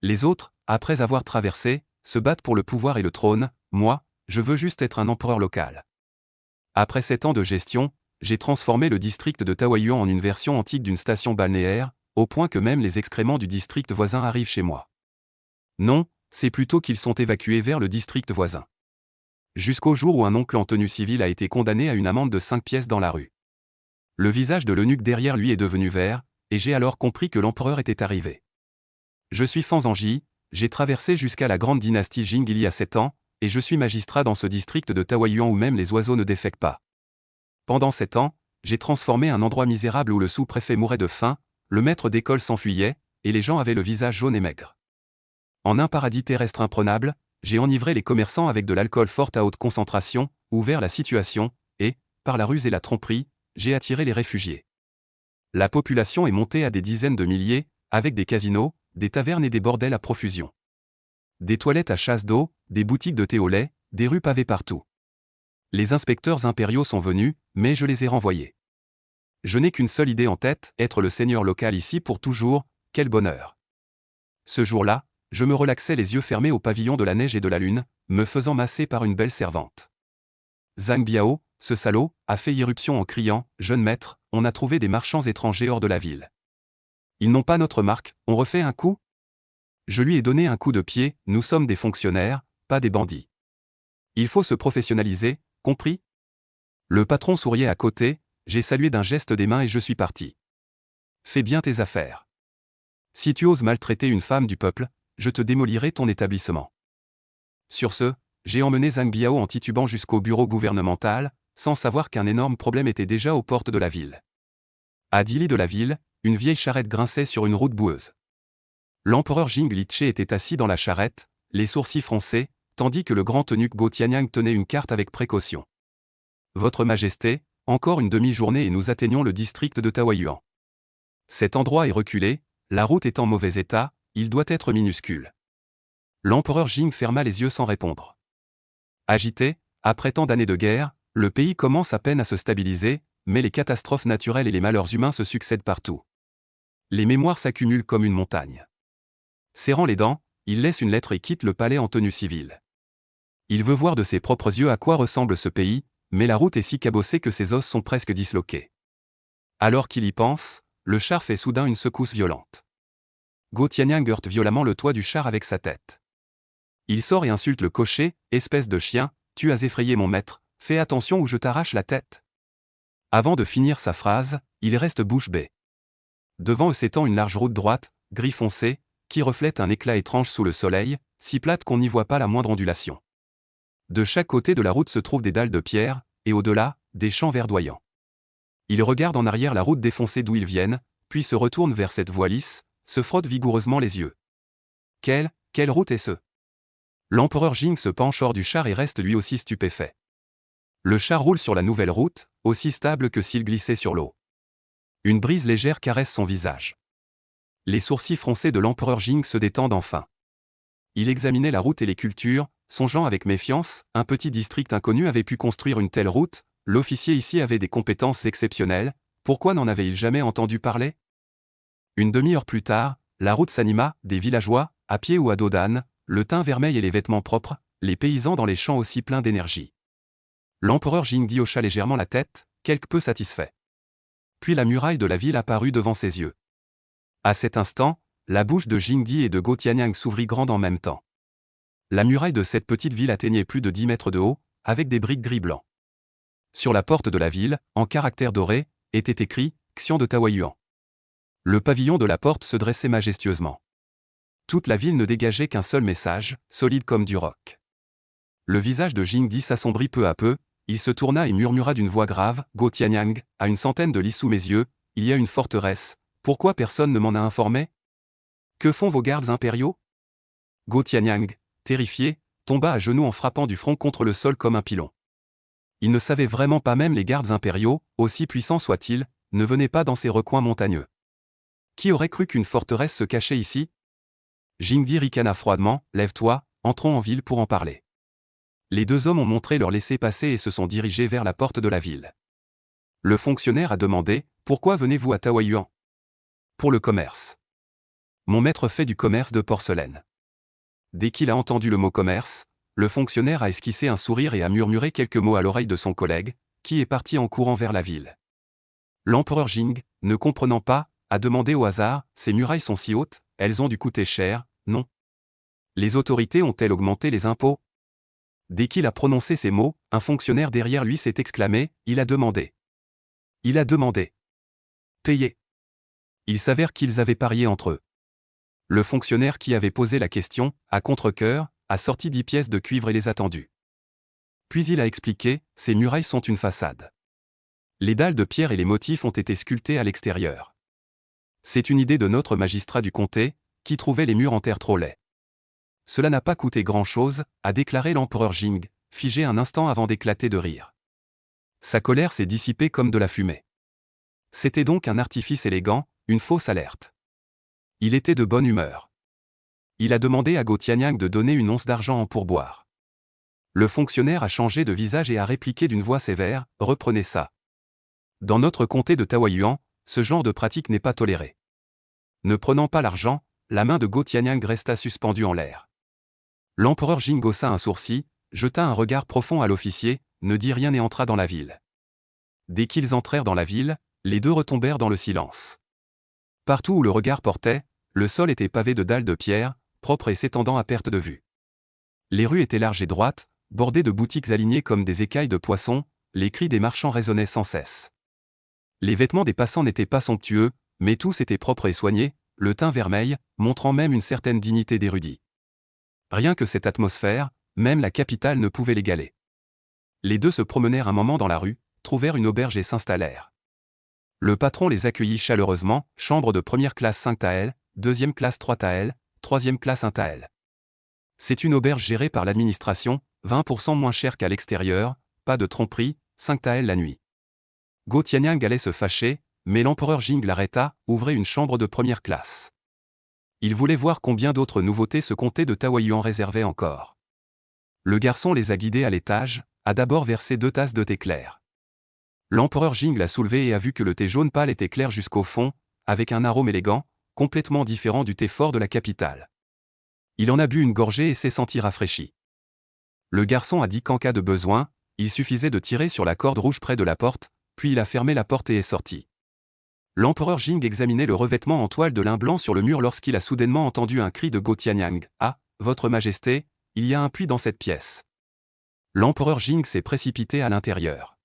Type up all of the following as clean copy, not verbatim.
Les autres, après avoir traversé, se battent pour le pouvoir et le trône, moi, je veux juste être un empereur local. Après 7 ans de gestion, j'ai transformé le district de Taoyuan en une version antique d'une station balnéaire, au point que même les excréments du district voisin arrivent chez moi. Non, c'est plutôt qu'ils sont évacués vers le district voisin. Jusqu'au jour où un oncle en tenue civile a été condamné à une amende de 5 pièces dans la rue. Le visage de l'eunuque derrière lui est devenu vert, et j'ai alors compris que l'empereur était arrivé. Je suis Fan Zhangji, j'ai traversé jusqu'à la grande dynastie Jing il y a 7 ans, et je suis magistrat dans ce district de Taoyuan où même les oiseaux ne défèquent pas. Pendant 7 ans, j'ai transformé un endroit misérable où le sous-préfet mourait de faim, le maître d'école s'enfuyait, et les gens avaient le visage jaune et maigre. En un paradis terrestre imprenable, j'ai enivré les commerçants avec de l'alcool fort à haute concentration, ouvert la situation, et, par la ruse et la tromperie, j'ai attiré les réfugiés. La population est montée à des dizaines de milliers, avec des casinos, des tavernes et des bordels à profusion. Des toilettes à chasse d'eau, des boutiques de thé au lait, des rues pavées partout. Les inspecteurs impériaux sont venus, mais je les ai renvoyés. Je n'ai qu'une seule idée en tête, être le seigneur local ici pour toujours, quel bonheur. Ce jour-là, je me relaxais les yeux fermés au pavillon de la neige et de la lune, me faisant masser par une belle servante. Zhang Biao, ce salaud, a fait irruption en criant « Jeune maître, on a trouvé des marchands étrangers hors de la ville. Ils n'ont pas notre marque, on refait un coup ?» Je lui ai donné un coup de pied, nous sommes des fonctionnaires, pas des bandits. Il faut se professionnaliser, compris ? Le patron souriait à côté, j'ai salué d'un geste des mains et je suis parti. Fais bien tes affaires. Si tu oses maltraiter une femme du peuple, je te démolirai ton établissement. Sur ce, j'ai emmené Zhang Biao en titubant jusqu'au bureau gouvernemental, sans savoir qu'un énorme problème était déjà aux portes de la ville. À 10 li de la ville, une vieille charrette grinçait sur une route boueuse. L'empereur Jing Liche était assis dans la charrette, les sourcils froncés, tandis que le grand eunuque Go Tianyang tenait une carte avec précaution. Votre Majesté, encore une demi-journée et nous atteignons le district de Taoyuan. Cet endroit est reculé, la route est en mauvais état, il doit être minuscule. L'empereur Jing ferma les yeux sans répondre. Agité, après tant d'années de guerre, le pays commence à peine à se stabiliser, mais les catastrophes naturelles et les malheurs humains se succèdent partout. Les mémoires s'accumulent comme une montagne. Serrant les dents, il laisse une lettre et quitte le palais en tenue civile. Il veut voir de ses propres yeux à quoi ressemble ce pays, mais la route est si cabossée que ses os sont presque disloqués. Alors qu'il y pense, le char fait soudain une secousse violente. Go Tianyang heurte violemment le toit du char avec sa tête. Il sort et insulte le cocher, espèce de chien, tu as effrayé mon maître, fais attention ou je t'arrache la tête. Avant de finir sa phrase, il reste bouche bée. Devant eux s'étend une large route droite, gris foncé, qui reflète un éclat étrange sous le soleil, si plate qu'on n'y voit pas la moindre ondulation. De chaque côté de la route se trouvent des dalles de pierre, et au-delà, des champs verdoyants. Ils regardent en arrière la route défoncée d'où ils viennent, puis se retournent vers cette voie lisse, se frottent vigoureusement les yeux. Quelle route est-ce ? L'empereur Jing se penche hors du char et reste lui aussi stupéfait. Le char roule sur la nouvelle route, aussi stable que s'il glissait sur l'eau. Une brise légère caresse son visage. Les sourcils froncés de l'empereur Jing se détendent enfin. Il examinait la route et les cultures, songeant avec méfiance, un petit district inconnu avait pu construire une telle route, l'officier ici avait des compétences exceptionnelles, pourquoi n'en avait-il jamais entendu parler ? Une demi-heure plus tard, la route s'anima, des villageois, à pied ou à dos d'âne, le teint vermeil et les vêtements propres, les paysans dans les champs aussi pleins d'énergie. L'empereur Jingdi hocha légèrement la tête, quelque peu satisfait. Puis la muraille de la ville apparut devant ses yeux. À cet instant, la bouche de Jingdi et de Go Tianyang s'ouvrit grande en même temps. La muraille de cette petite ville atteignait plus de 10 mètres de haut, avec des briques gris-blanc. Sur la porte de la ville, en caractères dorés, était écrit « Xian de Taoyuan ». Le pavillon de la porte se dressait majestueusement. Toute la ville ne dégageait qu'un seul message, solide comme du roc. Le visage de Jingdi s'assombrit peu à peu, il se tourna et murmura d'une voix grave, « Go Tianyang, à une centaine de lis sous mes yeux, il y a une forteresse, pourquoi personne ne m'en a informé ? Que font vos gardes impériaux ?» Go Tianyang, terrifié, tomba à genoux en frappant du front contre le sol comme un pilon. Il ne savait vraiment pas même les gardes impériaux, aussi puissants soient-ils, ne venaient pas dans ces recoins montagneux. Qui aurait cru qu'une forteresse se cachait ici ? Jingdi ricana froidement, « Lève-toi, entrons en ville pour en parler. » Les deux hommes ont montré leur laissez-passer et se sont dirigés vers la porte de la ville. Le fonctionnaire a demandé, « Pourquoi venez-vous à Taoyuan ?»« Pour le commerce. » Mon maître fait du commerce de porcelaine. Dès qu'il a entendu le mot commerce, le fonctionnaire a esquissé un sourire et a murmuré quelques mots à l'oreille de son collègue, qui est parti en courant vers la ville. L'empereur Jing, ne comprenant pas, a demandé au hasard, ces murailles sont si hautes, elles ont dû coûter cher, non? Les autorités ont-elles augmenté les impôts? Dès qu'il a prononcé ces mots, un fonctionnaire derrière lui s'est exclamé, il a demandé. Il a demandé. Payer. Il s'avère qu'ils avaient parié entre eux. Le fonctionnaire qui avait posé la question, à contre-cœur, a sorti 10 pièces de cuivre et les a tendues. Puis il a expliqué, ces murailles sont une façade. Les dalles de pierre et les motifs ont été sculptés à l'extérieur. C'est une idée de notre magistrat du comté, qui trouvait les murs en terre trop laids. Cela n'a pas coûté grand-chose, a déclaré l'empereur Jing, figé un instant avant d'éclater de rire. Sa colère s'est dissipée comme de la fumée. C'était donc un artifice élégant, une fausse alerte. Il était de bonne humeur. Il a demandé à Go Tianyang de donner une once d'argent en pourboire. Le fonctionnaire a changé de visage et a répliqué d'une voix sévère, « Reprenez ça. Dans notre comté de Taoyuan, ce genre de pratique n'est pas toléré. » Ne prenant pas l'argent, la main de Go Tianyang resta suspendue en l'air. L'empereur Jing haussa un sourcil, jeta un regard profond à l'officier, ne dit rien et entra dans la ville. Dès qu'ils entrèrent dans la ville, les deux retombèrent dans le silence. Partout où le regard portait, le sol était pavé de dalles de pierre, propres et s'étendant à perte de vue. Les rues étaient larges et droites, bordées de boutiques alignées comme des écailles de poissons, les cris des marchands résonnaient sans cesse. Les vêtements des passants n'étaient pas somptueux, mais tous étaient propres et soignés, le teint vermeil, montrant même une certaine dignité d'érudit. Rien que cette atmosphère, même la capitale ne pouvait l'égaler. Les deux se promenèrent un moment dans la rue, trouvèrent une auberge et s'installèrent. Le patron les accueillit chaleureusement, chambre de première classe 5 taels, deuxième classe 3 taels, troisième classe 1 tael. C'est une auberge gérée par l'administration, 20% moins chère qu'à l'extérieur, pas de tromperie, 5 taels la nuit. Go Tianyang allait se fâcher, mais l'empereur Jing l'arrêta, ouvrez une chambre de première classe. Il voulait voir combien d'autres nouveautés ce comté de Taoyuan réservait encore. Le garçon les a guidés à l'étage, a d'abord versé 2 tasses de thé clair. L'empereur Jing l'a soulevé et a vu que le thé jaune pâle était clair jusqu'au fond, avec un arôme élégant, complètement différent du thé fort de la capitale. Il en a bu une gorgée et s'est senti rafraîchi. Le garçon a dit qu'en cas de besoin, il suffisait de tirer sur la corde rouge près de la porte, puis il a fermé la porte et est sorti. L'empereur Jing examinait le revêtement en toile de lin blanc sur le mur lorsqu'il a soudainement entendu un cri de Go Tianyang. « Ah, votre majesté, il y a un puits dans cette pièce. » L'empereur Jing s'est précipité à l'intérieur.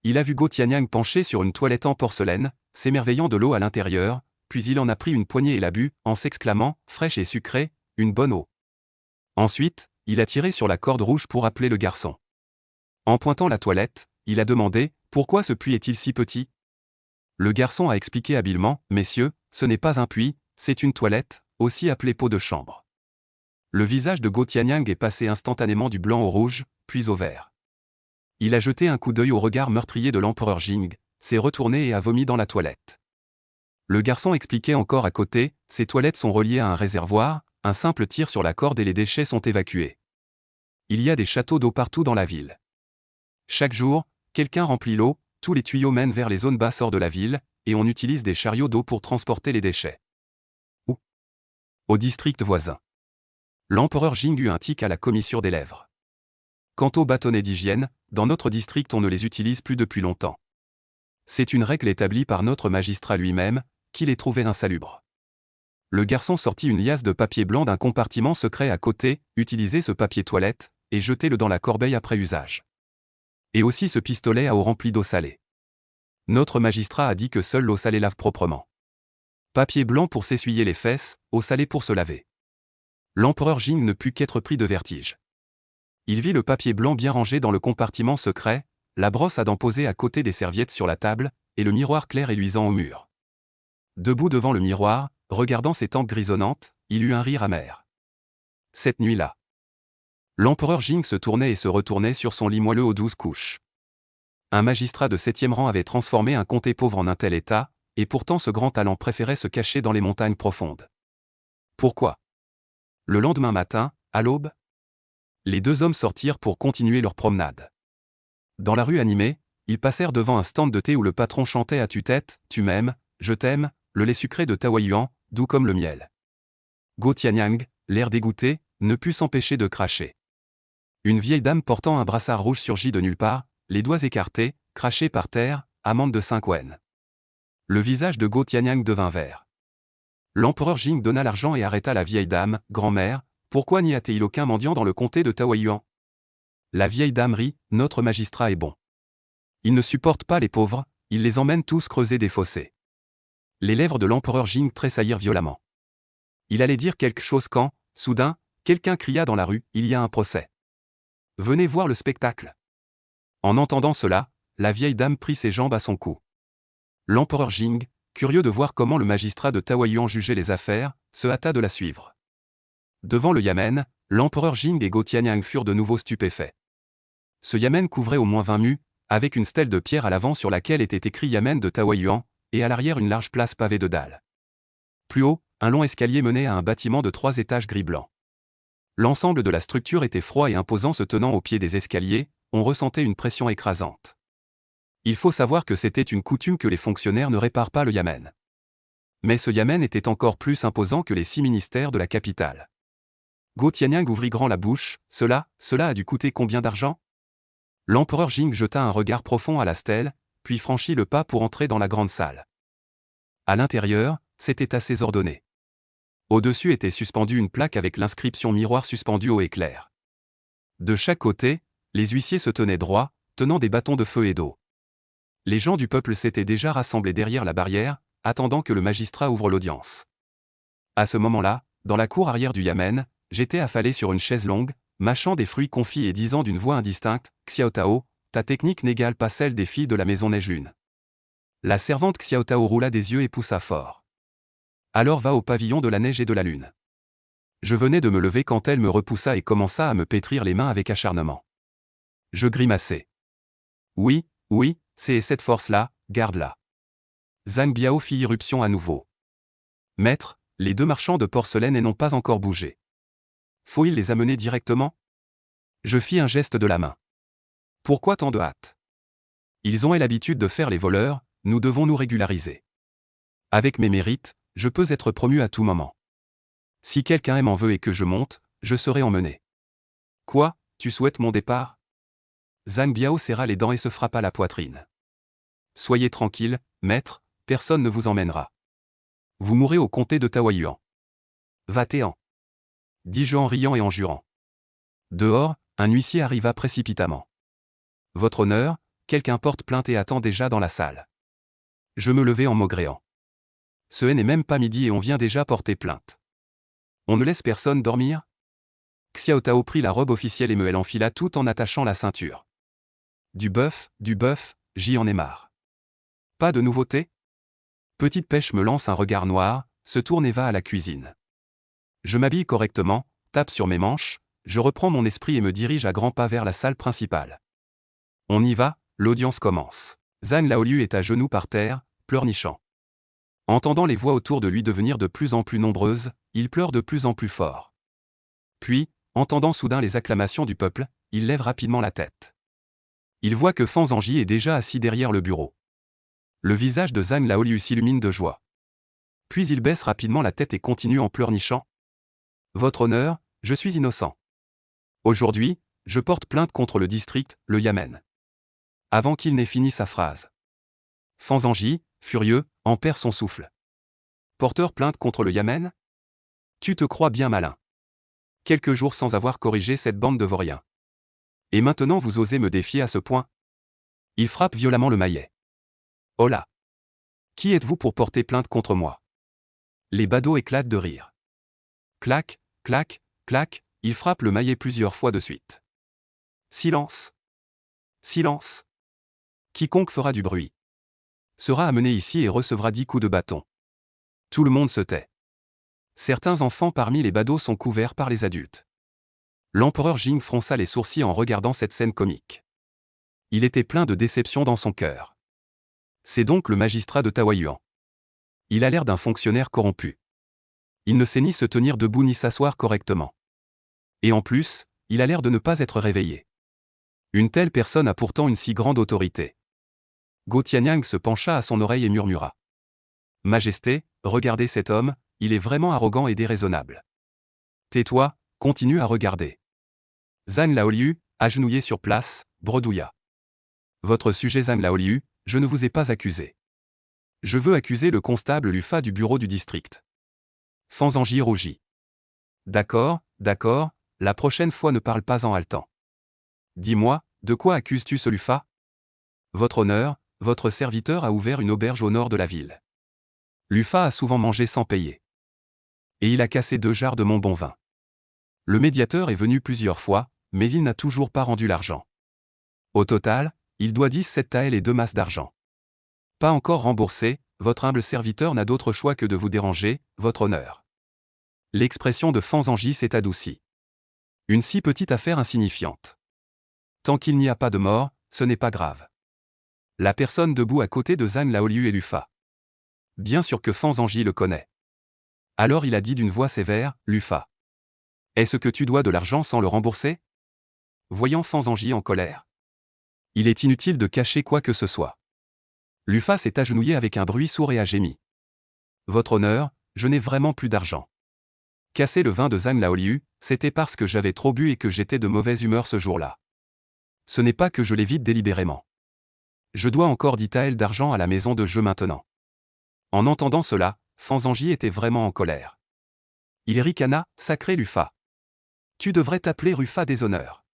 Il a vu Go Tianyang penché sur une toilette en porcelaine, s'émerveillant de l'eau à l'intérieur, puis il en a pris une poignée et l'a bu, en s'exclamant, fraîche et sucrée, une bonne eau. Ensuite, il a tiré sur la corde rouge pour appeler le garçon. En pointant la toilette, il a demandé, pourquoi ce puits est-il si petit? Le garçon a expliqué habilement, messieurs, ce n'est pas un puits, c'est une toilette, aussi appelée pot de chambre. Le visage de Go Tianyang est passé instantanément du blanc au rouge, puis au vert. Il a jeté un coup d'œil au regard meurtrier de l'empereur Jing, s'est retourné et a vomi dans la toilette. Le garçon expliquait encore à côté, ces toilettes sont reliées à un réservoir, un simple tir sur la corde et les déchets sont évacués. Il y a des châteaux d'eau partout dans la ville. Chaque jour, quelqu'un remplit l'eau, tous les tuyaux mènent vers les zones basses hors de la ville, et on utilise des chariots d'eau pour transporter les déchets. Où? Au district voisin. L'empereur Jing eut un tic à la commissure des lèvres. Quant aux bâtonnets d'hygiène, dans notre district on ne les utilise plus depuis longtemps. C'est une règle établie par notre magistrat lui-même, qui les trouvait insalubres. Le garçon sortit une liasse de papier blanc d'un compartiment secret à côté, utilisait ce papier toilette, et jetez-le dans la corbeille après usage. Et aussi ce pistolet à eau rempli d'eau salée. Notre magistrat a dit que seule l'eau salée lave proprement. Papier blanc pour s'essuyer les fesses, eau salée pour se laver. L'empereur Jing ne put qu'être pris de vertige. Il vit le papier blanc bien rangé dans le compartiment secret, la brosse à dents posée à côté des serviettes sur la table, et le miroir clair et luisant au mur. Debout devant le miroir, regardant ses tempes grisonnantes, il eut un rire amer. Cette nuit-là, l'empereur Jing se tournait et se retournait sur son lit moelleux aux 12 couches. Un magistrat de 7e rang avait transformé un comté pauvre en un tel état, et pourtant ce grand talent préférait se cacher dans les montagnes profondes. Pourquoi? Le lendemain matin, à l'aube, les deux hommes sortirent pour continuer leur promenade. Dans la rue animée, ils passèrent devant un stand de thé où le patron chantait à tue-tête, tu m'aimes, je t'aime, le lait sucré de Taoyuan, doux comme le miel. Go Tianyang, l'air dégoûté, ne put s'empêcher de cracher. Une vieille dame portant un brassard rouge surgit de nulle part, les doigts écartés, crachés par terre, amende de 5 wen. Le visage de Go Tianyang devint vert. L'empereur Jing donna l'argent et arrêta la vieille dame. Grand-mère, pourquoi n'y a-t-il aucun mendiant dans le comté de Taoyuan? La vieille dame rit, notre magistrat est bon. Il ne supporte pas les pauvres, il les emmène tous creuser des fossés. Les lèvres de l'empereur Jing tressaillirent violemment. Il allait dire quelque chose quand, soudain, quelqu'un cria dans la rue, il y a un procès. Venez voir le spectacle. En entendant cela, la vieille dame prit ses jambes à son cou. L'empereur Jing, curieux de voir comment le magistrat de Taoyuan jugeait les affaires, se hâta de la suivre. Devant le yamen, l'empereur Jing et Go Tianyang furent de nouveau stupéfaits. Ce yamen couvrait au moins 20 mues, avec une stèle de pierre à l'avant sur laquelle était écrit Yamen de Taoyuan, et à l'arrière une large place pavée de dalles. Plus haut, un long escalier menait à un bâtiment de 3 étages gris-blanc. L'ensemble de la structure était froid et imposant. Se tenant au pied des escaliers, on ressentait une pression écrasante. Il faut savoir que c'était une coutume que les fonctionnaires ne réparent pas le yamen. Mais ce yamen était encore plus imposant que les 6 ministères de la capitale. Go Tianyang ouvrit grand la bouche, cela a dû coûter combien d'argent? L'empereur Jing jeta un regard profond à la stèle, puis franchit le pas pour entrer dans la grande salle. À l'intérieur, c'était assez ordonné. Au-dessus était suspendue une plaque avec l'inscription miroir suspendue au éclair. De chaque côté, les huissiers se tenaient droits, tenant des bâtons de feu et d'eau. Les gens du peuple s'étaient déjà rassemblés derrière la barrière, attendant que le magistrat ouvre l'audience. À ce moment-là, dans la cour arrière du yamen, j'étais affalé sur une chaise longue, mâchant des fruits confits et disant d'une voix indistincte, « Xiaotao, ta technique n'égale pas celle des filles de la maison Neige-Lune. » La servante Xiaotao roula des yeux et poussa fort. « Alors va au pavillon de la neige et de la lune. » Je venais de me lever quand elle me repoussa et commença à me pétrir les mains avec acharnement. Je grimaçai. « Oui, c'est cette force-là, garde-la. » Zhang Biao fit irruption à nouveau. « Maître, les 2 marchands de porcelaine n'ont pas encore bougé. Faut-il les amener directement? » Je fis un geste de la main. « Pourquoi tant de hâte? Ils ont l'habitude de faire les voleurs, nous devons nous régulariser. Avec mes mérites, je peux être promu à tout moment. Si quelqu'un m'en veut et que je monte, je serai emmené. » « Quoi, tu souhaites mon départ? » Zhang Biao serra les dents et se frappa la poitrine. « Soyez tranquille, maître, personne ne vous emmènera. Vous mourrez au comté de Taoyuan. Va-t'en, dis-je en riant et en jurant. Dehors, un huissier arriva précipitamment. « Votre honneur, quelqu'un porte plainte et attend déjà dans la salle. » Je me levai en maugréant. Ce n'est même pas midi et on vient déjà porter plainte. On ne laisse personne dormir? Xiaotao prit la robe officielle et me l'enfila tout en attachant la ceinture. Du bœuf, j'y en ai marre. Pas de nouveauté? Petite Pêche me lance un regard noir, se tourne et va à la cuisine. Je m'habille correctement, tape sur mes manches, je reprends mon esprit et me dirige à grands pas vers la salle principale. On y va, l'audience commence. Zhang Laoliu est à genoux par terre, pleurnichant. Entendant les voix autour de lui devenir de plus en plus nombreuses, il pleure de plus en plus fort. Puis, entendant soudain les acclamations du peuple, il lève rapidement la tête. Il voit que Fan Zhangji est déjà assis derrière le bureau. Le visage de Zhang Laoliu s'illumine de joie. Puis il baisse rapidement la tête et continue en pleurnichant. « Votre honneur, je suis innocent. Aujourd'hui, je porte plainte contre le district, le yamen. » Avant qu'il n'ait fini sa phrase, Fan Zhangji, furieux, en perd son souffle. « Porteur plainte contre le yamen? Tu te crois bien malin. Quelques jours sans avoir corrigé cette bande de vauriens. Et maintenant vous osez me défier à ce point? » Il frappe violemment le maillet. « Oh là! Qui êtes-vous pour porter plainte contre moi? » Les badauds éclatent de rire. Clac, clac, clac, il frappe le maillet plusieurs fois de suite. Silence! Silence! Quiconque fera du bruit sera amené ici et recevra 10 coups de bâton. Tout le monde se tait. Certains enfants parmi les badauds sont couverts par les adultes. L'empereur Jing fronça les sourcils en regardant cette scène comique. Il était plein de déception dans son cœur. C'est donc le magistrat de Taoyuan. Il a l'air d'un fonctionnaire corrompu. Il ne sait ni se tenir debout ni s'asseoir correctement. Et en plus, il a l'air de ne pas être réveillé. Une telle personne a pourtant une si grande autorité. Go Tianyang se pencha à son oreille et murmura. « Majesté, regardez cet homme, il est vraiment arrogant et déraisonnable. Tais-toi, continue à regarder. Zhang Laoliu, agenouillé sur place, bredouilla. Votre sujet Zhang Laoliu, je ne vous ai pas accusé. Je veux accuser le constable Lufa du bureau du district. Fan Zhangyi rougit. D'accord, d'accord, la prochaine fois ne parle pas en haletant. Dis-moi, de quoi accuses-tu ce Lufa? Votre honneur, votre serviteur a ouvert une auberge au nord de la ville. Lufa a souvent mangé sans payer. Et il a cassé 2 jarres de mon bon vin. Le médiateur est venu plusieurs fois, mais il n'a toujours pas rendu l'argent. Au total, il doit 17 taels et 2 masses d'argent. Pas encore remboursé, votre humble serviteur n'a d'autre choix que de vous déranger, votre honneur. L'expression de Fan Zhangyi s'est adoucie. Une si petite affaire insignifiante. Tant qu'il n'y a pas de mort, ce n'est pas grave. La personne debout à côté de Zhang Laoliu est Lufa. Bien sûr que Fan Zhangyi le connaît. Alors il a dit d'une voix sévère, Lufa. Est-ce que tu dois de l'argent sans le rembourser? Voyant Fan Zhangyi en colère. Il est inutile de cacher quoi que ce soit. Lufa s'est agenouillé avec un bruit sourd et a gémi. Votre honneur, je n'ai vraiment plus d'argent. Casser le vin de Zhang Laoliu, c'était parce que j'avais trop bu et que j'étais de mauvaise humeur ce jour-là. Ce n'est pas que je l'évite délibérément. Je dois encore 10 taels d'argent à la maison de jeu maintenant. En entendant cela, Fan Zhangyi était vraiment en colère. Il ricana, sacré Lufa. Tu devrais t'appeler Rufa Déshonneur.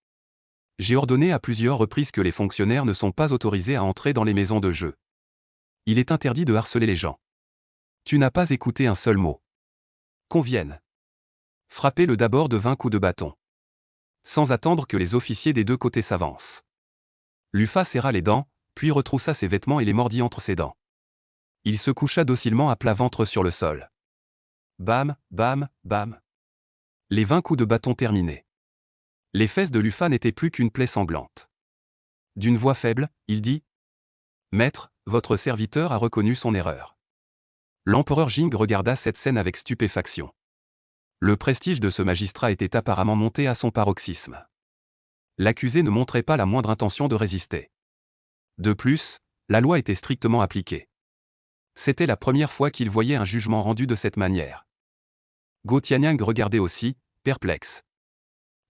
J'ai ordonné à plusieurs reprises que les fonctionnaires ne sont pas autorisés à entrer dans les maisons de jeu. Il est interdit de harceler les gens. Tu n'as pas écouté un seul mot. Qu'on vienne. Frappez-le d'abord de 20 coups de bâton. Sans attendre que les officiers des 2 côtés s'avancent. Lufa serra les dents, puis retroussa ses vêtements et les mordit entre ses dents. Il se coucha docilement à plat ventre sur le sol. Bam, bam, bam. Les 20 coups de bâton terminés. Les fesses de Lufa n'étaient plus qu'une plaie sanglante. D'une voix faible, il dit « Maître, votre serviteur a reconnu son erreur. » L'empereur Jing regarda cette scène avec stupéfaction. Le prestige de ce magistrat était apparemment monté à son paroxysme. L'accusé ne montrait pas la moindre intention de résister. De plus, la loi était strictement appliquée. C'était la première fois qu'il voyait un jugement rendu de cette manière. Go Tianyang regardait aussi, perplexe.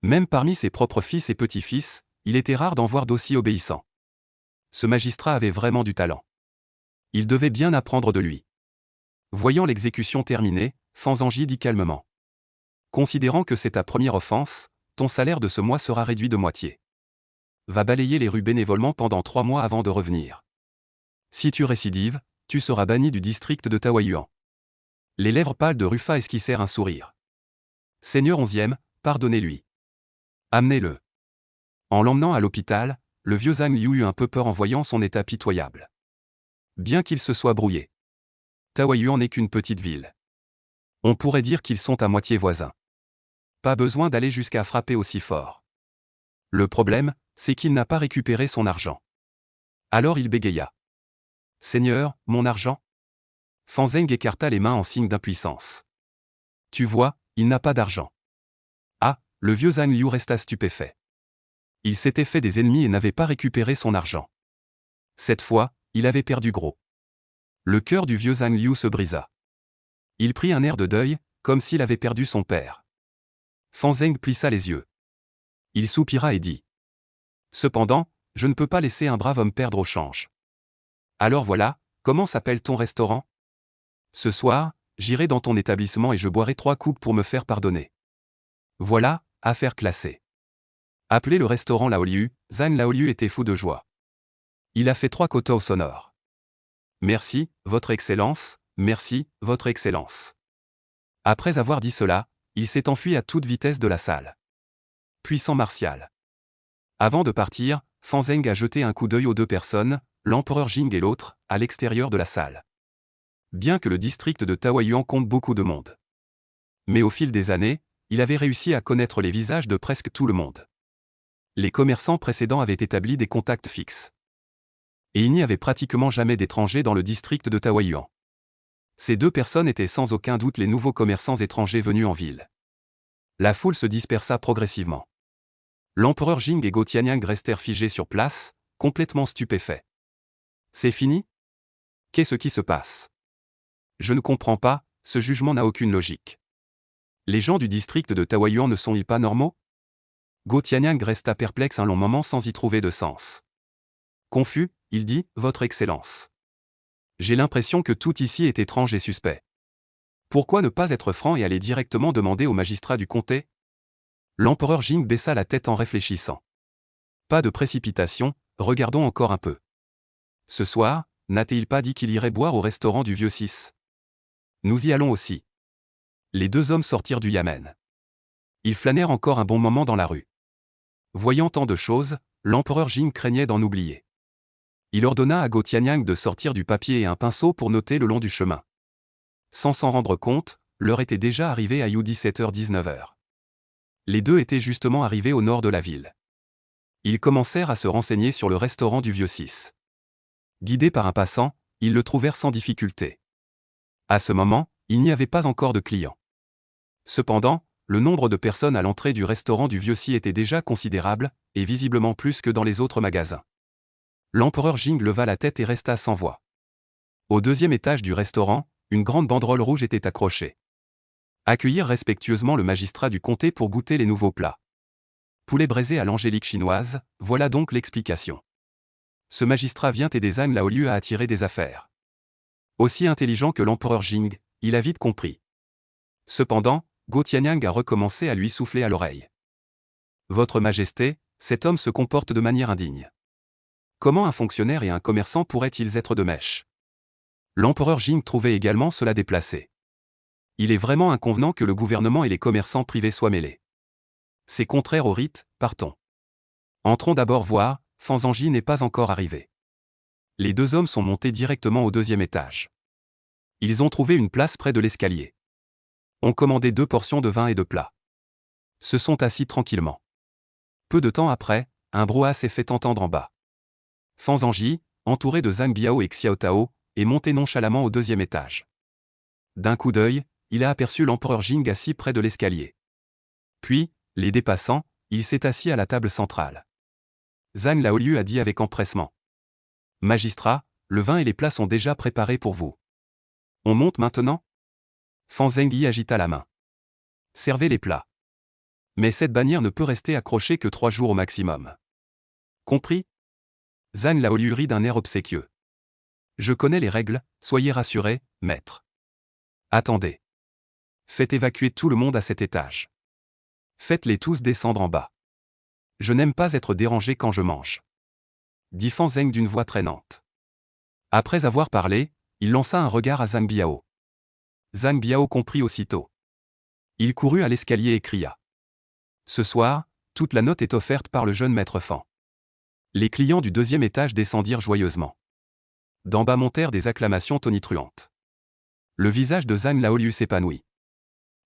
Même parmi ses propres fils et petits-fils, il était rare d'en voir d'aussi obéissants. Ce magistrat avait vraiment du talent. Il devait bien apprendre de lui. Voyant l'exécution terminée, Fan Zhangyi dit calmement. Considérant que c'est ta première offense, ton salaire de ce mois sera réduit de moitié. Va balayer les rues bénévolement pendant 3 mois avant de revenir. Si tu récidives, tu seras banni du district de Taoyuan. Les lèvres pâles de Rufa esquissèrent un sourire. Seigneur 11e, pardonnez-lui. Amenez-le. En l'emmenant à l'hôpital, le vieux Zhang Liu eut un peu peur en voyant son état pitoyable. Bien qu'il se soit brouillé. Taoyuan n'est qu'une petite ville. On pourrait dire qu'ils sont à moitié voisins. Pas besoin d'aller jusqu'à frapper aussi fort. Le problème, c'est qu'il n'a pas récupéré son argent. Alors il bégaya. Seigneur, mon argent? Fan Zheng écarta les mains en signe d'impuissance. Tu vois, il n'a pas d'argent. Ah, le vieux Zhang Liu resta stupéfait. Il s'était fait des ennemis et n'avait pas récupéré son argent. Cette fois, il avait perdu gros. Le cœur du vieux Zhang Liu se brisa. Il prit un air de deuil, comme s'il avait perdu son père. Fan Zheng plissa les yeux. Il soupira et dit. Cependant, je ne peux pas laisser un brave homme perdre au change. Alors voilà, comment s'appelle ton restaurant? Ce soir, j'irai dans ton établissement et je boirai 3 coupes pour me faire pardonner. Voilà, affaire classée. Appelé le restaurant Laoliu, Zhang Laoliu était fou de joie. Il a fait 3 kotos sonores. Merci, votre Excellence, merci, votre Excellence. Après avoir dit cela, il s'est enfui à toute vitesse de la salle. Puissant martial. Avant de partir, Fan Zheng a jeté un coup d'œil aux 2 personnes, l'empereur Jing et l'autre, à l'extérieur de la salle. Bien que le district de Taoyuan compte beaucoup de monde. Mais au fil des années, il avait réussi à connaître les visages de presque tout le monde. Les commerçants précédents avaient établi des contacts fixes. Et il n'y avait pratiquement jamais d'étrangers dans le district de Taoyuan. Ces 2 personnes étaient sans aucun doute les nouveaux commerçants étrangers venus en ville. La foule se dispersa progressivement. L'empereur Jing et Go Tianyang restèrent figés sur place, complètement stupéfaits. C'est fini? Qu'est-ce qui se passe? Je ne comprends pas, ce jugement n'a aucune logique. Les gens du district de Taoyuan ne sont-ils pas normaux? Go Tianyang resta perplexe un long moment sans y trouver de sens. Confus, il dit, Votre Excellence. J'ai l'impression que tout ici est étrange et suspect. Pourquoi ne pas être franc et aller directement demander au magistrat du comté? L'empereur Jing baissa la tête en réfléchissant. Pas de précipitation, regardons encore un peu. Ce soir, n'a-t-il pas dit qu'il irait boire au restaurant du Vieux 6? Nous y allons aussi. Les deux hommes sortirent du yamen. Ils flânèrent encore un bon moment dans la rue. Voyant tant de choses, l'empereur Jing craignait d'en oublier. Il ordonna à Go Tianyang de sortir du papier et un pinceau pour noter le long du chemin. Sans s'en rendre compte, l'heure était déjà arrivée à 17h-19h. Les deux étaient justement arrivés au nord de la ville. Ils commencèrent à se renseigner sur le restaurant du Vieux 6. Guidés par un passant, ils le trouvèrent sans difficulté. À ce moment, il n'y avait pas encore de clients. Cependant, le nombre de personnes à l'entrée du restaurant du Vieux 6 était déjà considérable, et visiblement plus que dans les autres magasins. L'empereur Jing leva la tête et resta sans voix. Au deuxième étage du restaurant, une grande banderole rouge était accrochée. Accueillir respectueusement le magistrat du comté pour goûter les nouveaux plats. Poulet braisé à l'angélique chinoise, voilà donc l'explication. Ce magistrat vient aider Zhang Laoliu à attirer des affaires. Aussi intelligent que l'empereur Jing, il a vite compris. Cependant, Go Tianyang a recommencé à lui souffler à l'oreille. Votre Majesté, cet homme se comporte de manière indigne. Comment un fonctionnaire et un commerçant pourraient-ils être de mèche? L'empereur Jing trouvait également cela déplacé. Il est vraiment inconvenant que le gouvernement et les commerçants privés soient mêlés. C'est contraire au rite, partons. Entrons d'abord voir, Fan Zhangyi n'est pas encore arrivé. Les deux hommes sont montés directement au deuxième étage. Ils ont trouvé une place près de l'escalier. Ont commandé 2 portions de vin et de plats. Se sont assis tranquillement. Peu de temps après, un brouhaha s'est fait entendre en bas. Fan Zhangyi, entouré de Zhang Biao et Xiao Tao, est monté nonchalamment au deuxième étage. D'un coup d'œil, il a aperçu l'empereur Jing assis près de l'escalier. Puis, les dépassant, il s'est assis à la table centrale. Zhang Laoliu a dit avec empressement. Magistrat, le vin et les plats sont déjà préparés pour vous. On monte maintenant? Fan Zhangyi agita la main. Servez les plats. Mais cette bannière ne peut rester accrochée que 3 jours au maximum. Compris? Zhang Laoliu rit d'un air obséquieux. Je connais les règles, soyez rassurés, maître. Attendez. Faites évacuer tout le monde à cet étage. Faites-les tous descendre en bas. Je n'aime pas être dérangé quand je mange. Dit Fan Zheng d'une voix traînante. Après avoir parlé, il lança un regard à Zhang Biao. Zhang Biao comprit aussitôt. Il courut à l'escalier et cria. Ce soir, toute la note est offerte par le jeune maître Fan. Les clients du deuxième étage descendirent joyeusement. D'en bas montèrent des acclamations tonitruantes. Le visage de Zhang Laoliu s'épanouit.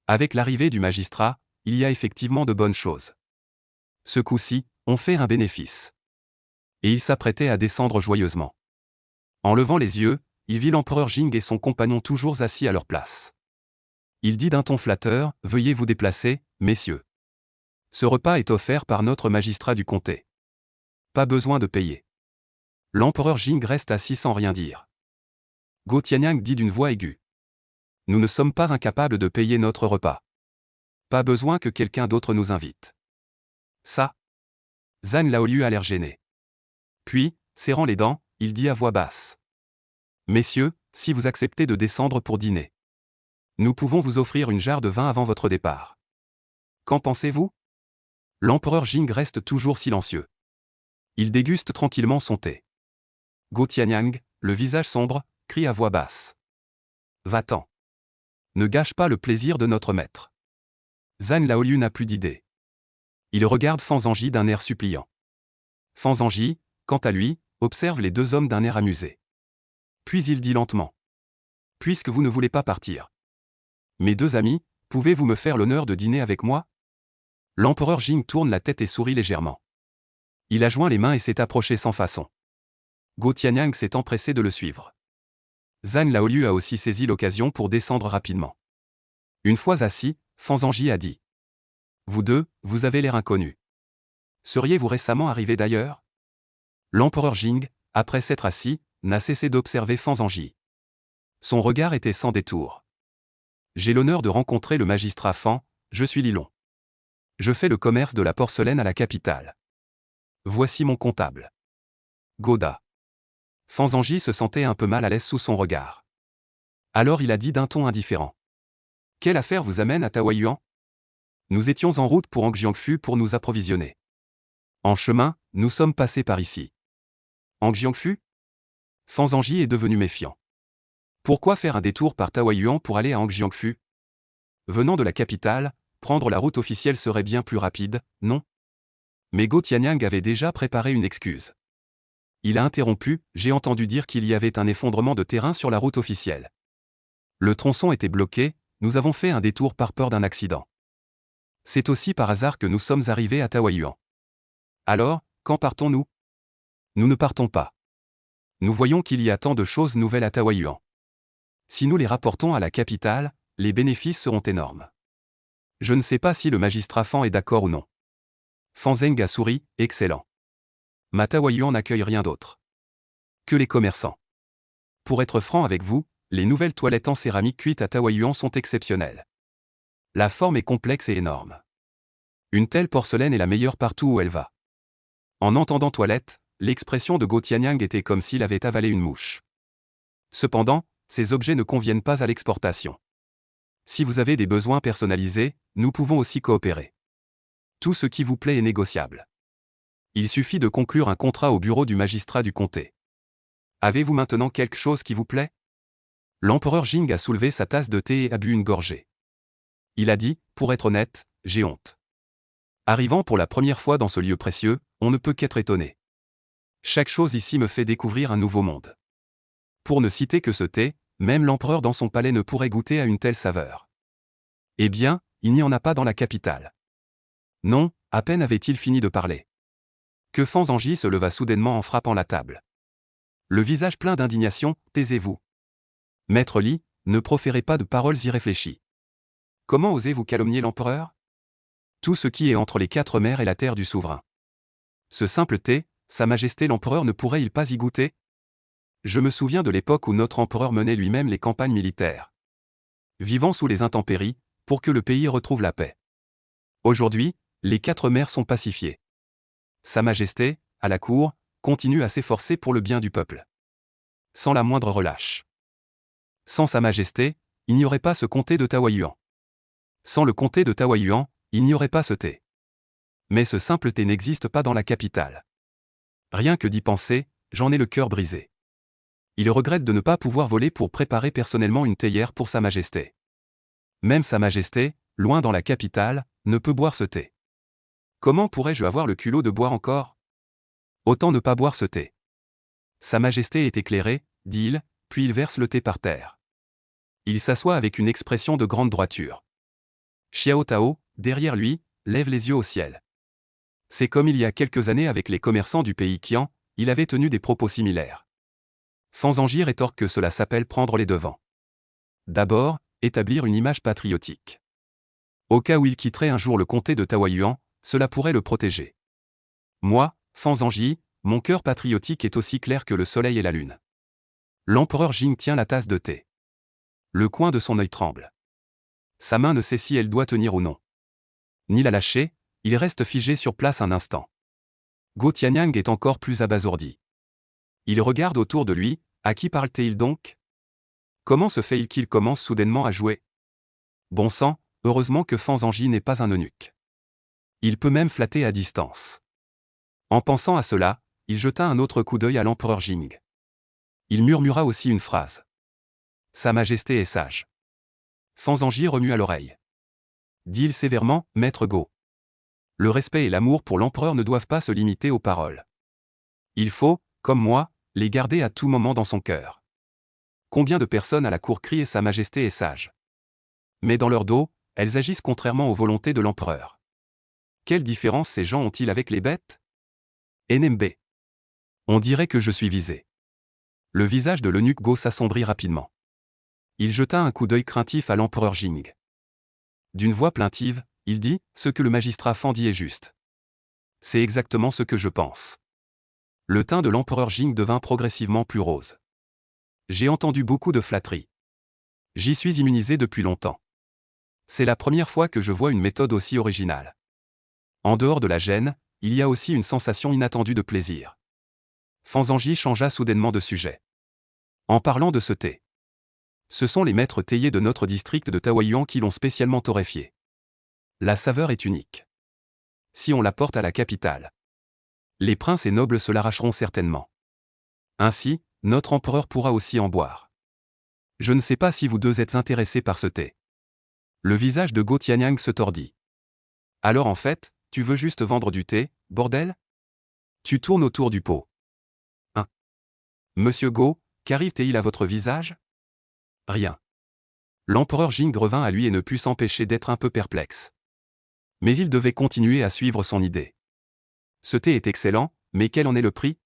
Avec l'arrivée du magistrat, il y a effectivement de bonnes choses. Ce coup-ci, on fait un bénéfice. Et il s'apprêtait à descendre joyeusement. En levant les yeux, il vit l'empereur Jing et son compagnon toujours assis à leur place. Il dit d'un ton flatteur, « Veuillez vous déplacer, messieurs. Ce repas est offert par notre magistrat du comté. Pas besoin de payer. » L'empereur Jing reste assis sans rien dire. Go Tianyang dit d'une voix aiguë. « Nous ne sommes pas incapables de payer notre repas. Pas besoin que quelqu'un d'autre nous invite. » Ça. Zhang Laoliu a l'air gêné. Puis, serrant les dents, il dit à voix basse. Messieurs, si vous acceptez de descendre pour dîner, nous pouvons vous offrir une jarre de vin avant votre départ. Qu'en pensez-vous? L'empereur Jing reste toujours silencieux. Il déguste tranquillement son thé. Go Tianyang, le visage sombre, crie à voix basse. Va-t'en. Ne gâche pas le plaisir de notre maître. Zhang Laoliu n'a plus d'idée. Il regarde Fan Zhangyi d'un air suppliant. Fan Zhangyi, quant à lui, observe les deux hommes d'un air amusé. Puis il dit lentement. Puisque vous ne voulez pas partir. Mes deux amis, pouvez-vous me faire l'honneur de dîner avec moi? L'empereur Jing tourne la tête et sourit légèrement. Il a joint les mains et s'est approché sans façon. Go Tianyang s'est empressé de le suivre. Zhang Laoliu a aussi saisi l'occasion pour descendre rapidement. Une fois assis, Fan Zhangyi a dit. Vous deux, vous avez l'air inconnus. Seriez-vous récemment arrivé d'ailleurs? L'empereur Jing, après s'être assis, n'a cessé d'observer Fan Zhangyi. Son regard était sans détour. J'ai l'honneur de rencontrer le magistrat Fan, je suis Lilon. Je fais le commerce de la porcelaine à la capitale. Voici mon comptable. Goda. Fan Zhangyi se sentait un peu mal à l'aise sous son regard. Alors il a dit d'un ton indifférent. Quelle affaire vous amène à Taoyuan? Nous étions en route pour Angjiangfu pour nous approvisionner. En chemin, nous sommes passés par ici. Angjiangfu? Fan Zhangyi est devenu méfiant. Pourquoi faire un détour par Taoyuan pour aller à Angjiangfu? Venant de la capitale, prendre la route officielle serait bien plus rapide, non? Mais Go Tianyang avait déjà préparé une excuse. Il a interrompu, j'ai entendu dire qu'il y avait un effondrement de terrain sur la route officielle. Le tronçon était bloqué, nous avons fait un détour par peur d'un accident. C'est aussi par hasard que nous sommes arrivés à Taoyuan. Alors, quand partons-nous? Nous ne partons pas. Nous voyons qu'il y a tant de choses nouvelles à Taoyuan. Si nous les rapportons à la capitale, les bénéfices seront énormes. Je ne sais pas si le magistrat Fan est d'accord ou non. Fan Zeng a souri, excellent. Ma Taoyuan n'accueille rien d'autre que les commerçants. Pour être franc avec vous, les nouvelles toilettes en céramique cuite à Taoyuan sont exceptionnelles. La forme est complexe et énorme. Une telle porcelaine est la meilleure partout où elle va. En entendant toilette, l'expression de Go Tianyang était comme s'il avait avalé une mouche. Cependant, ces objets ne conviennent pas à l'exportation. Si vous avez des besoins personnalisés, nous pouvons aussi coopérer. Tout ce qui vous plaît est négociable. Il suffit de conclure un contrat au bureau du magistrat du comté. Avez-vous maintenant quelque chose qui vous plaît? L'empereur Jing a soulevé sa tasse de thé et a bu une gorgée. Il a dit, pour être honnête, j'ai honte. Arrivant pour la première fois dans ce lieu précieux, on ne peut qu'être étonné. Chaque chose ici me fait découvrir un nouveau monde. Pour ne citer que ce thé, même l'empereur dans son palais ne pourrait goûter à une telle saveur. Eh bien, il n'y en a pas dans la capitale. Non, à peine avait-il fini de parler que Fan Zhangyi se leva soudainement en frappant la table. Le visage plein d'indignation, taisez-vous. Maître Li, ne proférez pas de paroles irréfléchies. Comment osez-vous calomnier l'empereur? Tout ce qui est entre les 4 mers et la terre du souverain. Ce simple thé, Sa Majesté l'empereur ne pourrait-il pas y goûter? Je me souviens de l'époque où notre empereur menait lui-même les campagnes militaires. Vivant sous les intempéries, pour que le pays retrouve la paix. Aujourd'hui, les 4 mers sont pacifiées. Sa Majesté, à la cour, continue à s'efforcer pour le bien du peuple. Sans la moindre relâche. Sans Sa Majesté, il n'y aurait pas ce comté de Taoyuan. Sans le comté de Taoyuan, il n'y aurait pas ce thé. Mais ce simple thé n'existe pas dans la capitale. Rien que d'y penser, j'en ai le cœur brisé. Il regrette de ne pas pouvoir voler pour préparer personnellement une théière pour Sa Majesté. Même Sa Majesté, loin dans la capitale, ne peut boire ce thé. Comment pourrais-je avoir le culot de boire encore? Autant ne pas boire ce thé. Sa Majesté est éclairée, dit-il, puis il verse le thé par terre. Il s'assoit avec une expression de grande droiture. Xiao Tao, derrière lui, lève les yeux au ciel. C'est comme il y a quelques années avec les commerçants du pays Qian, il avait tenu des propos similaires. Fan Zhangyi rétorque que cela s'appelle prendre les devants. D'abord, établir une image patriotique. Au cas où il quitterait un jour le comté de Taoyuan, cela pourrait le protéger. Moi, Fan Zhangyi, mon cœur patriotique est aussi clair que le soleil et la lune. L'empereur Jing tient la tasse de thé. Le coin de son œil tremble. Sa main ne sait si elle doit tenir ou non. Ni la lâcher, il reste figé sur place un instant. Go Tianyang est encore plus abasourdi. Il regarde autour de lui, à qui parle-t-il donc? Comment se fait-il qu'il commence soudainement à jouer? Bon sang, heureusement que Fan Zhangyi n'est pas un eunuque. Il peut même flatter à distance. En pensant à cela, il jeta un autre coup d'œil à l'empereur Jing. Il murmura aussi une phrase. Sa Majesté est sage. Fan Zhangyi remua l'oreille. Dit-il sévèrement, Maître Go. Le respect et l'amour pour l'empereur ne doivent pas se limiter aux paroles. Il faut, comme moi, les garder à tout moment dans son cœur. Combien de personnes à la cour crient Sa Majesté est sage. Mais dans leur dos, elles agissent contrairement aux volontés de l'empereur. Quelle différence ces gens ont-ils avec les bêtes? NMB. On dirait que je suis visé. Le visage de l'eunuque Go s'assombrit rapidement. Il jeta un coup d'œil craintif à l'empereur Jing. D'une voix plaintive, il dit, ce que le magistrat Fan dit est juste. C'est exactement ce que je pense. Le teint de l'empereur Jing devint progressivement plus rose. J'ai entendu beaucoup de flatteries. J'y suis immunisé depuis longtemps. C'est la première fois que je vois une méthode aussi originale. En dehors de la gêne, il y a aussi une sensation inattendue de plaisir. Fanzanji changea soudainement de sujet. En parlant de ce thé. Ce sont les maîtres théiers de notre district de Taoyuan qui l'ont spécialement torréfié. La saveur est unique. Si on la porte à la capitale, les princes et nobles se l'arracheront certainement. Ainsi, notre empereur pourra aussi en boire. Je ne sais pas si vous deux êtes intéressés par ce thé. Le visage de Go Tianyang se tordit. Alors en fait, tu veux juste vendre du thé, bordel? Tu tournes autour du pot. Hein? Monsieur Go, qu'arrive-t-il à votre visage? Rien. L'empereur Jing revint à lui et ne put s'empêcher d'être un peu perplexe. Mais il devait continuer à suivre son idée. Ce thé est excellent, mais quel en est le prix?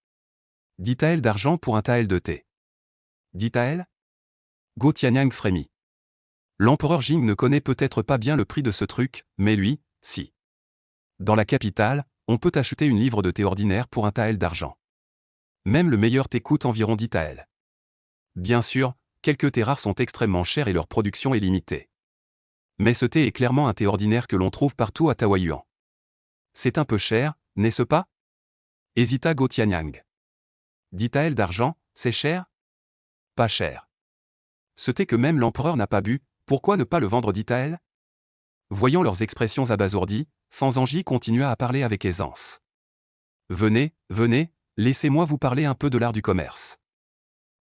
10 taels d'argent pour un tael de thé. 10 taels? Go Tianyang frémit. L'empereur Jing ne connaît peut-être pas bien le prix de ce truc, mais lui, si. Dans la capitale, on peut acheter une livre de thé ordinaire pour un tael d'argent. Même le meilleur thé coûte environ 10 taels. Bien sûr, quelques thés rares sont extrêmement chers et leur production est limitée. Mais ce thé est clairement un thé ordinaire que l'on trouve partout à Taoyuan. C'est un peu cher, n'est-ce pas? Hésita Go Tianyang. 10 taels d'argent, c'est cher? Pas cher. Ce thé que même l'empereur n'a pas bu, pourquoi ne pas le vendre 10 taels? Voyant leurs expressions abasourdies, Fanzanji continua à parler avec aisance. Venez, venez, laissez-moi vous parler un peu de l'art du commerce.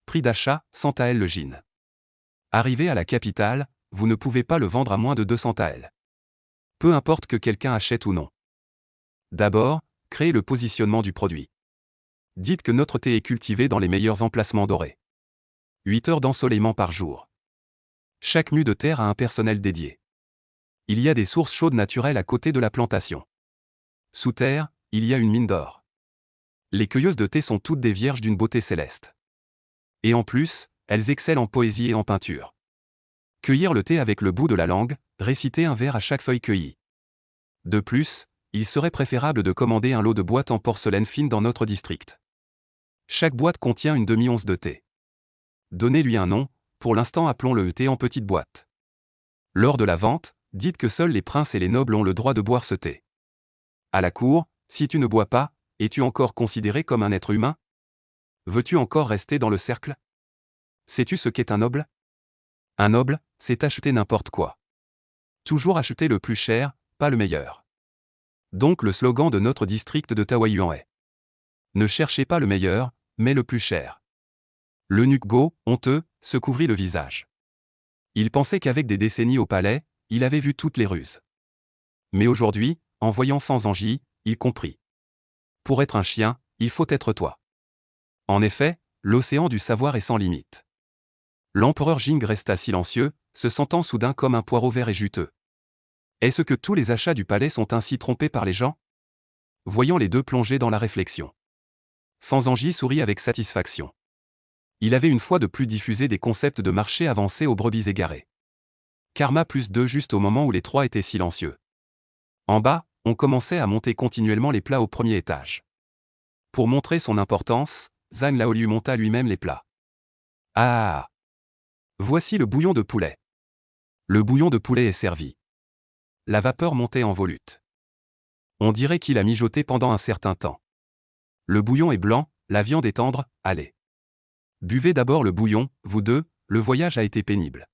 Prix d'achat, 100 taels le gin. Arrivé à la capitale, vous ne pouvez pas le vendre à moins de 200 taels. Peu importe que quelqu'un achète ou non. D'abord, créez le positionnement du produit. Dites que notre thé est cultivé dans les meilleurs emplacements dorés. 8 heures d'ensoleillement par jour. Chaque mu de terre a un personnel dédié. Il y a des sources chaudes naturelles à côté de la plantation. Sous terre, il y a une mine d'or. Les cueilleuses de thé sont toutes des vierges d'une beauté céleste. Et en plus, elles excellent en poésie et en peinture. Cueillir le thé avec le bout de la langue, réciter un vers à chaque feuille cueillie. De plus, il serait préférable de commander un lot de boîtes en porcelaine fine dans notre district. Chaque boîte contient une demi-once de thé. Donnez-lui un nom, pour l'instant appelons-le thé en petite boîte. Lors de la vente, dites que seuls les princes et les nobles ont le droit de boire ce thé. À la cour, si tu ne bois pas, es-tu encore considéré comme un être humain? Veux-tu encore rester dans le cercle? Sais-tu ce qu'est un noble? Un noble, c'est acheter n'importe quoi. Toujours acheter le plus cher, pas le meilleur. Donc le slogan de notre district de Taoyuan est: ne cherchez pas le meilleur, mais le plus cher. L'eunuque Go, honteux, se couvrit le visage. Il pensait qu'avec des décennies au palais, il avait vu toutes les ruses. Mais aujourd'hui, en voyant Fanzanji, il comprit. Pour être un chien, il faut être toi. En effet, l'océan du savoir est sans limite. L'empereur Jing resta silencieux, se sentant soudain comme un poireau vert et juteux. Est-ce que tous les achats du palais sont ainsi trompés par les gens? Voyant les deux plonger dans la réflexion, Fanzanji sourit avec satisfaction. Il avait une fois de plus diffusé des concepts de marché avancés aux brebis égarées. Karma +2 juste au moment où les trois étaient silencieux. En bas, on commençait à monter continuellement les plats au premier étage. Pour montrer son importance, Zhang Laoliu monta lui-même les plats. Ah! Voici le bouillon de poulet. Le bouillon de poulet est servi. La vapeur montait en volute. On dirait qu'il a mijoté pendant un certain temps. Le bouillon est blanc, la viande est tendre, allez. Buvez d'abord le bouillon, vous deux, le voyage a été pénible.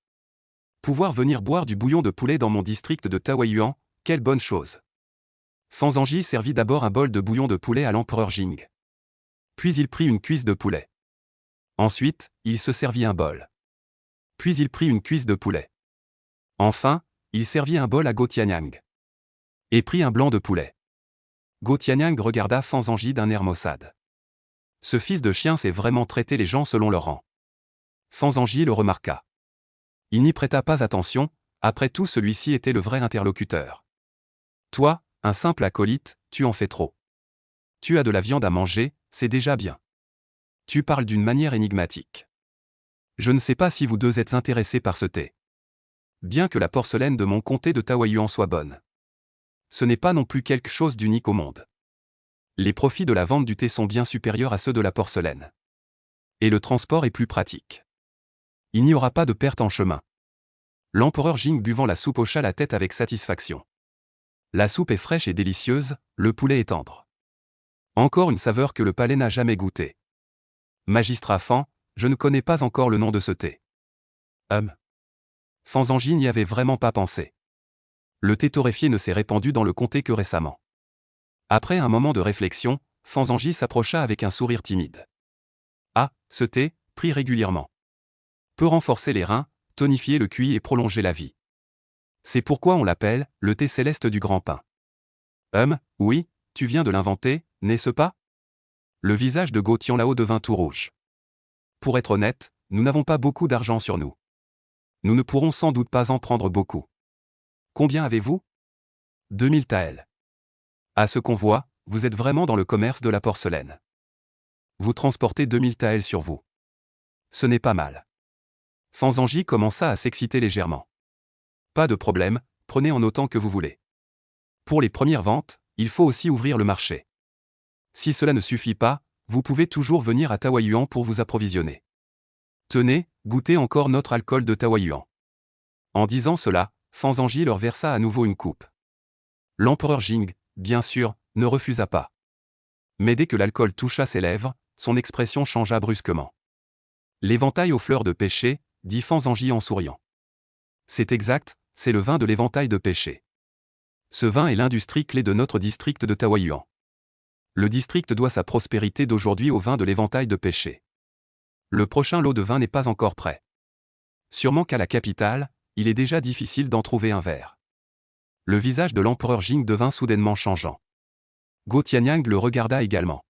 Pouvoir venir boire du bouillon de poulet dans mon district de Taoyuan, quelle bonne chose. Fanzanji servit d'abord un bol de bouillon de poulet à l'empereur Jing. Puis il prit une cuisse de poulet. Ensuite, il se servit un bol. Puis il prit une cuisse de poulet. Enfin, il servit un bol à Go Tianyang. Et prit un blanc de poulet. Go Tianyang regarda Fanzanji d'un air maussade. Ce fils de chien sait vraiment traiter les gens selon leur rang. Fanzanji le remarqua. Il n'y prêta pas attention, après tout celui-ci était le vrai interlocuteur. Toi, un simple acolyte, tu en fais trop. Tu as de la viande à manger, c'est déjà bien. Tu parles d'une manière énigmatique. Je ne sais pas si vous deux êtes intéressés par ce thé. Bien que la porcelaine de mon comté de Taoyuan soit bonne. Ce n'est pas non plus quelque chose d'unique au monde. Les profits de la vente du thé sont bien supérieurs à ceux de la porcelaine. Et le transport est plus pratique. Il n'y aura pas de perte en chemin. L'empereur Jing buvant la soupe hocha la tête avec satisfaction. La soupe est fraîche et délicieuse, le poulet est tendre. Encore une saveur que le palais n'a jamais goûtée. Magistrat Fan, je ne connais pas encore le nom de ce thé. Fan Zhangyi n'y avait vraiment pas pensé. Le thé torréfié ne s'est répandu dans le comté que récemment. Après un moment de réflexion, Fan Zhangyi s'approcha avec un sourire timide. Ah, ce thé, pris régulièrement, peut renforcer les reins, tonifier le QI et prolonger la vie. C'est pourquoi on l'appelle le thé céleste du grand pain. Oui, tu viens de l'inventer, n'est-ce pas? Le visage de Go Tianlao devint tout rouge. Pour être honnête, nous n'avons pas beaucoup d'argent sur nous. Nous ne pourrons sans doute pas en prendre beaucoup. Combien avez-vous? 2000 taels. À ce qu'on voit, vous êtes vraiment dans le commerce de la porcelaine. Vous transportez 2000 taels sur vous. Ce n'est pas mal. Fan Zhangyi commença à s'exciter légèrement. Pas de problème, prenez en autant que vous voulez. Pour les premières ventes, il faut aussi ouvrir le marché. Si cela ne suffit pas, vous pouvez toujours venir à Taoyuan pour vous approvisionner. Tenez, goûtez encore notre alcool de Taoyuan. En disant cela, Fan Zhangyi leur versa à nouveau une coupe. L'empereur Jing, bien sûr, ne refusa pas. Mais dès que l'alcool toucha ses lèvres, son expression changea brusquement. L'éventail aux fleurs de pêcher, dit Fan Zhangyi en souriant. C'est exact, c'est le vin de l'éventail de pêcher. Ce vin est l'industrie clé de notre district de Taoyuan. Le district doit sa prospérité d'aujourd'hui au vin de l'éventail de pêcher. Le prochain lot de vin n'est pas encore prêt. Sûrement qu'à la capitale, il est déjà difficile d'en trouver un verre. Le visage de l'empereur Jing devint soudainement changeant. Go Tianyang le regarda également.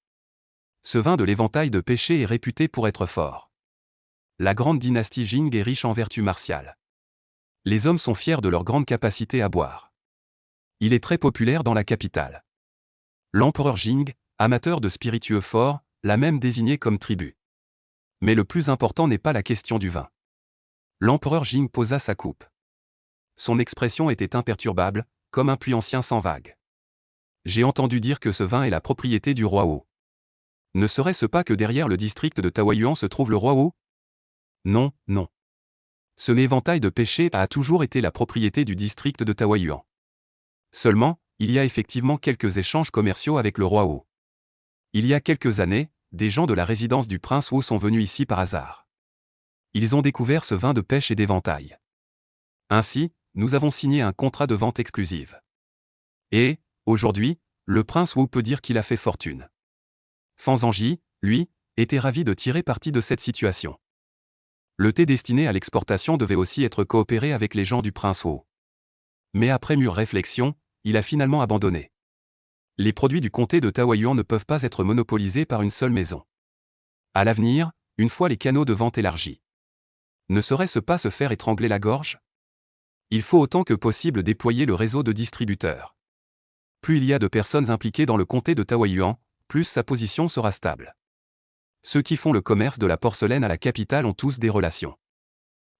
Ce vin de l'éventail de pêcher est réputé pour être fort. La grande dynastie Jing est riche en vertus martiales. Les hommes sont fiers de leur grande capacité à boire. Il est très populaire dans la capitale. L'empereur Jing, amateur de spiritueux forts, l'a même désigné comme tribut. Mais le plus important n'est pas la question du vin. L'empereur Jing posa sa coupe. Son expression était imperturbable, comme un puits ancien sans vague. J'ai entendu dire que ce vin est la propriété du roi Wu. Ne serait-ce pas que derrière le district de Taoyuan se trouve le roi Wu? Non, non. Ce éventail de pêcher a toujours été la propriété du district de Taoyuan. Seulement, il y a effectivement quelques échanges commerciaux avec le roi Wu. Il y a quelques années, des gens de la résidence du prince Wu sont venus ici par hasard. Ils ont découvert ce vin de pêche et d'éventail. Ainsi, nous avons signé un contrat de vente exclusive. Et, aujourd'hui, le prince Wu peut dire qu'il a fait fortune. Fan Zhangyi, lui, était ravi de tirer parti de cette situation. Le thé destiné à l'exportation devait aussi être coopéré avec les gens du prince Wu. Mais après mûre réflexion, il a finalement abandonné. Les produits du comté de Taoyuan ne peuvent pas être monopolisés par une seule maison. À l'avenir, une fois les canaux de vente élargis, ne serait-ce pas se faire étrangler la gorge? Il faut autant que possible déployer le réseau de distributeurs. Plus il y a de personnes impliquées dans le comté de Taoyuan, plus sa position sera stable. Ceux qui font le commerce de la porcelaine à la capitale ont tous des relations.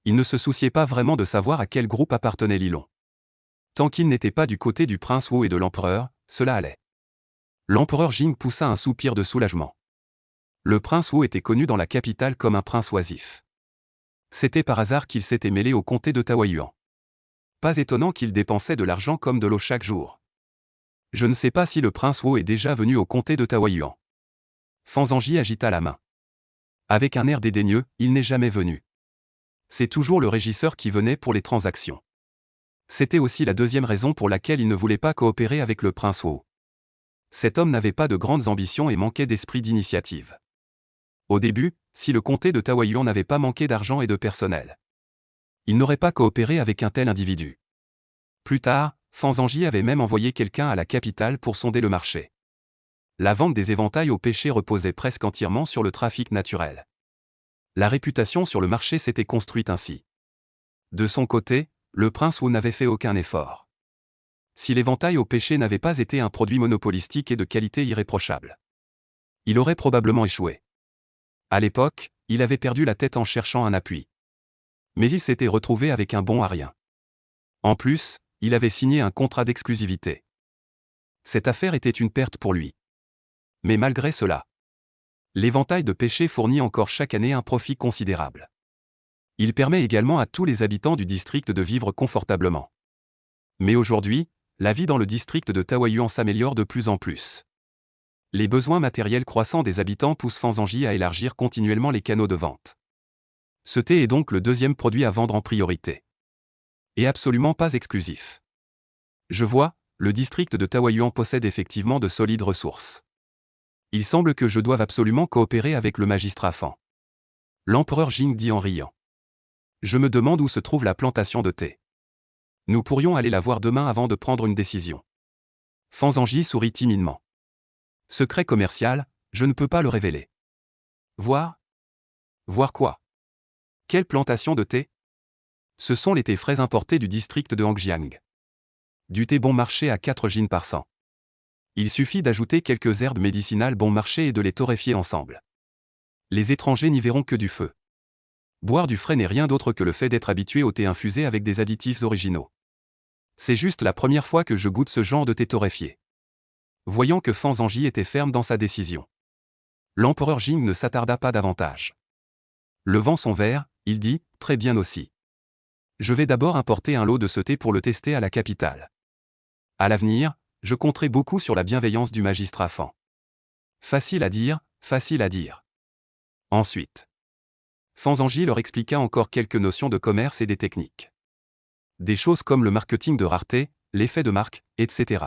Ils ne se souciaient pas vraiment de savoir à quel groupe appartenait Lilong. Tant qu'il n'était pas du côté du prince Wu et de l'empereur, cela allait. L'empereur Jing poussa un soupir de soulagement. Le prince Wu était connu dans la capitale comme un prince oisif. C'était par hasard qu'il s'était mêlé au comté de Taoyuan. Pas étonnant qu'il dépensait de l'argent comme de l'eau chaque jour. Je ne sais pas si le prince Wu est déjà venu au comté de Taoyuan. Fan Zhangyi agita la main. Avec un air dédaigneux, il n'est jamais venu. C'est toujours le régisseur qui venait pour les transactions. C'était aussi la deuxième raison pour laquelle il ne voulait pas coopérer avec le prince Wu. Cet homme n'avait pas de grandes ambitions et manquait d'esprit d'initiative. Au début, si le comté de Taoyuan n'avait pas manqué d'argent et de personnel, il n'aurait pas coopéré avec un tel individu. Plus tard, Fan Zhangyi avait même envoyé quelqu'un à la capitale pour sonder le marché. La vente des éventails au pêcher reposait presque entièrement sur le trafic naturel. La réputation sur le marché s'était construite ainsi. De son côté, le prince Wu n'avait fait aucun effort. Si l'éventail au pêcher n'avait pas été un produit monopolistique et de qualité irréprochable, il aurait probablement échoué. À l'époque, il avait perdu la tête en cherchant un appui. Mais il s'était retrouvé avec un bon à rien. En plus, il avait signé un contrat d'exclusivité. Cette affaire était une perte pour lui. Mais malgré cela, l'éventail de pêcher fournit encore chaque année un profit considérable. Il permet également à tous les habitants du district de vivre confortablement. Mais aujourd'hui, la vie dans le district de Taoyuan s'améliore de plus en plus. Les besoins matériels croissants des habitants poussent Fanzangi à élargir continuellement les canaux de vente. Ce thé est donc le deuxième produit à vendre en priorité. Et absolument pas exclusif. Je vois, le district de Taoyuan possède effectivement de solides ressources. Il semble que je doive absolument coopérer avec le magistrat Fan. L'empereur Jing dit en riant. Je me demande où se trouve la plantation de thé. Nous pourrions aller la voir demain avant de prendre une décision. Fanzangi sourit timidement. Secret commercial, je ne peux pas le révéler. Voir? Voir quoi? Quelle plantation de thé? Ce sont les thés frais importés du district de Hangjiang. Du thé bon marché à 4 jin par 100. Il suffit d'ajouter quelques herbes médicinales bon marché et de les torréfier ensemble. Les étrangers n'y verront que du feu. Boire du frais n'est rien d'autre que le fait d'être habitué au thé infusé avec des additifs originaux. C'est juste la première fois que je goûte ce genre de thé torréfié. Voyant que Fanzangi était ferme dans sa décision. L'empereur Jing ne s'attarda pas davantage. Levant son verre, il dit, très bien aussi. Je vais d'abord importer un lot de ce thé pour le tester à la capitale. À l'avenir, je compterai beaucoup sur la bienveillance du magistrat Fan. Facile à dire, facile à dire. Ensuite, Fanzangi leur expliqua encore quelques notions de commerce et des techniques. Des choses comme le marketing de rareté, l'effet de marque, etc.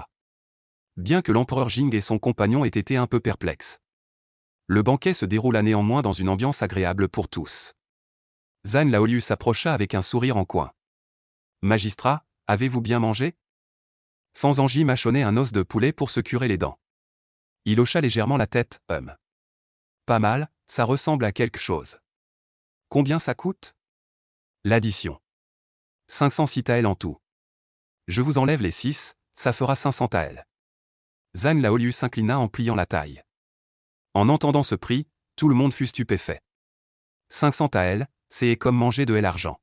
Bien que l'empereur Jing et son compagnon aient été un peu perplexes. Le banquet se déroula néanmoins dans une ambiance agréable pour tous. Zhan Laoliu s'approcha avec un sourire en coin. Magistrat, avez-vous bien mangé? Fanzangi mâchonnait un os de poulet pour se curer les dents. Il hocha légèrement la tête, Pas mal, ça ressemble à quelque chose. Combien ça coûte? L'addition. 506 taels en tout. Je vous enlève les 6, ça fera 500 taels. Zhan Laoliu s'inclina en pliant la taille. En entendant ce prix, tout le monde fut stupéfait. 500 taels, c'est comme manger de l'argent.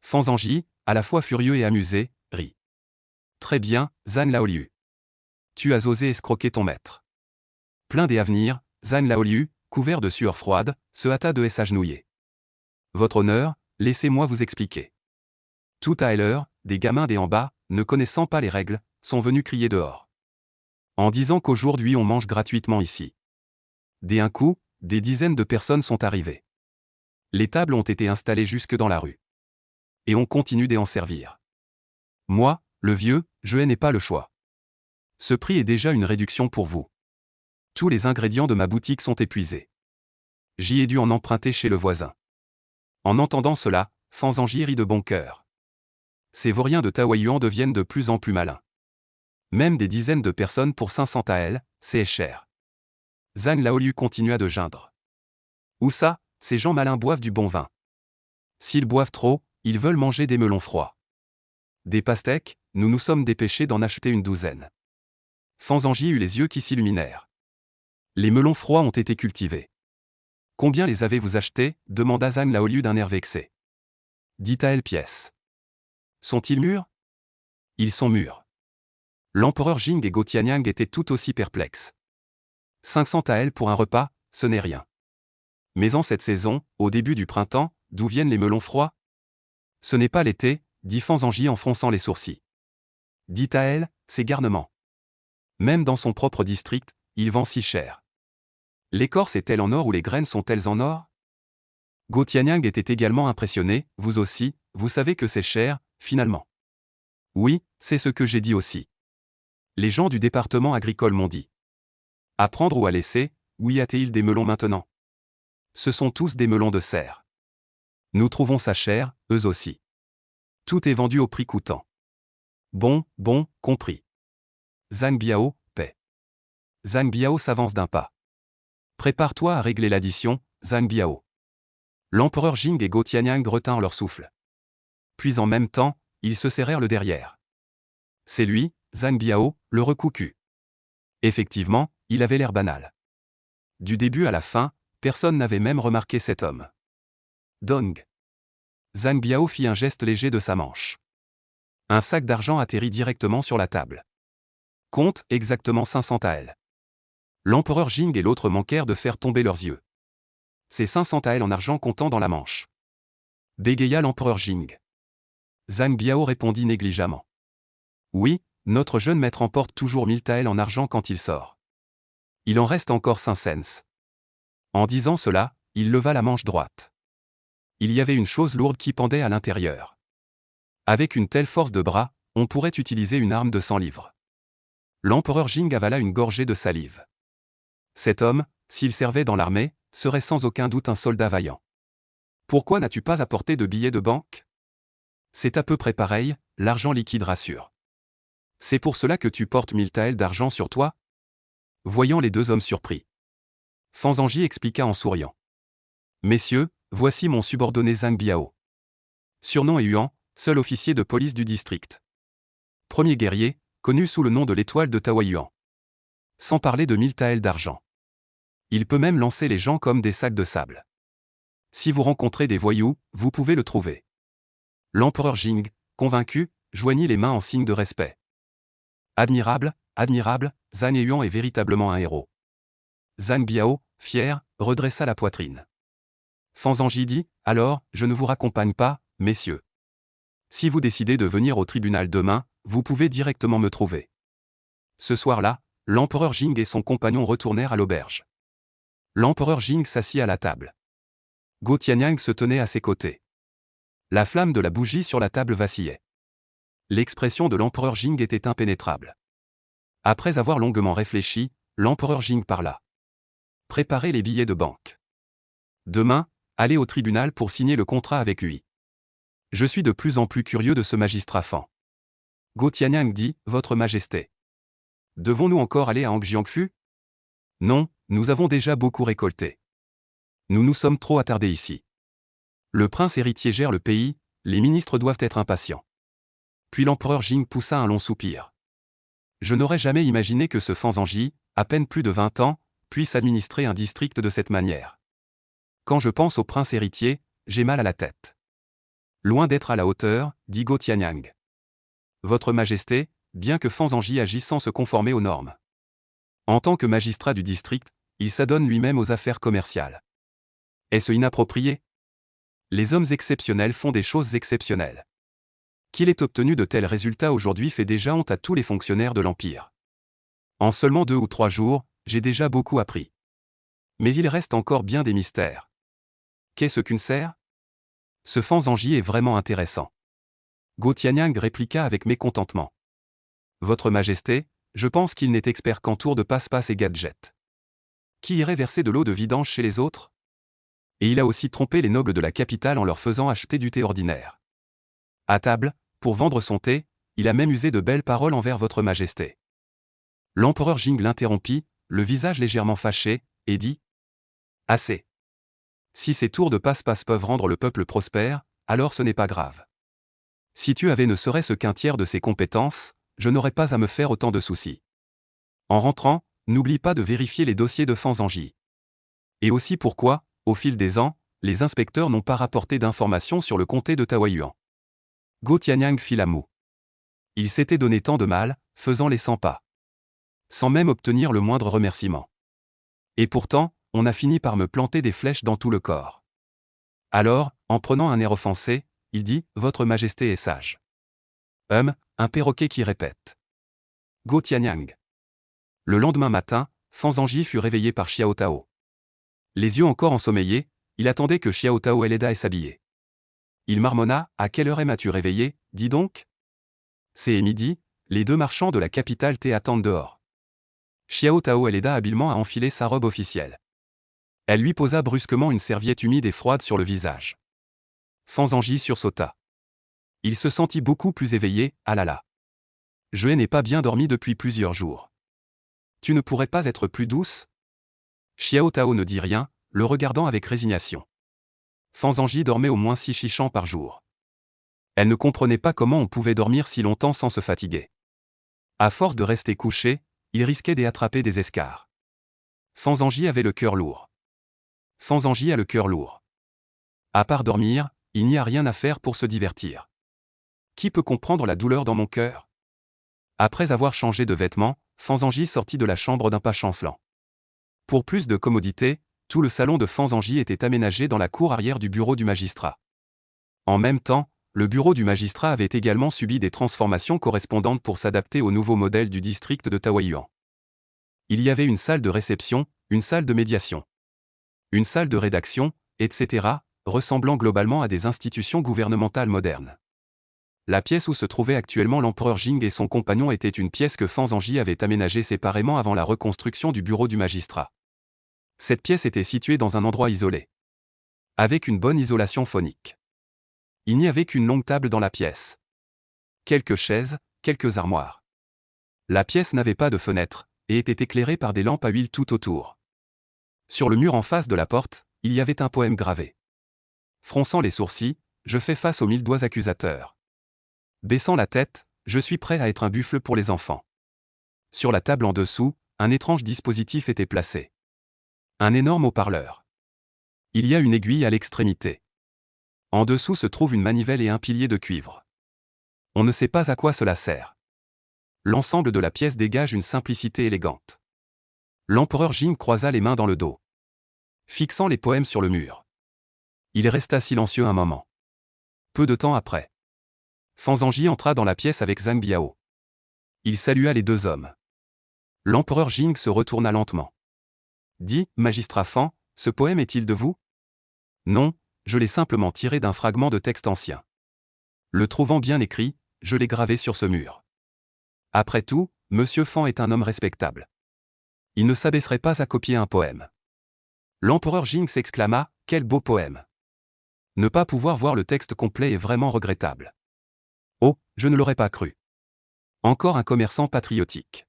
Fanzangi, à la fois furieux et amusé, rit. Très bien, Zhan Laoliu. Tu as osé escroquer ton maître. Plein des à venir, Zhan Laoliu, couvert de sueur froide, se hâta de s'agenouiller. Votre honneur, laissez-moi vous expliquer. Tout à l'heure, des gamins des en bas, ne connaissant pas les règles, sont venus crier dehors. En disant qu'aujourd'hui on mange gratuitement ici. Dès un coup, des dizaines de personnes sont arrivées. Les tables ont été installées jusque dans la rue. Et on continue d'en servir. Moi, le vieux, je n'ai pas le choix. Ce prix est déjà une réduction pour vous. Tous les ingrédients de ma boutique sont épuisés. J'y ai dû en emprunter chez le voisin. En entendant cela, Fanzangi rit de bon cœur. Ces vauriens de Taoyuan deviennent de plus en plus malins. Même des dizaines de personnes pour 500 taels, c'est cher. Zhan Laoliu continua de geindre. Où ça, ces gens malins boivent du bon vin. S'ils boivent trop, ils veulent manger des melons froids. Des pastèques, nous nous sommes dépêchés d'en acheter une douzaine. Fanzangi eut les yeux qui s'illuminèrent. Les melons froids ont été cultivés. Combien les avez-vous achetés? Demanda Zhan Laoliu d'un air vexé. 10 taels pièces. Sont-ils mûrs? Ils sont mûrs. L'empereur Jing et Gotianyang étaient tout aussi perplexes. 500 taels pour un repas, ce n'est rien. Mais en cette saison, au début du printemps, d'où viennent les melons froids? Ce n'est pas l'été, dit Fanzangi en fronçant les sourcils. 10 taels, c'est garnement. Même dans son propre district, il vend si cher. L'écorce est-elle en or ou les graines sont-elles en or? Gotianyang était également impressionné, vous aussi, vous savez que c'est cher, finalement. Oui, c'est ce que j'ai dit aussi. Les gens du département agricole m'ont dit. À prendre ou à laisser, où y a-t-il des melons maintenant? Ce sont tous des melons de serre. Nous trouvons ça cher, eux aussi. Tout est vendu au prix coûtant. Bon, compris. Zhang Biao, paie. Zhang Biao s'avance d'un pas. Prépare-toi à régler l'addition, Zhang Biao. L'empereur Jing et Gotianyang retinrent leur souffle. Puis en même temps, ils se serrèrent le derrière. C'est lui, Zhang Biao, le recoucu. Effectivement, il avait l'air banal. Du début à la fin, personne n'avait même remarqué cet homme. Dong. Zhang Biao fit un geste léger de sa manche. Un sac d'argent atterrit directement sur la table. Compte exactement 500 taels. L'empereur Jing et l'autre manquèrent de faire tomber leurs yeux. C'est 500 taels en argent comptant dans la manche. bégaya l'empereur Jing. Zhang Biao répondit négligemment. Oui, notre jeune maître emporte toujours 1000 taels en argent quand il sort. Il en reste encore 5 cents. En disant cela, il leva la manche droite. Il y avait une chose lourde qui pendait à l'intérieur. Avec une telle force de bras, on pourrait utiliser une arme de 100 livres. L'empereur Jing avala une gorgée de salive. Cet homme, s'il servait dans l'armée, serait sans aucun doute un soldat vaillant. Pourquoi n'as-tu pas apporté de billets de banque? C'est à peu près pareil, l'argent liquide rassure. C'est pour cela que tu portes 1000 taels d'argent sur toi? Voyant les deux hommes surpris, Fan Zhangji expliqua en souriant. Messieurs, voici mon subordonné Zhang Biao. Surnom et Yuan, seul officier de police du district. Premier guerrier, connu sous le nom de l'étoile de Taoyuan. Sans parler de 1000 taels d'argent. Il peut même lancer les gens comme des sacs de sable. Si vous rencontrez des voyous, vous pouvez le trouver. L'empereur Jing, convaincu, joignit les mains en signe de respect. Admirable, admirable, Zhang Yuan est véritablement un héros. Zhang Biao, fier, redressa la poitrine. Fan Zhangji dit, alors, je ne vous raccompagne pas, messieurs. Si vous décidez de venir au tribunal demain, vous pouvez directement me trouver. Ce soir-là, l'empereur Jing et son compagnon retournèrent à l'auberge. L'empereur Jing s'assit à la table. Go Tianyang se tenait à ses côtés. La flamme de la bougie sur la table vacillait. L'expression de l'empereur Jing était impénétrable. Après avoir longuement réfléchi, l'empereur Jing parla. Préparez les billets de banque. Demain, allez au tribunal pour signer le contrat avec lui. Je suis de plus en plus curieux de ce magistrat Fan. Go Tianyang dit, Votre Majesté. Devons-nous encore aller à Angjiangfu? Non, nous avons déjà beaucoup récolté. Nous nous sommes trop attardés ici. Le prince héritier gère le pays, les ministres doivent être impatients. Puis l'empereur Jing poussa un long soupir. Je n'aurais jamais imaginé que ce Fan Zhangji, à peine plus de 20 ans, puisse administrer un district de cette manière. Quand je pense au prince héritier, j'ai mal à la tête. Loin d'être à la hauteur, dit Go Tianyang. Votre Majesté, bien que Fan Zhangji agisse sans se conformer aux normes. En tant que magistrat du district, il s'adonne lui-même aux affaires commerciales. Est-ce inapproprié? Les hommes exceptionnels font des choses exceptionnelles. Qu'il ait obtenu de tels résultats aujourd'hui fait déjà honte à tous les fonctionnaires de l'Empire. En seulement 2 ou 3 jours, j'ai déjà beaucoup appris. Mais il reste encore bien des mystères. Qu'est-ce qu'une serre? Ce Fan Zhangji est vraiment intéressant. Go Tianyang répliqua avec mécontentement. Votre Majesté, je pense qu'il n'est expert qu'en tour de passe-passe et gadgets. Qui irait verser de l'eau de vidange chez les autres? Et il a aussi trompé les nobles de la capitale en leur faisant acheter du thé ordinaire. À table, pour vendre son thé, il a même usé de belles paroles envers votre Majesté. L'empereur Jing l'interrompit, le visage légèrement fâché, et dit « Assez. Si ces tours de passe-passe peuvent rendre le peuple prospère, alors ce n'est pas grave. Si tu avais ne serait-ce qu'un tiers de ses compétences, je n'aurais pas à me faire autant de soucis. En rentrant, n'oublie pas de vérifier les dossiers de Fan Zhangji. Et aussi pourquoi, au fil des ans, les inspecteurs n'ont pas rapporté d'informations sur le comté de Taoyuan. » Go Tianyang fit la moue. Il s'était donné tant de mal, faisant les 100 pas. Sans même obtenir le moindre remerciement. Et pourtant, on a fini par me planter des flèches dans tout le corps. Alors, en prenant un air offensé, il dit, Votre Majesté est sage. Un perroquet qui répète. Go Tianyang. Le lendemain matin, Fan Zhangji fut réveillé par Xiao Tao. Les yeux encore ensommeillés, il attendait que Xiao Tao l'aidât à s'habiller. Il marmonna, à quelle heure m'as-tu réveillé, dis donc? C'est midi, les deux marchands de la capitale t'attendent dehors. Xiao Tao l'aida habilement à enfiler sa robe officielle. Elle lui posa brusquement une serviette humide et froide sur le visage. Fan Zhangji sursauta. Il se sentit beaucoup plus éveillé, ah là là. Je n'ai pas bien dormi depuis plusieurs jours. Tu ne pourrais pas être plus douce? Xiao Tao ne dit rien, le regardant avec résignation. Fan Zhangji dormait au moins 6 chichans par jour. Elle ne comprenait pas comment on pouvait dormir si longtemps sans se fatiguer. À force de rester couché, il risquait d'y attraper des escarres. Fan Zhangji avait le cœur lourd. Fan Zhangji a le cœur lourd. À part dormir, il n'y a rien à faire pour se divertir. Qui peut comprendre la douleur dans mon cœur? Après avoir changé de vêtements, Fan Zhangji sortit de la chambre d'un pas chancelant. Pour plus de commodité, tout le salon de Fan Zhangji était aménagé dans la cour arrière du bureau du magistrat. En même temps, le bureau du magistrat avait également subi des transformations correspondantes pour s'adapter au nouveau modèle du district de Taoyuan. Il y avait une salle de réception, une salle de médiation, une salle de rédaction, etc., ressemblant globalement à des institutions gouvernementales modernes. La pièce où se trouvait actuellement l'empereur Jing et son compagnon était une pièce que Fanzanji avait aménagée séparément avant la reconstruction du bureau du magistrat. Cette pièce était située dans un endroit isolé, avec une bonne isolation phonique. Il n'y avait qu'une longue table dans la pièce. Quelques chaises, quelques armoires. La pièce n'avait pas de fenêtre, et était éclairée par des lampes à huile tout autour. Sur le mur en face de la porte, il y avait un poème gravé. Fronçant les sourcils, je fais face aux 1000 doigts accusateurs. Baissant la tête, je suis prêt à être un buffle pour les enfants. Sur la table en dessous, un étrange dispositif était placé. Un énorme haut-parleur. Il y a une aiguille à l'extrémité. En dessous se trouve une manivelle et un pilier de cuivre. On ne sait pas à quoi cela sert. L'ensemble de la pièce dégage une simplicité élégante. L'empereur Jing croisa les mains dans le dos, fixant les poèmes sur le mur. Il resta silencieux un moment. Peu de temps après, Fanzanji entra dans la pièce avec Zhang Biao. Il salua les deux hommes. L'empereur Jing se retourna lentement. Dit, magistrat Fan, ce poème est-il de vous? Non, je l'ai simplement tiré d'un fragment de texte ancien. Le trouvant bien écrit, je l'ai gravé sur ce mur. Après tout, Monsieur Fan est un homme respectable. Il ne s'abaisserait pas à copier un poème. L'empereur Jing s'exclama, quel beau poème! Ne pas pouvoir voir le texte complet est vraiment regrettable. Oh, je ne l'aurais pas cru. Encore un commerçant patriotique.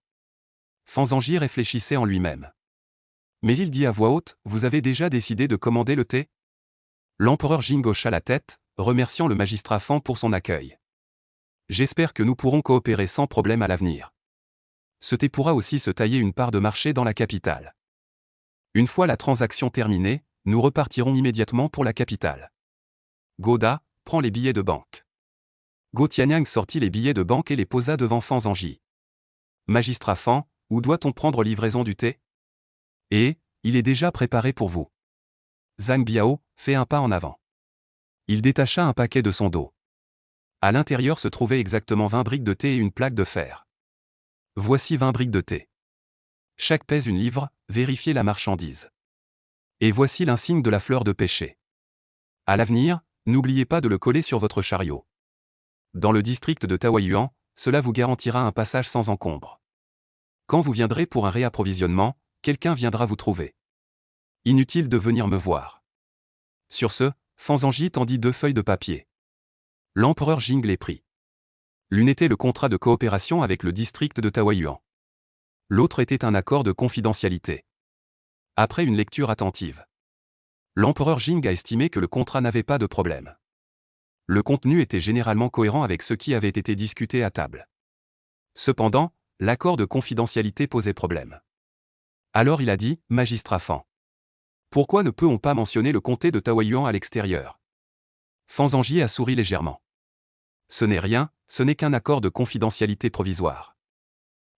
Fanzanji réfléchissait en lui-même. Mais il dit à voix haute, vous avez déjà décidé de commander le thé? L'empereur Jing hocha la tête, remerciant le magistrat Fan pour son accueil. J'espère que nous pourrons coopérer sans problème à l'avenir. Ce thé pourra aussi se tailler une part de marché dans la capitale. Une fois la transaction terminée, nous repartirons immédiatement pour la capitale. Goda, prends les billets de banque. Go Tianyang sortit les billets de banque et les posa devant Fanzanji. Magistrat Fan, où doit-on prendre livraison du thé? Et, il est déjà préparé pour vous. Zhang Biao fait un pas en avant. Il détacha un paquet de son dos. À l'intérieur se trouvaient exactement 20 briques de thé et une plaque de fer. Voici 20 briques de thé. Chaque pèse une livre, vérifiez la marchandise. Et voici l'insigne de la fleur de pêcher. À l'avenir, n'oubliez pas de le coller sur votre chariot. Dans le district de Taoyuan, cela vous garantira un passage sans encombre. Quand vous viendrez pour un réapprovisionnement, quelqu'un viendra vous trouver. Inutile de venir me voir. Sur ce, Fanzanji tendit 2 feuilles de papier. L'empereur Jing les prit. L'une était le contrat de coopération avec le district de Taoyuan. L'autre était un accord de confidentialité. Après une lecture attentive, l'empereur Jing a estimé que le contrat n'avait pas de problème. Le contenu était généralement cohérent avec ce qui avait été discuté à table. Cependant, l'accord de confidentialité posait problème. Alors il a dit, magistrat Fan. Pourquoi ne peut-on pas mentionner le comté de Taoyuan à l'extérieur? Fanzanji a souri légèrement. Ce n'est rien, ce n'est qu'un accord de confidentialité provisoire.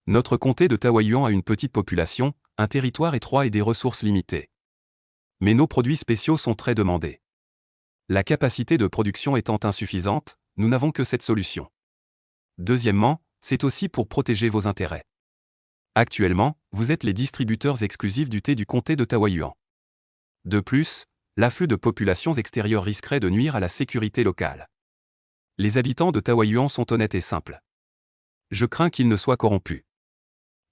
Notre comté de Taoyuan a une petite population, un territoire étroit et des ressources limitées. Mais nos produits spéciaux sont très demandés. La capacité de production étant insuffisante, nous n'avons que cette solution. Deuxièmement, c'est aussi pour protéger vos intérêts. Actuellement, vous êtes les distributeurs exclusifs du thé du comté de Taoyuan. De plus, l'afflux de populations extérieures risquerait de nuire à la sécurité locale. Les habitants de Taoyuan sont honnêtes et simples. Je crains qu'ils ne soient corrompus.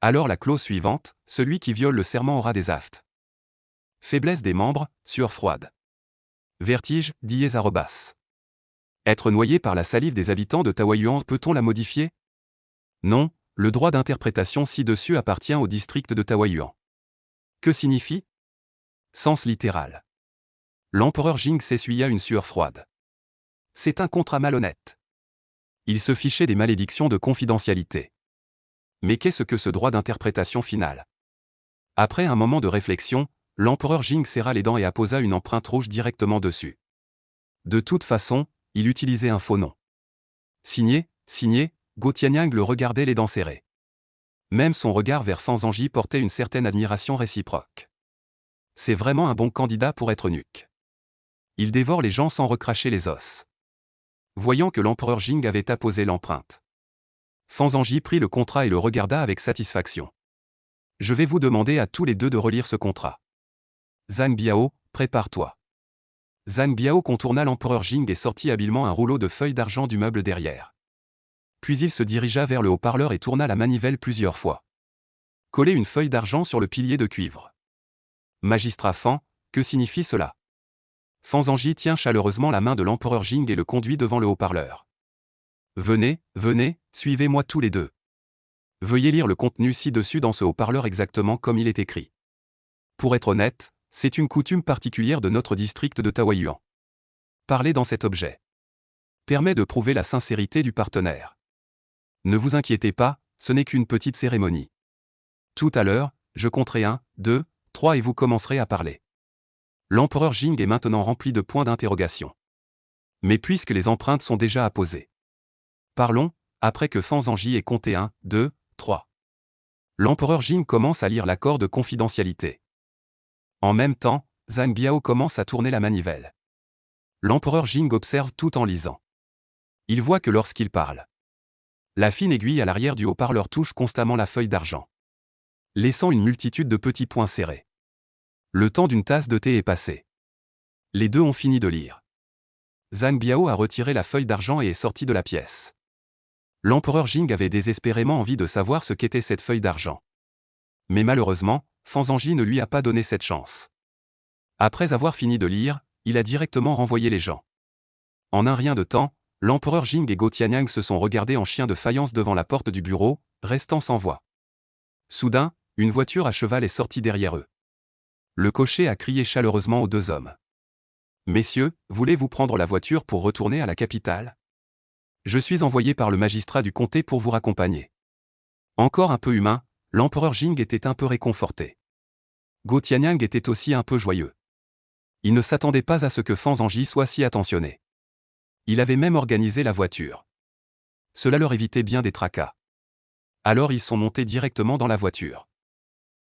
Alors la clause suivante, celui qui viole le serment aura des aftes. Faiblesse des membres, sueur froide. Vertige, diez arrobas. Être noyé par la salive des habitants de Taoyuan, peut-on la modifier? Non, le droit d'interprétation ci-dessus appartient au district de Taoyuan. Que signifie? Sens littéral. L'empereur Jing s'essuya une sueur froide. C'est un contrat malhonnête. Il se fichait des malédictions de confidentialité. Mais qu'est-ce que ce droit d'interprétation finale? Après un moment de réflexion, l'empereur Jing serra les dents et apposa une empreinte rouge directement dessus. De toute façon, il utilisait un faux nom. Signé, Go Tianyang le regardait les dents serrées. Même son regard vers Fanzanji portait une certaine admiration réciproque. C'est vraiment un bon candidat pour être nuque. Il dévore les gens sans recracher les os. voyant que l'empereur Jing avait apposé l'empreinte. Fan Zhangyi prit le contrat et le regarda avec satisfaction. Je vais vous demander à tous les deux de relire ce contrat. Zhang Biao, prépare-toi. Zhang Biao contourna l'empereur Jing et sortit habilement un rouleau de feuilles d'argent du meuble derrière. Puis il se dirigea vers le haut-parleur et tourna la manivelle plusieurs fois. Coller une feuille d'argent sur le pilier de cuivre. Magistrat Fan, que signifie cela? Fan Zhangyi tient chaleureusement la main de l'empereur Jing et le conduit devant le haut-parleur. Venez, venez, suivez-moi tous les deux. Veuillez lire le contenu ci-dessus dans ce haut-parleur exactement comme il est écrit. Pour être honnête, c'est une coutume particulière de notre district de Taoyuan. Parler dans cet objet permet de prouver la sincérité du partenaire. Ne vous inquiétez pas, ce n'est qu'une petite cérémonie. Tout à l'heure, je compterai 1, 2, 3 et vous commencerez à parler. L'empereur Jing est maintenant rempli de points d'interrogation. Mais puisque les empreintes sont déjà apposées. Parlons, après que Fan Zhangyi ait compté 1, 2, 3. L'empereur Jing commence à lire l'accord de confidentialité. En même temps, Zhang Biao commence à tourner la manivelle. L'empereur Jing observe tout en lisant. Il voit que lorsqu'il parle, la fine aiguille à l'arrière du haut-parleur touche constamment la feuille d'argent, laissant une multitude de petits points serrés. Le temps d'une tasse de thé est passé. Les deux ont fini de lire. Zhang Biao a retiré la feuille d'argent et est sorti de la pièce. L'empereur Jing avait désespérément envie de savoir ce qu'était cette feuille d'argent. Mais malheureusement, Fan Zhangyi ne lui a pas donné cette chance. Après avoir fini de lire, il a directement renvoyé les gens. En un rien de temps, l'empereur Jing et Go Tianyang se sont regardés en chien de faïence devant la porte du bureau, restant sans voix. Soudain, une voiture à cheval est sortie derrière eux. Le cocher a crié chaleureusement aux deux hommes. « Messieurs, voulez-vous prendre la voiture pour retourner à la capitale? Je suis envoyé par le magistrat du comté pour vous raccompagner. » Encore un peu humain, l'empereur Jing était un peu réconforté. Go Tianyang était aussi un peu joyeux. Il ne s'attendait pas à ce que Fan Zhangyi soit si attentionné. Il avait même organisé la voiture. Cela leur évitait bien des tracas. Alors ils sont montés directement dans la voiture.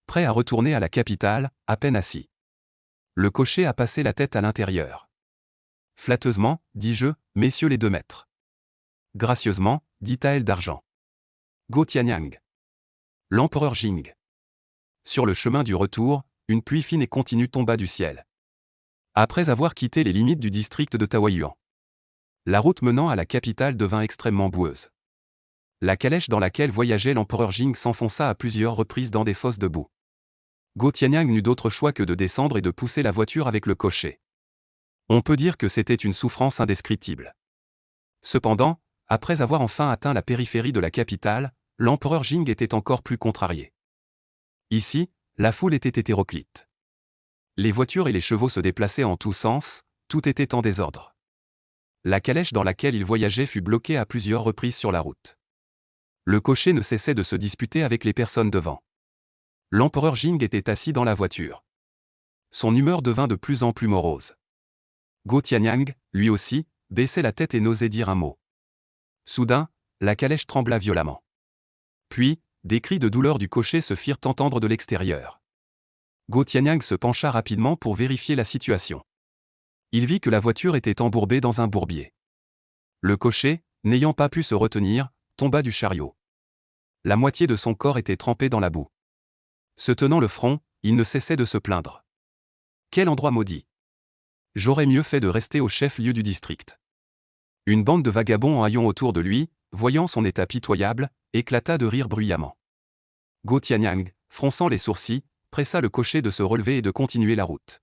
Prêts à retourner à la capitale, à peine assis. Le cocher a passé la tête à l'intérieur. Flatteusement, dis-je, messieurs les 2 maîtres. Gracieusement, dit Taël d'argent. Go Tianyang. L'empereur Jing. Sur le chemin du retour, une pluie fine et continue tomba du ciel. Après avoir quitté les limites du district de Taoyuan, la route menant à la capitale devint extrêmement boueuse. La calèche dans laquelle voyageait l'empereur Jing s'enfonça à plusieurs reprises dans des fosses de boue. Go Tianyang n'eut d'autre choix que de descendre et de pousser la voiture avec le cocher. On peut dire que c'était une souffrance indescriptible. Cependant, après avoir enfin atteint la périphérie de la capitale, l'empereur Jing était encore plus contrarié. Ici, la foule était hétéroclite. Les voitures et les chevaux se déplaçaient en tous sens, tout était en désordre. La calèche dans laquelle il voyageait fut bloquée à plusieurs reprises sur la route. Le cocher ne cessait de se disputer avec les personnes devant. L'empereur Jing était assis dans la voiture. Son humeur devint de plus en plus morose. Go Tianyang, lui aussi, baissait la tête et n'osait dire un mot. Soudain, la calèche trembla violemment. Puis, des cris de douleur du cocher se firent entendre de l'extérieur. Go Tianyang se pencha rapidement pour vérifier la situation. Il vit que la voiture était embourbée dans un bourbier. Le cocher, n'ayant pas pu se retenir, tomba du chariot. La moitié de son corps était trempée dans la boue. Se tenant le front, il ne cessait de se plaindre. Quel endroit maudit! J'aurais mieux fait de rester au chef-lieu du district. Une bande de vagabonds en haillons autour de lui, voyant son état pitoyable, éclata de rire bruyamment. Go Tianyang, fronçant les sourcils, pressa le cocher de se relever et de continuer la route.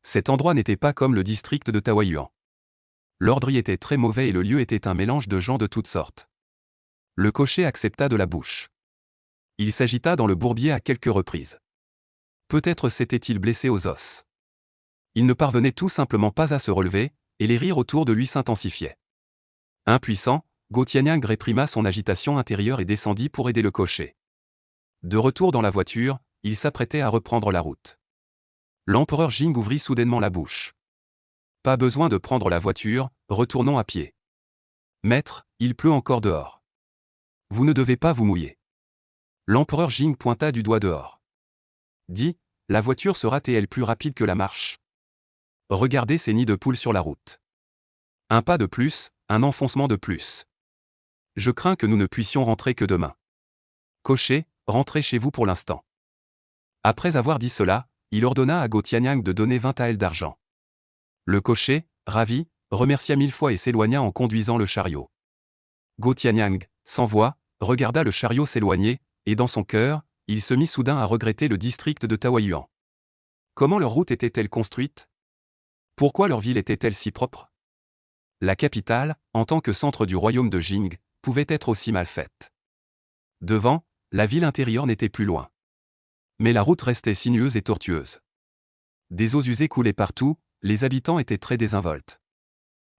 Cet endroit n'était pas comme le district de Taoyuan. L'ordre y était très mauvais et le lieu était un mélange de gens de toutes sortes. Le cocher accepta de la bouche. Il s'agita dans le bourbier à quelques reprises. Peut-être s'était-il blessé aux os. Il ne parvenait tout simplement pas à se relever, et les rires autour de lui s'intensifiaient. Impuissant, Go Tianyang réprima son agitation intérieure et descendit pour aider le cocher. De retour dans la voiture, il s'apprêtait à reprendre la route. L'empereur Jing ouvrit soudainement la bouche. Pas besoin de prendre la voiture, retournons à pied. Maître, il pleut encore dehors. Vous ne devez pas vous mouiller. L'empereur Jing pointa du doigt dehors. Dit, la voiture sera-t-elle plus rapide que la marche? Regardez ces nids de poules sur la route. Un pas de plus, un enfoncement de plus. Je crains que nous ne puissions rentrer que demain. Cocher, rentrez chez vous pour l'instant. Après avoir dit cela, il ordonna à Go Tianyang de donner 20 taels d'argent. Le cocher, ravi, remercia 1000 fois et s'éloigna en conduisant le chariot. Go Tianyang, sans voix, regarda le chariot s'éloigner, et dans son cœur, il se mit soudain à regretter le district de Taoyuan. Comment leur route était-elle construite? Pourquoi leur ville était-elle si propre? La capitale, en tant que centre du royaume de Jing, pouvait être aussi mal faite. Devant, la ville intérieure n'était plus loin. Mais la route restait sinueuse et tortueuse. Des eaux usées coulaient partout, les habitants étaient très désinvoltes.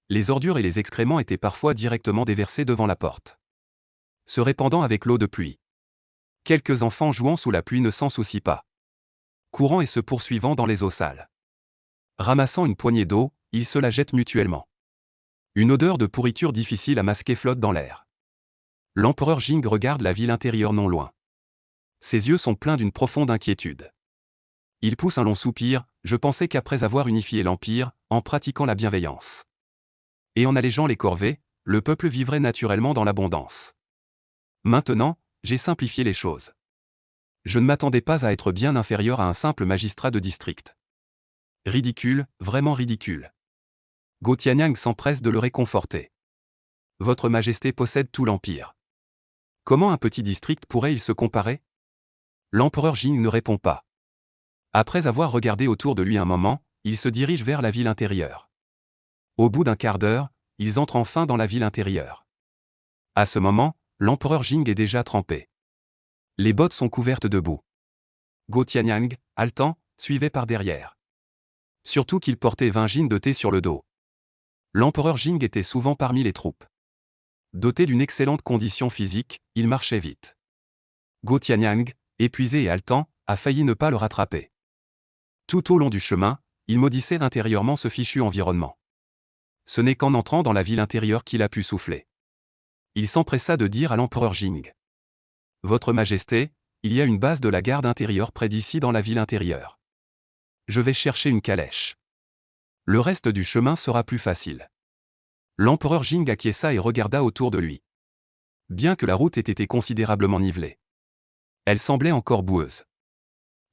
Les ordures et les excréments étaient parfois directement déversés devant la porte, se répandant avec l'eau de pluie. Quelques enfants jouant sous la pluie ne s'en soucient pas, courant et se poursuivant dans les eaux sales. Ramassant une poignée d'eau, ils se la jettent mutuellement. Une odeur de pourriture difficile à masquer flotte dans l'air. L'empereur Jing regarde la ville intérieure non loin. Ses yeux sont pleins d'une profonde inquiétude. Il pousse un long soupir. Je pensais qu'après avoir unifié l'Empire, en pratiquant la bienveillance et en allégeant les corvées, le peuple vivrait naturellement dans l'abondance. Maintenant, j'ai simplifié les choses. Je ne m'attendais pas à être bien inférieur à un simple magistrat de district. Ridicule, vraiment ridicule. Go Tianyang s'empresse de le réconforter. Votre Majesté possède tout l'Empire. Comment un petit district pourrait-il se comparer? L'empereur Jing ne répond pas. Après avoir regardé autour de lui un moment, il se dirige vers la ville intérieure. Au bout d'un quart d'heure, ils entrent enfin dans la ville intérieure. À ce moment, l'empereur Jing est déjà trempé. Les bottes sont couvertes de boue. Go Tianyang, haletant, suivait par derrière. Surtout qu'il portait 20 jins de thé sur le dos. L'empereur Jing était souvent parmi les troupes. Doté d'une excellente condition physique, il marchait vite. Go Tianyang, épuisé et haletant, a failli ne pas le rattraper. Tout au long du chemin, il maudissait intérieurement ce fichu environnement. Ce n'est qu'en entrant dans la ville intérieure qu'il a pu souffler. Il s'empressa de dire à l'empereur Jing. Votre Majesté, il y a une base de la garde intérieure près d'ici dans la ville intérieure. Je vais chercher une calèche. Le reste du chemin sera plus facile. L'empereur Jing acquiesça et regarda autour de lui. Bien que la route ait été considérablement nivelée, elle semblait encore boueuse.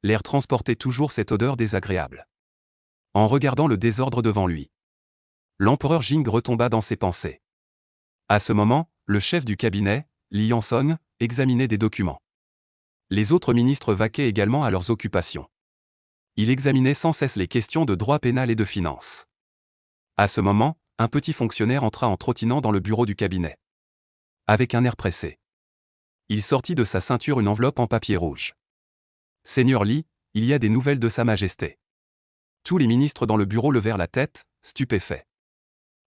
L'air transportait toujours cette odeur désagréable. En regardant le désordre devant lui, l'empereur Jing retomba dans ses pensées. À ce moment, le chef du cabinet, Li Yansong, examinait des documents. Les autres ministres vaquaient également à leurs occupations. Il examinait sans cesse les questions de droit pénal et de finance. À ce moment, un petit fonctionnaire entra en trottinant dans le bureau du cabinet. Avec un air pressé. Il sortit de sa ceinture une enveloppe en papier rouge. Seigneur Li, il y a des nouvelles de Sa Majesté. Tous les ministres dans le bureau levèrent la tête, stupéfaits.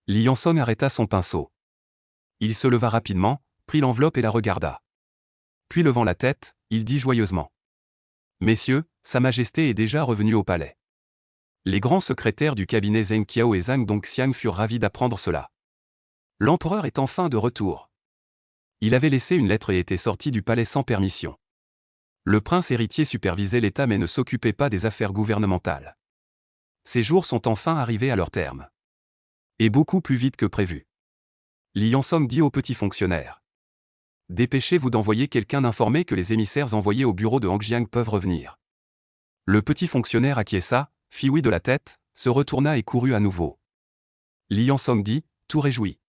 Li Yansong arrêta son pinceau. Il se leva rapidement, prit l'enveloppe et la regarda. Puis levant la tête, il dit joyeusement. Messieurs, Sa Majesté est déjà revenue au palais. Les grands secrétaires du cabinet Zheng Qiao et Zhang Dongxiang furent ravis d'apprendre cela. L'empereur est enfin de retour. Il avait laissé une lettre et était sorti du palais sans permission. Le prince héritier supervisait l'État mais ne s'occupait pas des affaires gouvernementales. Ces jours sont enfin arrivés à leur terme. Et beaucoup plus vite que prévu. Li Yansong dit au petit fonctionnaire. Dépêchez-vous d'envoyer quelqu'un d'informer que les émissaires envoyés au bureau de Hongjiang peuvent revenir. Le petit fonctionnaire acquiesça, fit oui de la tête, se retourna et courut à nouveau. Li Yansong dit, tout réjoui.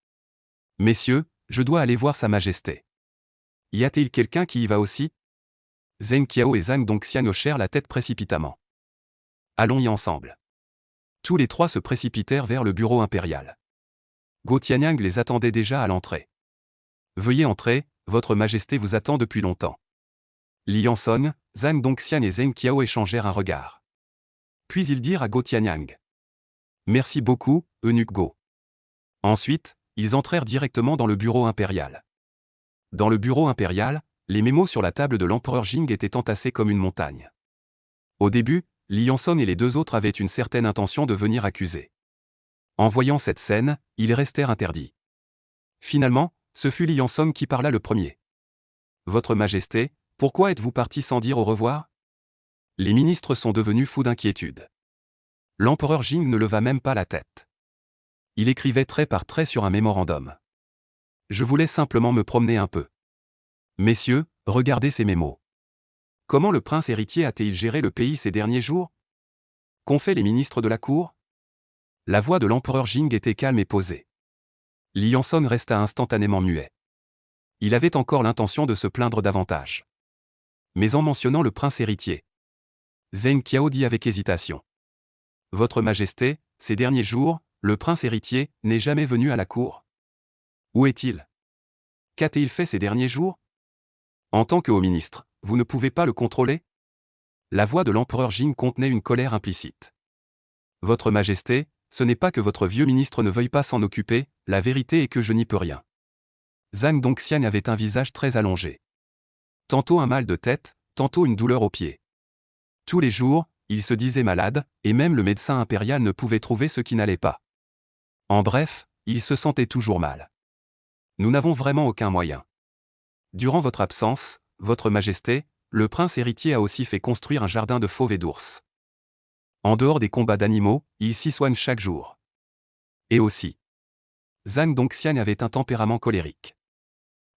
Messieurs, je dois aller voir Sa Majesté. Y a-t-il quelqu'un qui y va aussi? Zheng Qiao et Zhang Dongxiang hochèrent la tête précipitamment. Allons y ensemble. Tous les trois se précipitèrent vers le bureau impérial. Go Tianyang les attendait déjà à l'entrée. Veuillez entrer, votre Majesté vous attend depuis longtemps. Li Yansong, Zhang Dongxiang et Zheng Qiao échangèrent un regard. Puis ils dirent à Go Tianyang. Merci beaucoup, eunuque Go. Ensuite, ils entrèrent directement dans le bureau impérial. Dans le bureau impérial, les mémos sur la table de l'empereur Jing étaient entassés comme une montagne. Au début, Li Yansong et les deux autres avaient une certaine intention de venir accuser. En voyant cette scène, ils restèrent interdits. Finalement, ce fut Li Yansong qui parla le premier. Votre Majesté, pourquoi êtes-vous parti sans dire au revoir? Les ministres sont devenus fous d'inquiétude. L'empereur Jing ne leva même pas la tête. Il écrivait trait par trait sur un mémorandum. Je voulais simplement me promener un peu. Messieurs, regardez ces mémos. Comment le prince héritier a-t-il géré le pays ces derniers jours? Qu'ont fait les ministres de la cour? La voix de l'empereur Jing était calme et posée. Li Yanson resta instantanément muet. Il avait encore l'intention de se plaindre davantage. Mais en mentionnant le prince héritier, Zheng Qiao dit avec hésitation. Votre Majesté, ces derniers jours, le prince héritier n'est jamais venu à la cour. Où est-il? Qu'a-t-il fait ces derniers jours? En tant que haut ministre, vous ne pouvez pas le contrôler? La voix de l'empereur Jing contenait une colère implicite. Votre Majesté, ce n'est pas que votre vieux ministre ne veuille pas s'en occuper, la vérité est que je n'y peux rien. Zhang Dongxian avait un visage très allongé. Tantôt un mal de tête, tantôt une douleur aux pieds. Tous les jours, il se disait malade, et même le médecin impérial ne pouvait trouver ce qui n'allait pas. En bref, il se sentait toujours mal. Nous n'avons vraiment aucun moyen. Durant votre absence, votre Majesté, le prince héritier a aussi fait construire un jardin de fauves et d'ours. En dehors des combats d'animaux, il s'y soigne chaque jour. Et aussi. Zhang Dongxian avait un tempérament colérique.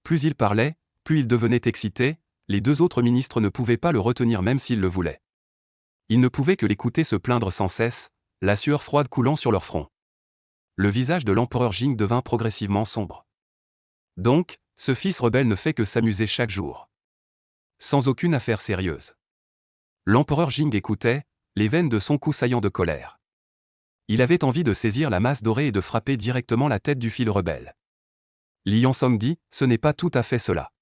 Plus il parlait, plus il devenait excité, les deux autres ministres ne pouvaient pas le retenir même s'ils le voulaient. Ils ne pouvaient que l'écouter se plaindre sans cesse, la sueur froide coulant sur leur front. Le visage de l'empereur Jing devint progressivement sombre. Donc, ce fils rebelle ne fait que s'amuser chaque jour. Sans aucune affaire sérieuse. L'empereur Jing écoutait, les veines de son cou saillant de colère. Il avait envie de saisir la masse dorée et de frapper directement la tête du fils rebelle. Li Yanson dit, ce n'est pas tout à fait cela.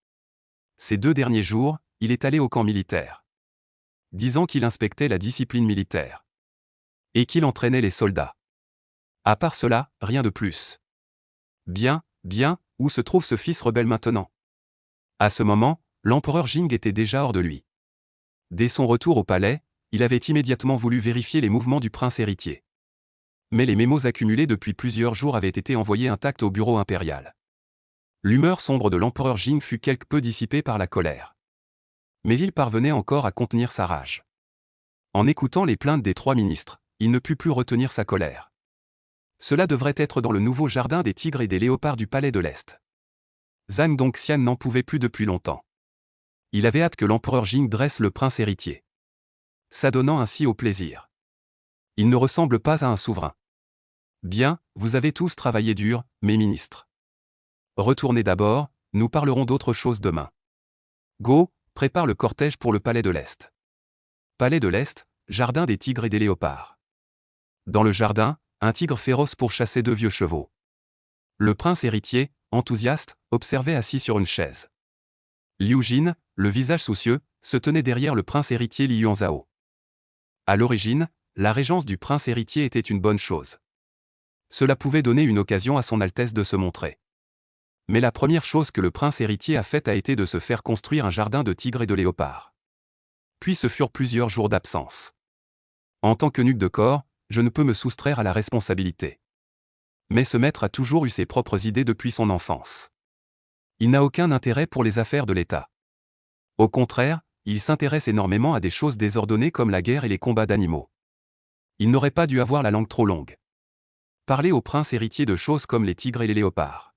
Ces 2 derniers jours, il est allé au camp militaire. Disant qu'il inspectait la discipline militaire. Et qu'il entraînait les soldats. À part cela, rien de plus. Bien, où se trouve ce fils rebelle maintenant? À ce moment, l'empereur Jing était déjà hors de lui. Dès son retour au palais, il avait immédiatement voulu vérifier les mouvements du prince héritier. Mais les mémos accumulés depuis plusieurs jours avaient été envoyés intacts au bureau impérial. L'humeur sombre de l'empereur Jing fut quelque peu dissipée par la colère. Mais il parvenait encore à contenir sa rage. En écoutant les plaintes des 3 ministres, il ne put plus retenir sa colère. Cela devrait être dans le nouveau jardin des tigres et des léopards du palais de l'Est. Zhang Dongxian n'en pouvait plus depuis longtemps. Il avait hâte que l'empereur Jing dresse le prince héritier. S'adonnant ainsi au plaisir. Il ne ressemble pas à un souverain. Bien, vous avez tous travaillé dur, mes ministres. Retournez d'abord, nous parlerons d'autre chose demain. Go, prépare le cortège pour le palais de l'Est. Palais de l'Est, jardin des tigres et des léopards. Dans le jardin, un tigre féroce pourchassait 2 vieux chevaux. Le prince héritier, enthousiaste, observait assis sur une chaise. Liu Jin, le visage soucieux, se tenait derrière le prince héritier Li Yuanzhao. À l'origine, la régence du prince héritier était une bonne chose. Cela pouvait donner une occasion à son Altesse de se montrer. Mais la première chose que le prince héritier a faite a été de se faire construire un jardin de tigres et de léopards. Puis ce furent plusieurs jours d'absence. En tant qu'eunuque de corps, je ne peux me soustraire à la responsabilité. Mais ce maître a toujours eu ses propres idées depuis son enfance. Il n'a aucun intérêt pour les affaires de l'État. Au contraire, il s'intéresse énormément à des choses désordonnées comme la guerre et les combats d'animaux. Il n'aurait pas dû avoir la langue trop longue. Parler au prince héritier de choses comme les tigres et les léopards.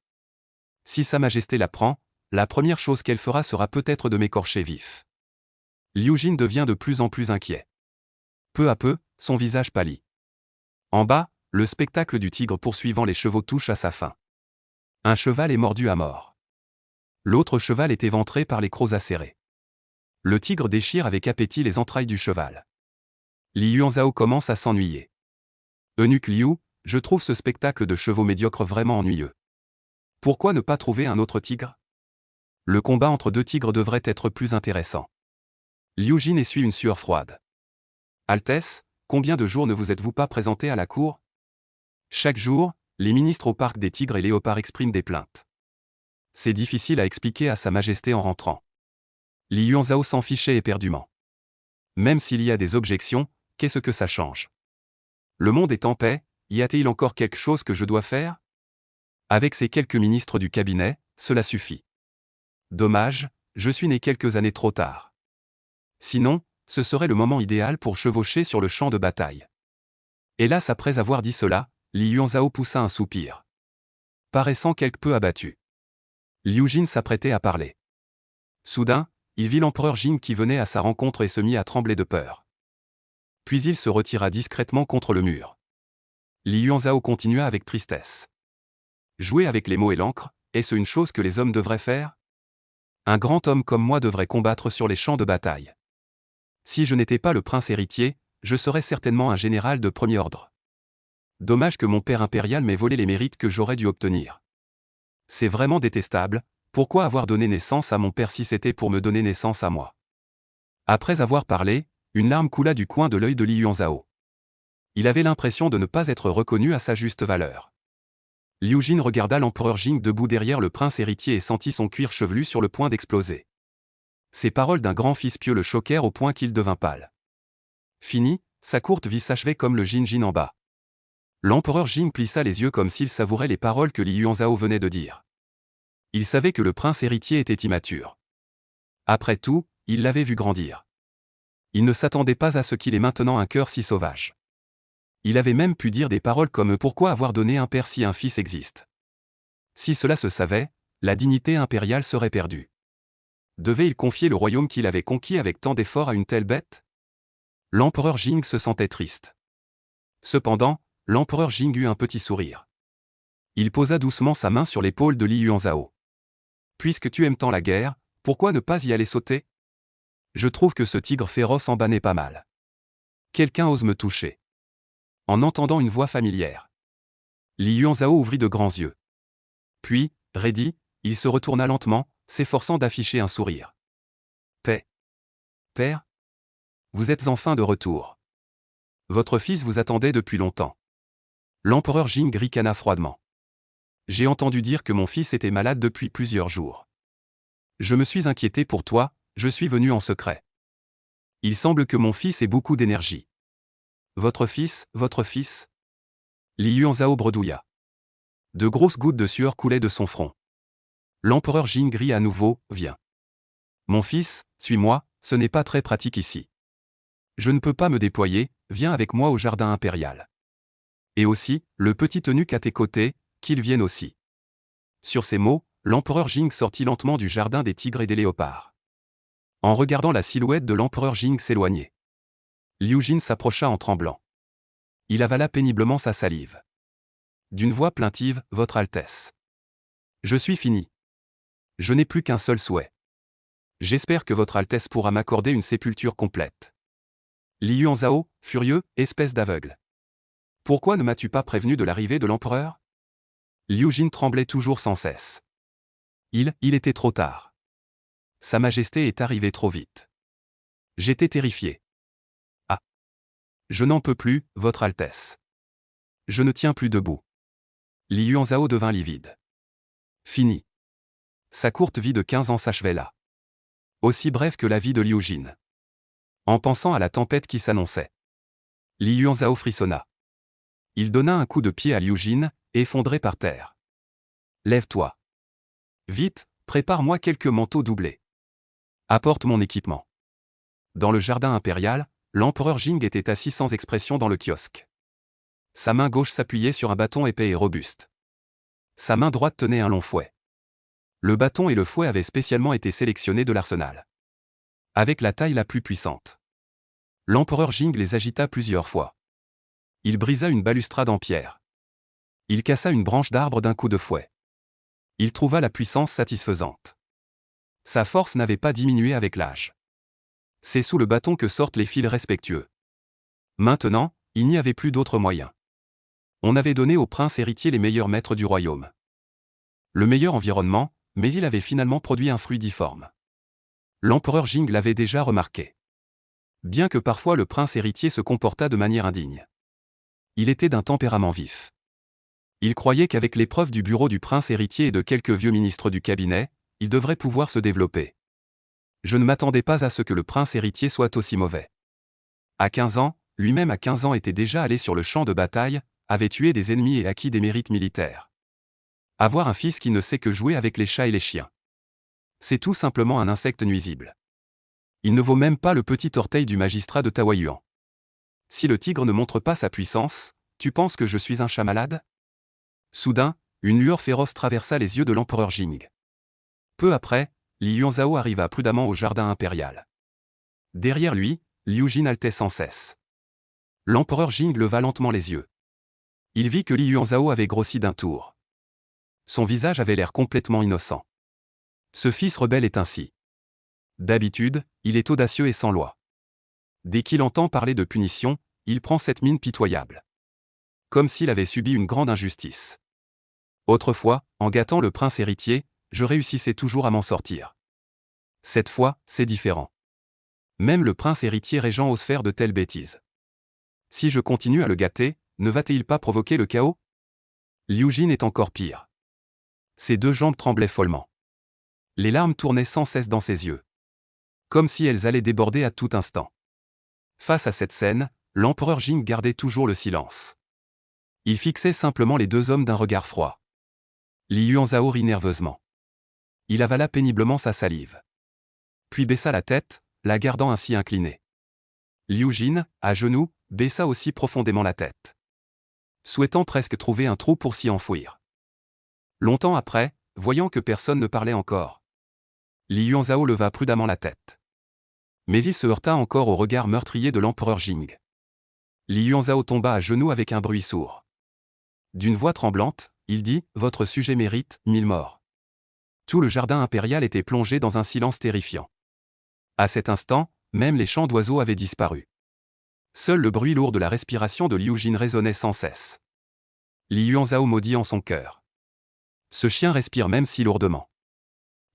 Si Sa Majesté l'apprend, la première chose qu'elle fera sera peut-être de m'écorcher vif. Liu Jin devient de plus en plus inquiet. Peu à peu, son visage pâlit. En bas, le spectacle du tigre poursuivant les chevaux touche à sa fin. Un cheval est mordu à mort. L'autre cheval est éventré par les crocs acérés. Le tigre déchire avec appétit les entrailles du cheval. Li Yuanzhao commence à s'ennuyer. Eunuque Liu, je trouve ce spectacle de chevaux médiocres vraiment ennuyeux. Pourquoi ne pas trouver un autre tigre? Le combat entre 2 tigres devrait être plus intéressant. Liu Jin essuie une sueur froide. Altesse, combien de jours ne vous êtes-vous pas présenté à la cour? Chaque jour, les ministres au parc des tigres et léopards expriment des plaintes. C'est difficile à expliquer à Sa Majesté en rentrant. Li Yuanzhao s'en fichait éperdument. Même s'il y a des objections, qu'est-ce que ça change? Le monde est en paix, y a-t-il encore quelque chose que je dois faire? Avec ces quelques ministres du cabinet, cela suffit. Dommage, je suis né quelques années trop tard. Sinon, ce serait le moment idéal pour chevaucher sur le champ de bataille. Hélas, après avoir dit cela, Li Yuanzhao poussa un soupir. Paraissant quelque peu abattu. Liu Jin s'apprêtait à parler. Soudain, il vit l'empereur Jing qui venait à sa rencontre et se mit à trembler de peur. Puis il se retira discrètement contre le mur. Li Yuanzhao continua avec tristesse. Jouer avec les mots et l'encre, est-ce une chose que les hommes devraient faire? Un grand homme comme moi devrait combattre sur les champs de bataille. Si je n'étais pas le prince héritier, je serais certainement un général de premier ordre. Dommage que mon père impérial m'ait volé les mérites que j'aurais dû obtenir. C'est vraiment détestable, pourquoi avoir donné naissance à mon père si c'était pour me donner naissance à moi? Après avoir parlé, une larme coula du coin de l'œil de Li Yuanzhao. Il avait l'impression de ne pas être reconnu à sa juste valeur. Liu Jin regarda l'empereur Jing debout derrière le prince héritier et sentit son cuir chevelu sur le point d'exploser. Ces paroles d'un grand fils pieux le choquèrent au point qu'il devint pâle. Fini, sa courte vie s'achevait comme le Jin en bas. L'empereur Jing plissa les yeux comme s'il savourait les paroles que Li Yuanzhao venait de dire. Il savait que le prince héritier était immature. Après tout, il l'avait vu grandir. Il ne s'attendait pas à ce qu'il ait maintenant un cœur si sauvage. Il avait même pu dire des paroles comme « Pourquoi avoir donné un père si un fils existe ?» Si cela se savait, la dignité impériale serait perdue. Devait-il confier le royaume qu'il avait conquis avec tant d'efforts à une telle bête? L'empereur Jing se sentait triste. Cependant, l'empereur Jing eut un petit sourire. Il posa doucement sa main sur l'épaule de Li Yuanzhao. Puisque tu aimes tant la guerre, pourquoi ne pas y aller sauter? Je trouve que ce tigre féroce en bas n'est pas mal. Quelqu'un ose me toucher. En entendant une voix familière. Li Yuanzhao ouvrit de grands yeux. Puis, raidi, il se retourna lentement, s'efforçant d'afficher un sourire. Paix. Père? Vous êtes enfin de retour. Votre fils vous attendait depuis longtemps. L'empereur Jing ricana froidement. J'ai entendu dire que mon fils était malade depuis plusieurs jours. Je me suis inquiété pour toi, je suis venu en secret. Il semble que mon fils ait beaucoup d'énergie. Votre fils? Li Yuanzhao bredouilla. De grosses gouttes de sueur coulaient de son front. L'empereur Jing rit à nouveau, viens. Mon fils, suis-moi, ce n'est pas très pratique ici. Je ne peux pas me déployer, viens avec moi au jardin impérial. Et aussi, le petit eunuque à tes côtés, qu'il vienne aussi. Sur ces mots, l'empereur Jing sortit lentement du jardin des tigres et des léopards. En regardant la silhouette de l'empereur Jing s'éloigner. Liu Jin s'approcha en tremblant. Il avala péniblement sa salive. D'une voix plaintive, Votre Altesse. Je suis fini. Je n'ai plus qu'un seul souhait. J'espère que Votre Altesse pourra m'accorder une sépulture complète. Li Yuanzhao, furieux, espèce d'aveugle. Pourquoi ne m'as-tu pas prévenu de l'arrivée de l'empereur? Liu Jin tremblait toujours sans cesse. Il était trop tard. Sa Majesté est arrivée trop vite. J'étais terrifié. Ah. Je n'en peux plus, Votre Altesse. Je ne tiens plus debout. Li Yuanzhao devint livide. Fini. Sa courte vie de 15 ans s'achevait là. Aussi brève que la vie de Liu Jin. En pensant à la tempête qui s'annonçait. Li Yuanzhao frissonna. Il donna un coup de pied à Liu Jin, effondré par terre. Lève-toi. Vite, prépare-moi quelques manteaux doublés. Apporte mon équipement. Dans le jardin impérial, l'empereur Jing était assis sans expression dans le kiosque. Sa main gauche s'appuyait sur un bâton épais et robuste. Sa main droite tenait un long fouet. Le bâton et le fouet avaient spécialement été sélectionnés de l'arsenal. Avec la taille la plus puissante. L'empereur Jing les agita plusieurs fois. Il brisa une balustrade en pierre. Il cassa une branche d'arbre d'un coup de fouet. Il trouva la puissance satisfaisante. Sa force n'avait pas diminué avec l'âge. C'est sous le bâton que sortent les fils respectueux. Maintenant, il n'y avait plus d'autre moyen. On avait donné au prince héritier les meilleurs maîtres du royaume. Le meilleur environnement, mais il avait finalement produit un fruit difforme. L'empereur Jing l'avait déjà remarqué. Bien que parfois le prince héritier se comportât de manière indigne. Il était d'un tempérament vif. Il croyait qu'avec l'épreuve du bureau du prince héritier et de quelques vieux ministres du cabinet, il devrait pouvoir se développer. Je ne m'attendais pas à ce que le prince héritier soit aussi mauvais. À 15 ans, lui-même à 15 ans était déjà allé sur le champ de bataille, avait tué des ennemis et acquis des mérites militaires. Avoir un fils qui ne sait que jouer avec les chats et les chiens. C'est tout simplement un insecte nuisible. Il ne vaut même pas le petit orteil du magistrat de Taoyuan. Si le tigre ne montre pas sa puissance, Tu penses que je suis un chat malade? Soudain, une lueur féroce traversa les yeux de l'empereur Jing. Peu après, Li Yuanzhao arriva prudemment au jardin impérial. Derrière lui, Liu Jin haletait sans cesse. L'empereur Jing leva lentement les yeux. Il vit que Li Yuanzhao avait grossi d'un tour. Son visage avait l'air complètement innocent. Ce fils rebelle est ainsi. D'habitude, il est audacieux et sans loi. Dès qu'il entend parler de punition, il prend cette mine pitoyable. Comme s'il avait subi une grande injustice. Autrefois, en gâtant le prince héritier, je réussissais toujours à m'en sortir. Cette fois, c'est différent. Même le prince héritier régent ose faire de telles bêtises. Si je continue à le gâter, ne va-t-il pas provoquer le chaos? Liu Jin est encore pire. Ses deux jambes tremblaient follement. Les larmes tournaient sans cesse dans ses yeux. Comme si elles allaient déborder à tout instant. Face à cette scène, l'empereur Jing gardait toujours le silence. Il fixait simplement les deux hommes d'un regard froid. Li Yuanzhao rit nerveusement. Il avala péniblement sa salive. Puis baissa la tête, la gardant ainsi inclinée. Liu Jin, à genoux, baissa aussi profondément la tête. Souhaitant presque trouver un trou pour s'y enfouir. Longtemps après, voyant que personne ne parlait encore, Li Yuanzhao leva prudemment la tête. Mais il se heurta encore au regard meurtrier de l'empereur Jing. Li Yuanzhao tomba à genoux avec un bruit sourd. D'une voix tremblante, il dit « Votre sujet mérite 1000 morts ». Tout le jardin impérial était plongé dans un silence terrifiant. À cet instant, même les chants d'oiseaux avaient disparu. Seul le bruit lourd de la respiration de Liu Jin résonnait sans cesse. Li Yuanzhao maudit en son cœur. Ce chien respire même si lourdement.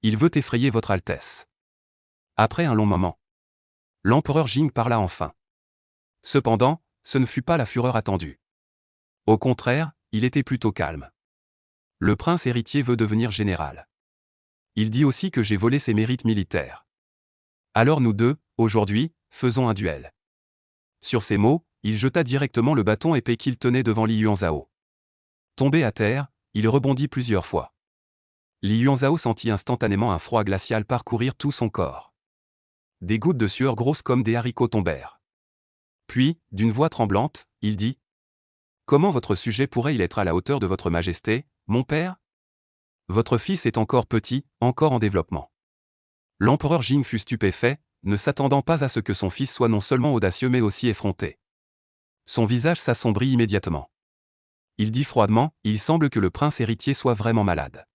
Il veut effrayer votre Altesse. Après un long moment, l'empereur Jing parla enfin. Cependant, ce ne fut pas la fureur attendue. Au contraire, il était plutôt calme. Le prince héritier veut devenir général. Il dit aussi que j'ai volé ses mérites militaires. Alors nous deux, aujourd'hui, faisons un duel. Sur ces mots, il jeta directement le bâton épais qu'il tenait devant Li Yuanzhao. Tombé à terre, il rebondit plusieurs fois. Li Yuanzhao sentit instantanément un froid glacial parcourir tout son corps. Des gouttes de sueur grosses comme des haricots tombèrent. Puis, d'une voix tremblante, il dit « Comment votre sujet pourrait-il être à la hauteur de votre majesté, mon père? Votre fils est encore petit, encore en développement. » L'empereur Jing fut stupéfait, ne s'attendant pas à ce que son fils soit non seulement audacieux mais aussi effronté. Son visage s'assombrit immédiatement. Il dit froidement « Il semble que le prince héritier soit vraiment malade.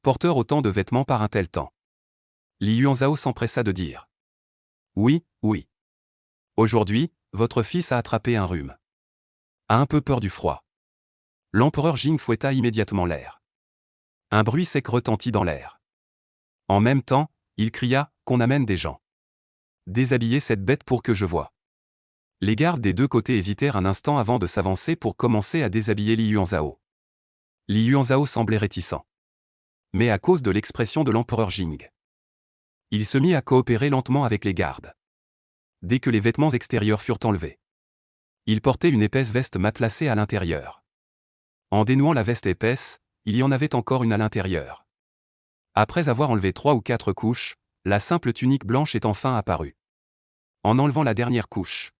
Porteur autant de vêtements par un tel temps. » Li Yuanzhao s'empressa de dire « Oui, oui. Aujourd'hui, votre fils a attrapé un rhume. A un peu peur du froid. » L'empereur Jing fouetta immédiatement l'air. Un bruit sec retentit dans l'air. En même temps, il cria « Qu'on amène des gens. Déshabillez cette bête pour que je voie. » Les gardes des deux côtés hésitèrent un instant avant de s'avancer pour commencer à déshabiller Li Yuanzhao. Li Yuanzhao semblait réticent. Mais à cause de l'expression de l'empereur Jing, il se mit à coopérer lentement avec les gardes. Dès que les vêtements extérieurs furent enlevés, il portait une épaisse veste matelassée à l'intérieur. En dénouant la veste épaisse, il y en avait encore une à l'intérieur. Après avoir enlevé 3 ou 4 couches, la simple tunique blanche est enfin apparue. En enlevant la dernière couche,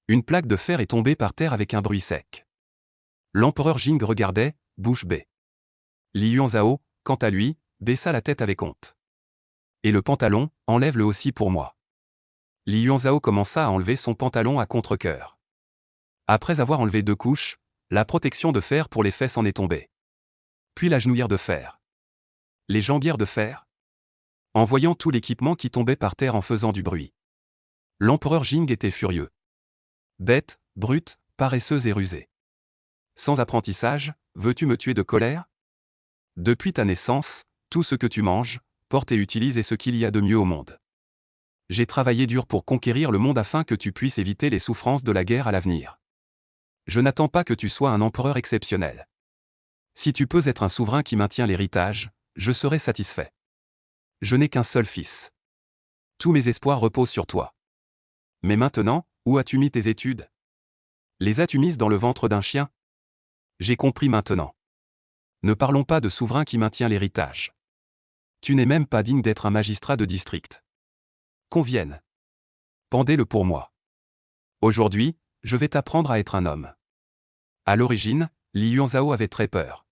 une plaque de fer est tombée par terre avec un bruit sec. L'empereur Jing regardait, bouche bée. Li Yuanzhao, quant à lui, baissa la tête avec honte. Et le pantalon, enlève-le aussi pour moi. Li Yuanzhao commença à enlever son pantalon à contre-cœur. Après avoir enlevé 2 couches, la protection de fer pour les fesses en est tombée. Puis la genouillère de fer. Les jambières de fer. En voyant tout l'équipement qui tombait par terre en faisant du bruit, l'empereur Jing était furieux. Bête, brute, paresseuse et rusée. Sans apprentissage, veux-tu me tuer de colère? Depuis ta naissance, tout ce que tu manges, portes et utilises est ce qu'il y a de mieux au monde. J'ai travaillé dur pour conquérir le monde afin que tu puisses éviter les souffrances de la guerre à l'avenir. Je n'attends pas que tu sois un empereur exceptionnel. Si tu peux être un souverain qui maintient l'héritage, je serai satisfait. Je n'ai qu'un seul fils. Tous mes espoirs reposent sur toi. Mais maintenant, où as-tu mis tes études? Les as-tu mises dans le ventre d'un chien? J'ai compris maintenant. Ne parlons pas de souverain qui maintient l'héritage. Tu n'es même pas digne d'être un magistrat de district. Qu'on vienne. Pendez-le pour moi. Aujourd'hui, je vais t'apprendre à être un homme. À l'origine, Li Yuanzhao avait très peur.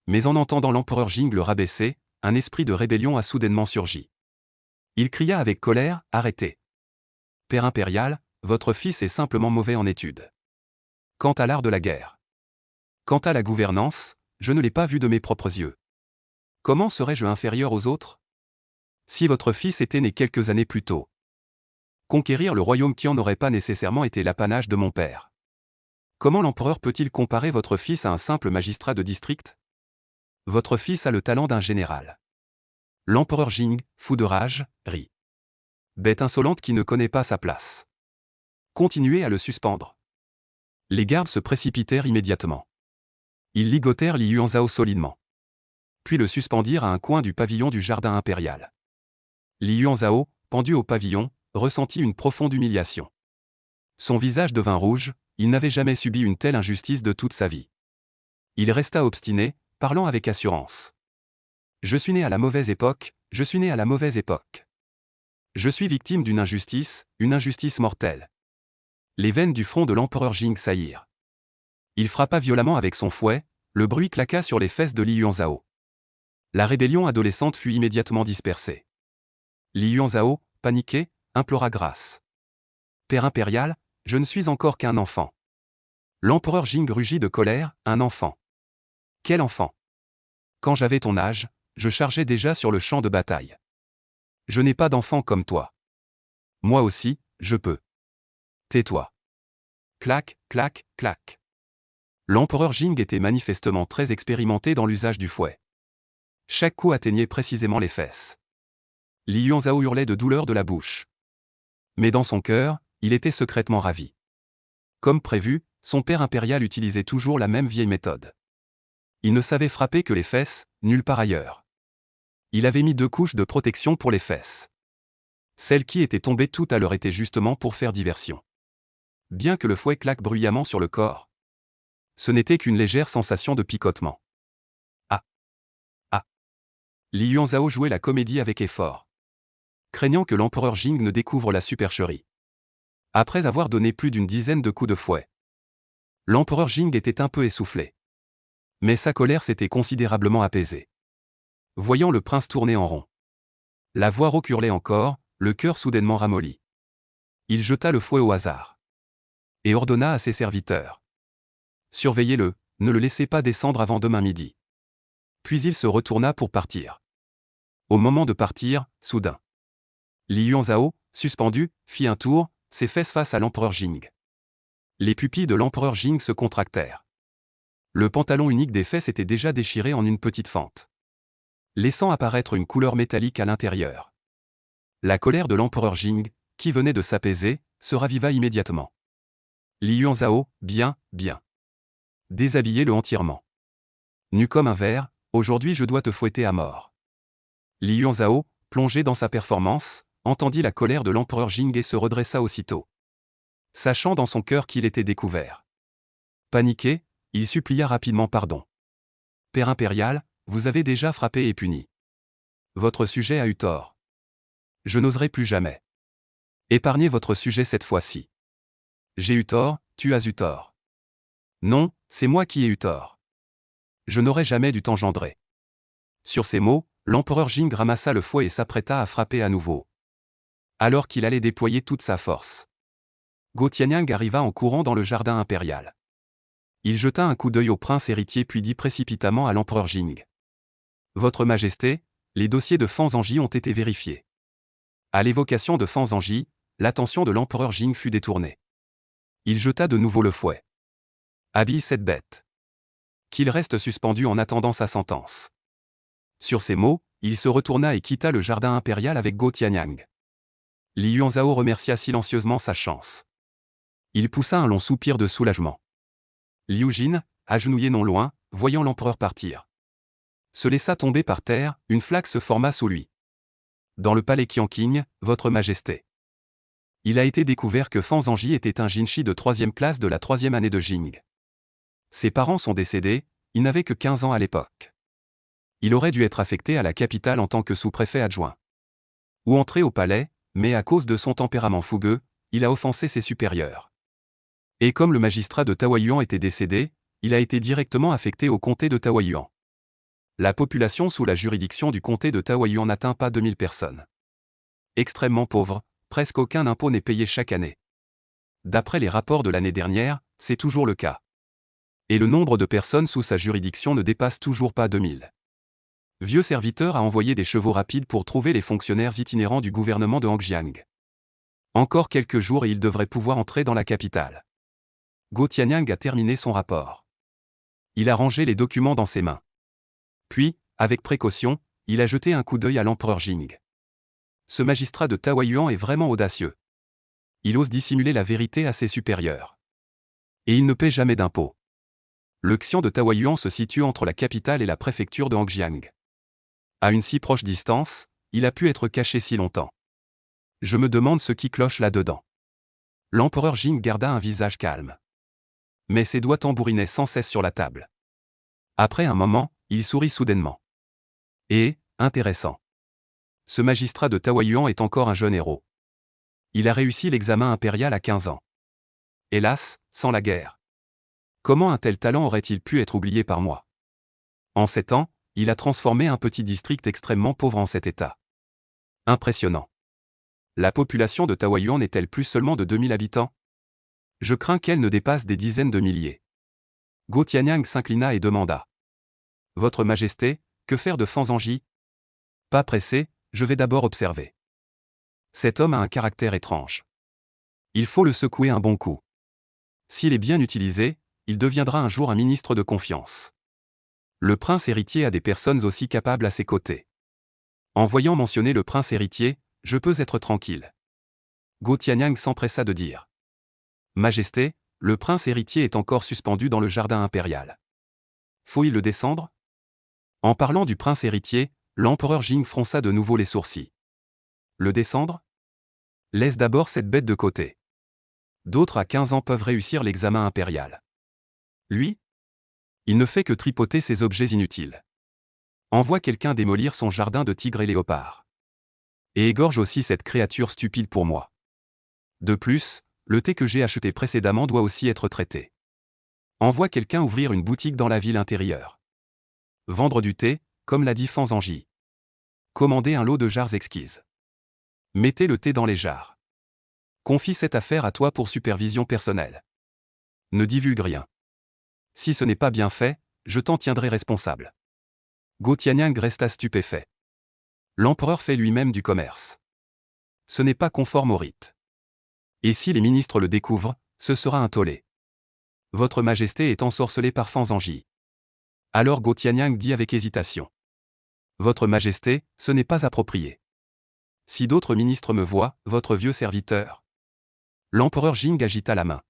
Mais en entendant l'empereur Jing le rabaisser, un esprit de rébellion a soudainement surgi. Il cria avec colère, « Arrêtez. Père impérial, votre fils est simplement mauvais en études. Quant à l'art de la guerre. Quant à la gouvernance, je ne l'ai pas vu de mes propres yeux. Comment serais-je inférieur aux autres? Si votre fils était né quelques années plus tôt. Conquérir le royaume qui en n'aurait pas nécessairement été l'apanage de mon père. Comment l'empereur peut-il comparer votre fils à un simple magistrat de district? Votre fils a le talent d'un général. » L'empereur Jing, fou de rage, rit. Bête insolente qui ne connaît pas sa place. Continuez à le suspendre. Les gardes se précipitèrent immédiatement. Ils ligotèrent Li Yuanzhao solidement. Puis le suspendirent à un coin du pavillon du jardin impérial. Li Yuanzhao, pendu au pavillon, ressentit une profonde humiliation. Son visage devint rouge, il n'avait jamais subi une telle injustice de toute sa vie. Il resta obstiné, parlant avec assurance. Je suis né à la mauvaise époque, je suis né à la mauvaise époque. Je suis victime d'une injustice, une injustice mortelle. Les veines du front de l'empereur Jing saillirent. Il frappa violemment avec son fouet, le bruit claqua sur les fesses de Li Yuanzhao. La rébellion adolescente fut immédiatement dispersée. Li Yuanzhao, paniqué, implora grâce. Père impérial, je ne suis encore qu'un enfant. L'empereur Jing rugit de colère, un enfant. Quel enfant? Quand j'avais ton âge, je chargeais déjà sur le champ de bataille. Je n'ai pas d'enfant comme toi. Moi aussi, je peux. Tais-toi. Clac, clac, clac. L'empereur Jing était manifestement très expérimenté dans l'usage du fouet. Chaque coup atteignait précisément les fesses. Li Yuanzhao hurlait de douleur de la bouche. Mais dans son cœur, il était secrètement ravi. Comme prévu, son père impérial utilisait toujours la même vieille méthode. Il ne savait frapper que les fesses, nulle part ailleurs. Il avait mis 2 couches de protection pour les fesses. Celles qui étaient tombées tout à l'heure étaient justement pour faire diversion. Bien que le fouet claque bruyamment sur le corps, ce n'était qu'une légère sensation de picotement. Ah! Ah! Li Yuanzhao jouait la comédie avec effort, craignant que l'empereur Jing ne découvre la supercherie. Après avoir donné plus d'une dizaine de coups de fouet, l'empereur Jing était un peu essoufflé. Mais sa colère s'était considérablement apaisée. Voyant le prince tourner en rond, la voix rauque hurlait encore, le cœur soudainement ramolli. Il jeta le fouet au hasard et ordonna à ses serviteurs. Surveillez-le, ne le laissez pas descendre avant demain midi. Puis il se retourna pour partir. Au moment de partir, soudain, Li Yuanzhao, suspendu, fit un tour, ses fesses face à l'empereur Jing. Les pupilles de l'empereur Jing se contractèrent. Le pantalon unique des fesses était déjà déchiré en une petite fente, laissant apparaître une couleur métallique à l'intérieur. La colère de l'empereur Jing, qui venait de s'apaiser, se raviva immédiatement. Li Yuanzhao, bien, bien. Déshabillez-le entièrement. Nu comme un ver, aujourd'hui je dois te fouetter à mort. Li Yuanzhao, plongé dans sa performance, entendit la colère de l'empereur Jing et se redressa aussitôt, sachant dans son cœur qu'il était découvert. Paniqué, il supplia rapidement pardon. Père impérial, vous avez déjà frappé et puni. Votre sujet a eu tort. Je n'oserai plus jamais. Épargnez votre sujet cette fois-ci. J'ai eu tort, tu as eu tort. Non, c'est moi qui ai eu tort. Je n'aurais jamais dû t'engendrer. Sur ces mots, l'empereur Jing ramassa le fouet et s'apprêta à frapper à nouveau, alors qu'il allait déployer toute sa force. Go Tianyang arriva en courant dans le jardin impérial. Il jeta un coup d'œil au prince héritier puis dit précipitamment à l'empereur Jing. Votre Majesté, les dossiers de Fan Zhangji ont été vérifiés. À l'évocation de Fan Zhangji, l'attention de l'empereur Jing fut détournée. Il jeta de nouveau le fouet. Habille cette bête. Qu'il reste suspendu en attendant sa sentence. Sur ces mots, il se retourna et quitta le jardin impérial avec Go Tianyang. Li Yuanzhao remercia silencieusement sa chance. Il poussa un long soupir de soulagement. Liu Jin, agenouillé non loin, voyant l'empereur partir, se laissa tomber par terre, une flaque se forma sous lui. Dans le palais Qianqing, Votre Majesté. Il a été découvert que Fan Zhangji était un jinshi de 3e classe de la 3e année de Jing. Ses parents sont décédés, il n'avait que 15 ans à l'époque. Il aurait dû être affecté à la capitale en tant que sous-préfet adjoint. Ou entrer au palais, mais à cause de son tempérament fougueux, il a offensé ses supérieurs. Et comme le magistrat de Taoyuan était décédé, il a été directement affecté au comté de Taoyuan. La population sous la juridiction du comté de Taoyuan n'atteint pas 2000 personnes. Extrêmement pauvre, presque aucun impôt n'est payé chaque année. D'après les rapports de l'année dernière, c'est toujours le cas. Et le nombre de personnes sous sa juridiction ne dépasse toujours pas 2000. Vieux serviteur a envoyé des chevaux rapides pour trouver les fonctionnaires itinérants du gouvernement de Hangjiang. Encore quelques jours et il devrait pouvoir entrer dans la capitale. Go Tianyang a terminé son rapport. Il a rangé les documents dans ses mains. Puis, avec précaution, il a jeté un coup d'œil à l'empereur Jing. Ce magistrat de Taoyuan est vraiment audacieux. Il ose dissimuler la vérité à ses supérieurs. Et il ne paie jamais d'impôts. Le xian de Taoyuan se situe entre la capitale et la préfecture de Hangjiang. À une si proche distance, il a pu être caché si longtemps. Je me demande ce qui cloche là-dedans. L'empereur Jing garda un visage calme. Mais ses doigts tambourinaient sans cesse sur la table. Après un moment, il sourit soudainement. Et, intéressant. Ce magistrat de Taoyuan est encore un jeune héros. Il a réussi l'examen impérial à 15 ans. Hélas, sans la guerre. Comment un tel talent aurait-il pu être oublié par moi? En 7 ans, il a transformé un petit district extrêmement pauvre en cet état. Impressionnant. La population de Taoyuan n'est-elle plus seulement de 2000 habitants? Je crains qu'elle ne dépasse des dizaines de milliers. Go Tianyang s'inclina et demanda. Votre Majesté, que faire de Fanzanji? Pas pressé, je vais d'abord observer. Cet homme a un caractère étrange. Il faut le secouer un bon coup. S'il est bien utilisé, il deviendra un jour un ministre de confiance. Le prince héritier a des personnes aussi capables à ses côtés. En voyant mentionner le prince héritier, je peux être tranquille. Go Tianyang s'empressa de dire. Majesté, le prince héritier est encore suspendu dans le jardin impérial. Faut-il le descendre? En parlant du prince héritier, l'empereur Jing fronça de nouveau les sourcils. Le descendre? Laisse d'abord cette bête de côté. D'autres à 15 ans peuvent réussir l'examen impérial. Lui? Il ne fait que tripoter ses objets inutiles. Envoie quelqu'un démolir son jardin de tigres et léopards. Et égorge aussi cette créature stupide pour moi. De plus, le thé que j'ai acheté précédemment doit aussi être traité. Envoie quelqu'un ouvrir une boutique dans la ville intérieure. Vendre du thé, comme l'a dit Fanzanji. Commandez un lot de jarres exquises. Mettez le thé dans les jarres. Confie cette affaire à toi pour supervision personnelle. Ne divulgue rien. Si ce n'est pas bien fait, je t'en tiendrai responsable. Go Tianyang resta stupéfait. L'empereur fait lui-même du commerce. Ce n'est pas conforme au rite. Et si les ministres le découvrent, ce sera un tollé. Votre Majesté est ensorcelée par Fanzanji. Alors Go Tianyang dit avec hésitation. Votre Majesté, ce n'est pas approprié. Si d'autres ministres me voient, votre vieux serviteur. L'empereur Jing agita la main.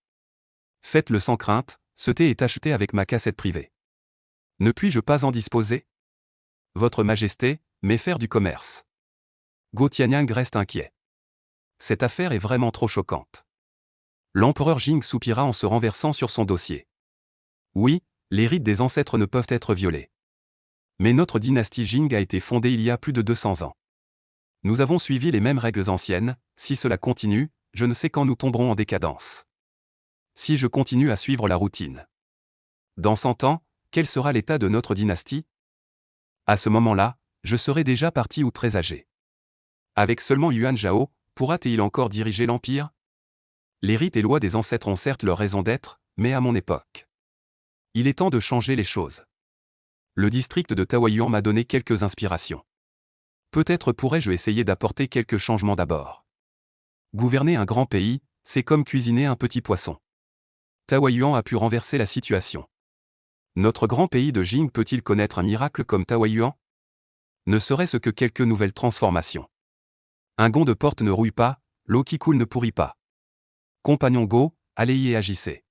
Faites-le sans crainte, ce thé est acheté avec ma cassette privée. Ne puis-je pas en disposer? Votre Majesté, mais faire du commerce. Go Tianyang reste inquiet. Cette affaire est vraiment trop choquante. L'empereur Jing soupira en se renversant sur son dossier. Oui, les rites des ancêtres ne peuvent être violés. Mais notre dynastie Jing a été fondée il y a plus de 200 ans. Nous avons suivi les mêmes règles anciennes, si cela continue, je ne sais quand nous tomberons en décadence. Si je continue à suivre la routine. Dans 100 ans, quel sera l'état de notre dynastie? À ce moment-là, je serai déjà parti ou très âgé. Avec seulement Yuan Zhao, pourra-t-il encore diriger l'Empire? Les rites et lois des ancêtres ont certes leur raison d'être, mais à mon époque. Il est temps de changer les choses. Le district de Taoyuan m'a donné quelques inspirations. Peut-être pourrais-je essayer d'apporter quelques changements d'abord. Gouverner un grand pays, c'est comme cuisiner un petit poisson. Taoyuan a pu renverser la situation. Notre grand pays de Jing peut-il connaître un miracle comme Taoyuan? Ne serait-ce que quelques nouvelles transformations. Un gond de porte ne rouille pas, l'eau qui coule ne pourrit pas. Compagnon Go, allez et agissez.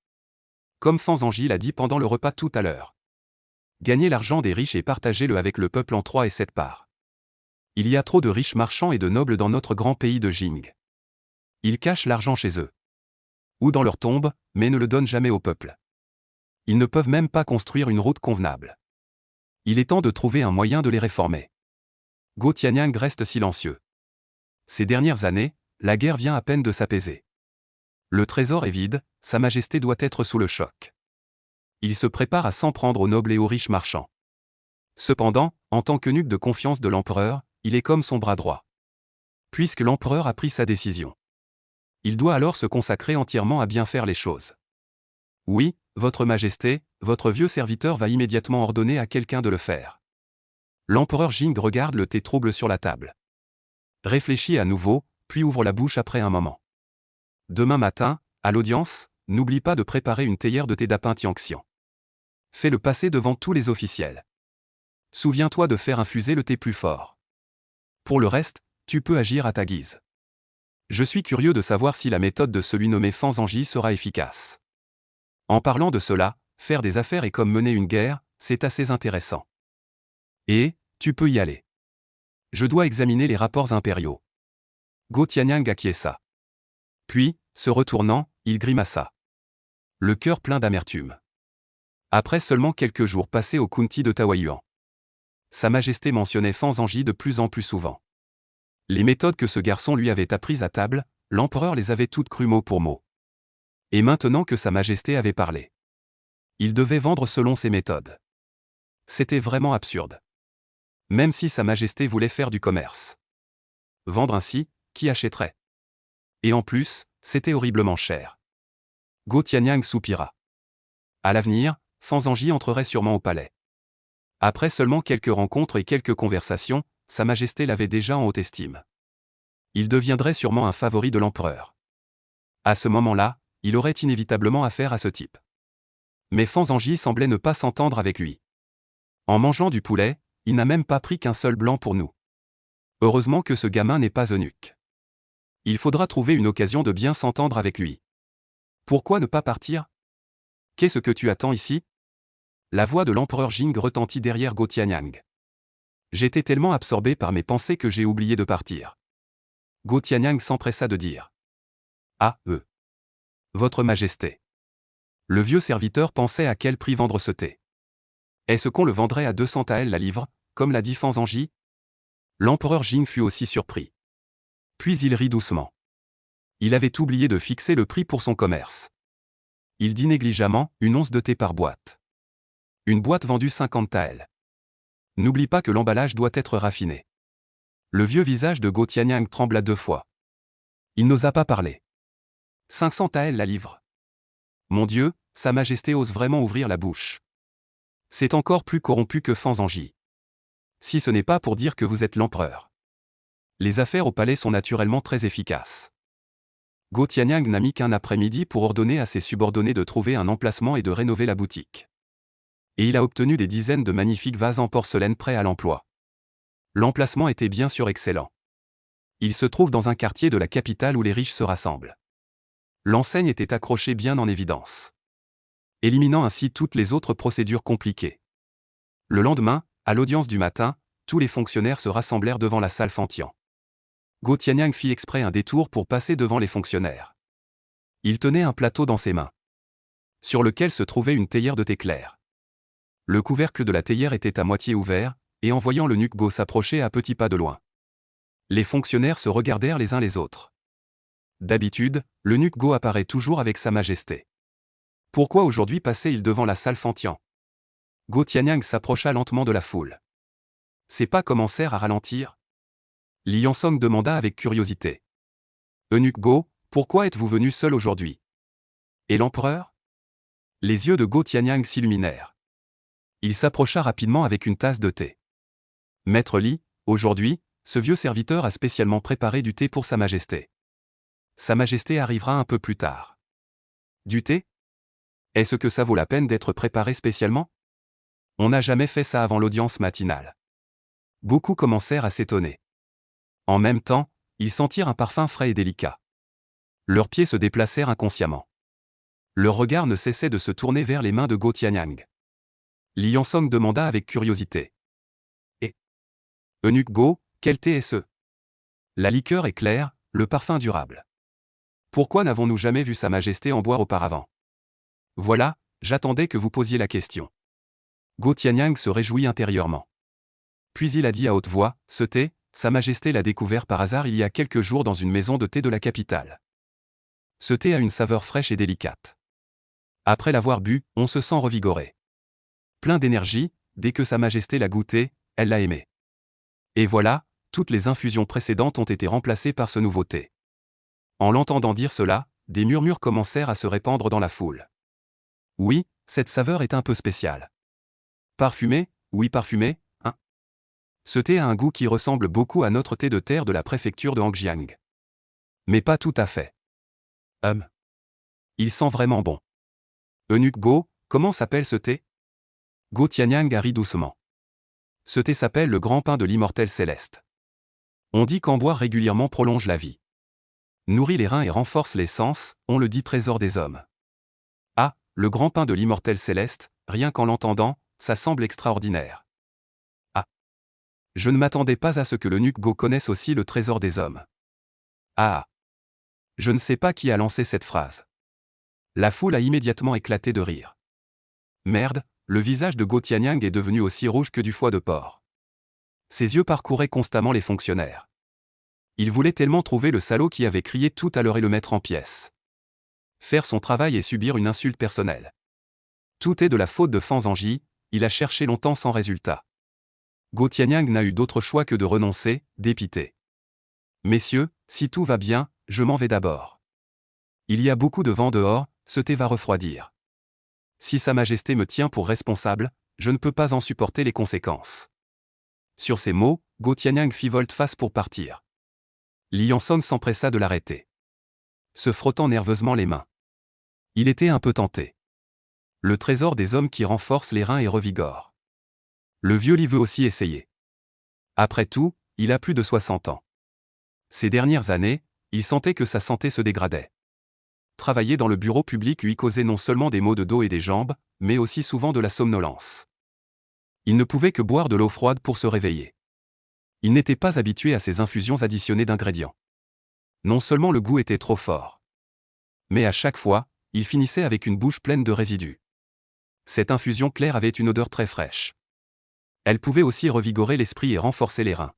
Comme Fanzanji l'a dit pendant le repas tout à l'heure. Gagnez l'argent des riches et partagez-le avec le peuple en 3 et 7 parts. Il y a trop de riches marchands et de nobles dans notre grand pays de Jing. Ils cachent l'argent chez eux. Ou dans leur tombe, mais ne le donnent jamais au peuple. Ils ne peuvent même pas construire une route convenable. Il est temps de trouver un moyen de les réformer. Go Tianyang reste silencieux. Ces dernières années, la guerre vient à peine de s'apaiser. Le trésor est vide, Sa Majesté doit être sous le choc. Il se prépare à s'en prendre aux nobles et aux riches marchands. Cependant, en tant qu'eunuque de confiance de l'empereur, il est comme son bras droit. Puisque l'empereur a pris sa décision, il doit alors se consacrer entièrement à bien faire les choses. Oui, votre Majesté, votre vieux serviteur va immédiatement ordonner à quelqu'un de le faire. L'empereur Jing regarde le thé trouble sur la table. Réfléchit à nouveau, puis ouvre la bouche après un moment. Demain matin, à l'audience, n'oublie pas de préparer une théière de thé d'apin tianxian. Fais-le passer devant tous les officiels. Souviens-toi de faire infuser le thé plus fort. Pour le reste, tu peux agir à ta guise. Je suis curieux de savoir si la méthode de celui nommé Fan Zhangji sera efficace. En parlant de cela, faire des affaires est comme mener une guerre, c'est assez intéressant. Et, tu peux y aller. Je dois examiner les rapports impériaux. Go Tianyang acquiesça. Puis, se retournant, il grimaça. Le cœur plein d'amertume. Après seulement quelques jours passés au Kunti de Taoyuan, Sa Majesté mentionnait Fan Zhangji de plus en plus souvent. Les méthodes que ce garçon lui avait apprises à table, l'empereur les avait toutes crues mot pour mot. Et maintenant que Sa Majesté avait parlé, il devait vendre selon ses méthodes. C'était vraiment absurde. Même si Sa Majesté voulait faire du commerce. Vendre ainsi, qui achèterait? Et en plus, c'était horriblement cher. Go Tianyang soupira. À l'avenir, Fan Zhangji entrerait sûrement au palais. Après seulement quelques rencontres et quelques conversations, Sa Majesté l'avait déjà en haute estime. Il deviendrait sûrement un favori de l'empereur. À ce moment-là, il aurait inévitablement affaire à ce type. Mais Fan Zhangji semblait ne pas s'entendre avec lui. En mangeant du poulet, il n'a même pas pris qu'un seul blanc pour nous. Heureusement que ce gamin n'est pas eunuque. Il faudra trouver une occasion de bien s'entendre avec lui. Pourquoi ne pas partir? Qu'est-ce que tu attends ici? La voix de l'empereur Jing retentit derrière Go Tianyang. J'étais tellement absorbé par mes pensées que j'ai oublié de partir. Go Tianyang s'empressa de dire. Ah, Votre Majesté. Le vieux serviteur pensait à quel prix vendre ce thé. Est-ce qu'on le vendrait à 200 taels la livre, comme l'a dit Fan Zhangji? L'empereur Jing fut aussi surpris. Puis il rit doucement. Il avait oublié de fixer le prix pour son commerce. Il dit négligemment, une once de thé par boîte. Une boîte vendue 50 taels. N'oublie pas que l'emballage doit être raffiné. Le vieux visage de Go Tianyang trembla 2 fois. Il n'osa pas parler. 500 taels la livre. Mon Dieu, Sa Majesté ose vraiment ouvrir la bouche. C'est encore plus corrompu que Fan Zhangji. Si ce n'est pas pour dire que vous êtes l'empereur. Les affaires au palais sont naturellement très efficaces. Go Tianyang n'a mis qu'un après-midi pour ordonner à ses subordonnés de trouver un emplacement et de rénover la boutique. Et il a obtenu des dizaines de magnifiques vases en porcelaine prêts à l'emploi. L'emplacement était bien sûr excellent. Il se trouve dans un quartier de la capitale où les riches se rassemblent. L'enseigne était accrochée bien en évidence, éliminant ainsi toutes les autres procédures compliquées. Le lendemain, à l'audience du matin, tous les fonctionnaires se rassemblèrent devant la salle Fantian. Go Tianyang fit exprès un détour pour passer devant les fonctionnaires. Il tenait un plateau dans ses mains, sur lequel se trouvait une théière de thé clair. Le couvercle de la théière était à moitié ouvert, et en voyant l'eunuque Go s'approcher à petits pas de loin, les fonctionnaires se regardèrent les uns les autres. D'habitude, l'eunuque Go apparaît toujours avec Sa Majesté. Pourquoi aujourd'hui passait-il devant la salle Fantian? Go Tianyang s'approcha lentement de la foule. Ses pas commencèrent à ralentir. Li Yansong demanda avec curiosité. Eunuque Go, pourquoi êtes-vous venu seul aujourd'hui? Et l'empereur? Les yeux de Go Tianyang s'illuminèrent. Il s'approcha rapidement avec une tasse de thé. Maître Li, aujourd'hui, ce vieux serviteur a spécialement préparé du thé pour Sa Majesté. Sa Majesté arrivera un peu plus tard. Du thé? Est-ce que ça vaut la peine d'être préparé spécialement? On n'a jamais fait ça avant l'audience matinale. Beaucoup commencèrent à s'étonner. En même temps, ils sentirent un parfum frais et délicat. Leurs pieds se déplacèrent inconsciemment. Leur regard ne cessait de se tourner vers les mains de Go Tianyang. Li Yansong demanda avec curiosité. Et eunuque Go, quel thé est ce? La liqueur est claire, le parfum durable. Pourquoi n'avons-nous jamais vu Sa Majesté en boire auparavant? Voilà, j'attendais que vous posiez la question. Go Tianyang se réjouit intérieurement. Puis il a dit à haute voix, ce thé, Sa Majesté l'a découvert par hasard il y a quelques jours dans une maison de thé de la capitale. Ce thé a une saveur fraîche et délicate. Après l'avoir bu, on se sent revigoré. Plein d'énergie, dès que Sa Majesté l'a goûté, elle l'a aimé. Et voilà, toutes les infusions précédentes ont été remplacées par ce nouveau thé. En l'entendant dire cela, des murmures commencèrent à se répandre dans la foule. Oui, cette saveur est un peu spéciale. Parfumé, oui parfumé, hein? Ce thé a un goût qui ressemble beaucoup à notre thé de terre de la préfecture de Hangjiang. Mais pas tout à fait. Il sent vraiment bon. Eunuque Go, comment s'appelle ce thé? Go Tianyang a ri doucement. Ce thé s'appelle le grand pain de l'immortel céleste. On dit qu'en boire régulièrement prolonge la vie. Nourrit les reins et renforce les sens, on le dit trésor des hommes. Ah, le grand pain de l'immortel céleste, rien qu'en l'entendant, ça semble extraordinaire. Ah. Je ne m'attendais pas à ce que l'eunuque Go connaisse aussi le trésor des hommes. Ah. Je ne sais pas qui a lancé cette phrase. La foule a immédiatement éclaté de rire. Merde, le visage de Go Tianyang est devenu aussi rouge que du foie de porc. Ses yeux parcouraient constamment les fonctionnaires. Il voulait tellement trouver le salaud qui avait crié tout à l'heure et le mettre en pièces. Faire son travail et subir une insulte personnelle. Tout est de la faute de Fan Zhangji, il a cherché longtemps sans résultat. Go Tianyang n'a eu d'autre choix que de renoncer, dépité. Messieurs, si tout va bien, je m'en vais d'abord. Il y a beaucoup de vent dehors, ce thé va refroidir. Si Sa Majesté me tient pour responsable, je ne peux pas en supporter les conséquences. Sur ces mots, Go Tianyang fit volte-face pour partir. Li Yanson s'empressa de l'arrêter. Se frottant nerveusement les mains. Il était un peu tenté. Le trésor des hommes qui renforce les reins et revigore. Le vieux Li veut aussi essayer. Après tout, il a plus de 60 ans. Ces dernières années, il sentait que sa santé se dégradait. Travailler dans le bureau public lui causait non seulement des maux de dos et des jambes, mais aussi souvent de la somnolence. Il ne pouvait que boire de l'eau froide pour se réveiller. Il n'était pas habitué à ces infusions additionnées d'ingrédients. Non seulement le goût était trop fort, mais à chaque fois, il finissait avec une bouche pleine de résidus. Cette infusion claire avait une odeur très fraîche. Elle pouvait aussi revigorer l'esprit et renforcer les reins.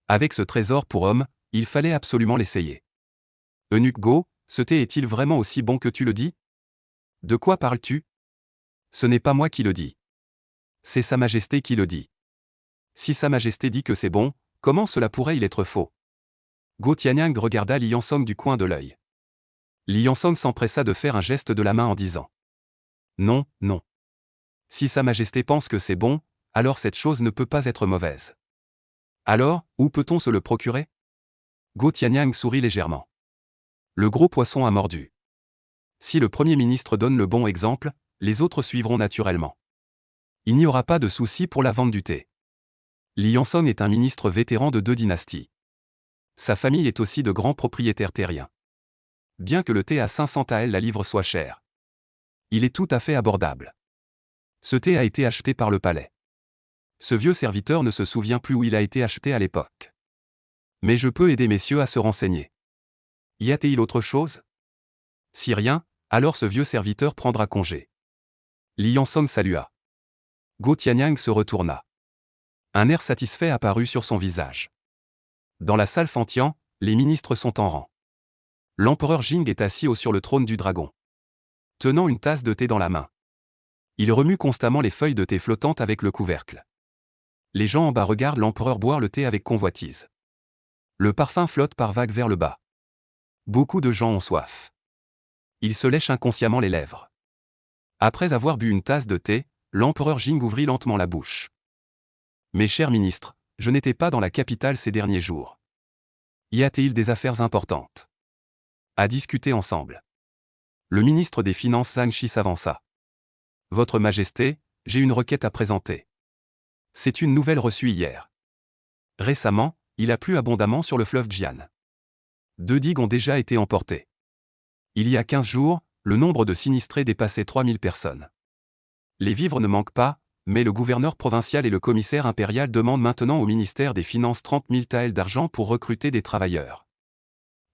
Avec ce trésor pour homme, il fallait absolument l'essayer. Eunuque Go, ce thé est-il vraiment aussi bon que tu le dis? De quoi parles-tu? Ce n'est pas moi qui le dis. C'est Sa Majesté qui le dit. Si Sa Majesté dit que c'est bon, comment cela pourrait-il être faux? Go Tianyang regarda Li Yanson du coin de l'œil. Li Yanson s'empressa de faire un geste de la main en disant: Non, non. Si Sa Majesté pense que c'est bon, alors cette chose ne peut pas être mauvaise. Alors, où peut-on se le procurer? Go Tianyang sourit légèrement. Le gros poisson a mordu. Si le Premier ministre donne le bon exemple, les autres suivront naturellement. Il n'y aura pas de souci pour la vente du thé. Li Yanson est un ministre vétéran de 2 dynasties. Sa famille est aussi de grands propriétaires terriens. Bien que le thé à 500 taels la livre soit cher, il est tout à fait abordable. Ce thé a été acheté par le palais. Ce vieux serviteur ne se souvient plus où il a été acheté à l'époque. Mais je peux aider messieurs à se renseigner. Y a-t-il autre chose? Si rien, alors ce vieux serviteur prendra congé. Li Yanson salua. Go Tianyang se retourna. Un air satisfait apparut sur son visage. Dans la salle Fantian, les ministres sont en rang. L'empereur Jing est assis sur le trône du dragon, tenant une tasse de thé dans la main. Il remue constamment les feuilles de thé flottantes avec le couvercle. Les gens en bas regardent l'empereur boire le thé avec convoitise. Le parfum flotte par vagues vers le bas. Beaucoup de gens ont soif. Ils se lèchent inconsciemment les lèvres. Après avoir bu une tasse de thé, l'empereur Jing ouvrit lentement la bouche. Mes chers ministres, je n'étais pas dans la capitale ces derniers jours. Y a-t-il des affaires importantes à discuter ensemble? Le ministre des Finances Zhang Shi s'avança. Votre Majesté, j'ai une requête à présenter. C'est une nouvelle reçue hier. Récemment, il a plu abondamment sur le fleuve Jian. 2 digues ont déjà été emportées. Il y a 15 jours, le nombre de sinistrés dépassait 3000 personnes. Les vivres ne manquent pas, mais le gouverneur provincial et le commissaire impérial demandent maintenant au ministère des Finances 30 000 taels d'argent pour recruter des travailleurs,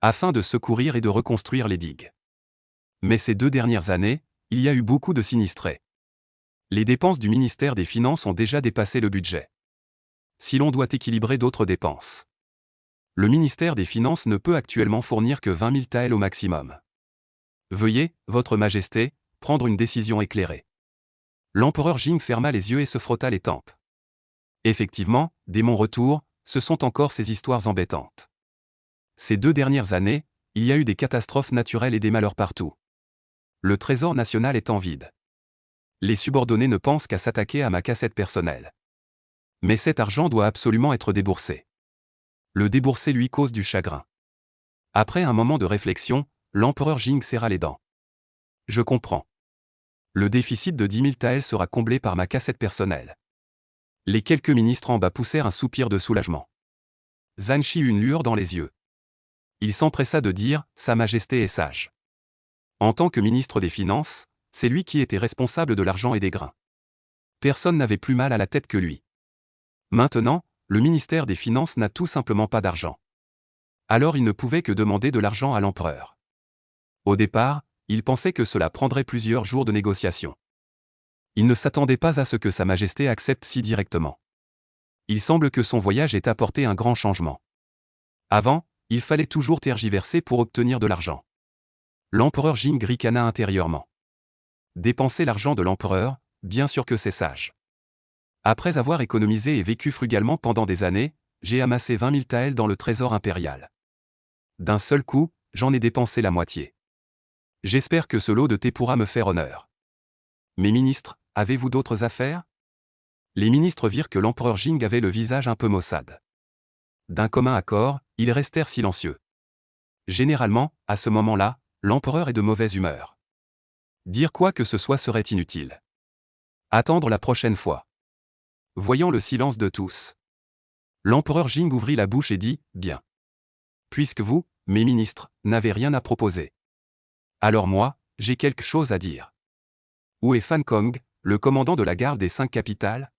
afin de secourir et de reconstruire les digues. Mais ces 2 dernières années, il y a eu beaucoup de sinistrés. Les dépenses du ministère des Finances ont déjà dépassé le budget. Si l'on doit équilibrer d'autres dépenses, le ministère des Finances ne peut actuellement fournir que 20 000 taels au maximum. Veuillez, Votre Majesté, prendre une décision éclairée. L'empereur Jing ferma les yeux et se frotta les tempes. Effectivement, dès mon retour, ce sont encore ces histoires embêtantes. Ces 2 dernières années, il y a eu des catastrophes naturelles et des malheurs partout. Le trésor national est en vide. Les subordonnés ne pensent qu'à s'attaquer à ma cassette personnelle. Mais cet argent doit absolument être déboursé. Le débourser lui cause du chagrin. Après un moment de réflexion, l'empereur Jing serra les dents. Je comprends. Le déficit de 10 000 taels sera comblé par ma cassette personnelle. Les quelques ministres en bas poussèrent un soupir de soulagement. Zhang Shi eut une lueur dans les yeux. Il s'empressa de dire « Sa Majesté est sage ». En tant que ministre des Finances, c'est lui qui était responsable de l'argent et des grains. Personne n'avait plus mal à la tête que lui. Maintenant, le ministère des Finances n'a tout simplement pas d'argent. Alors il ne pouvait que demander de l'argent à l'empereur. Au départ, il pensait que cela prendrait plusieurs jours de négociation. Il ne s'attendait pas à ce que Sa Majesté accepte si directement. Il semble que son voyage ait apporté un grand changement. Avant, il fallait toujours tergiverser pour obtenir de l'argent. L'empereur Jing ricana intérieurement. Dépenser l'argent de l'empereur, bien sûr que c'est sage. Après avoir économisé et vécu frugalement pendant des années, j'ai amassé 20 000 taels dans le trésor impérial. D'un seul coup, j'en ai dépensé la moitié. J'espère que ce lot de thé pourra me faire honneur. Mes ministres, avez-vous d'autres affaires? Les ministres virent que l'empereur Jing avait le visage un peu maussade. D'un commun accord, ils restèrent silencieux. Généralement, à ce moment-là, l'empereur est de mauvaise humeur. Dire quoi que ce soit serait inutile. Attendre la prochaine fois. Voyant le silence de tous, l'empereur Jing ouvrit la bouche et dit « Bien. Puisque vous, mes ministres, n'avez rien à proposer. Alors moi, j'ai quelque chose à dire. Où est Fan Kong, le commandant de la garde des 5 capitales?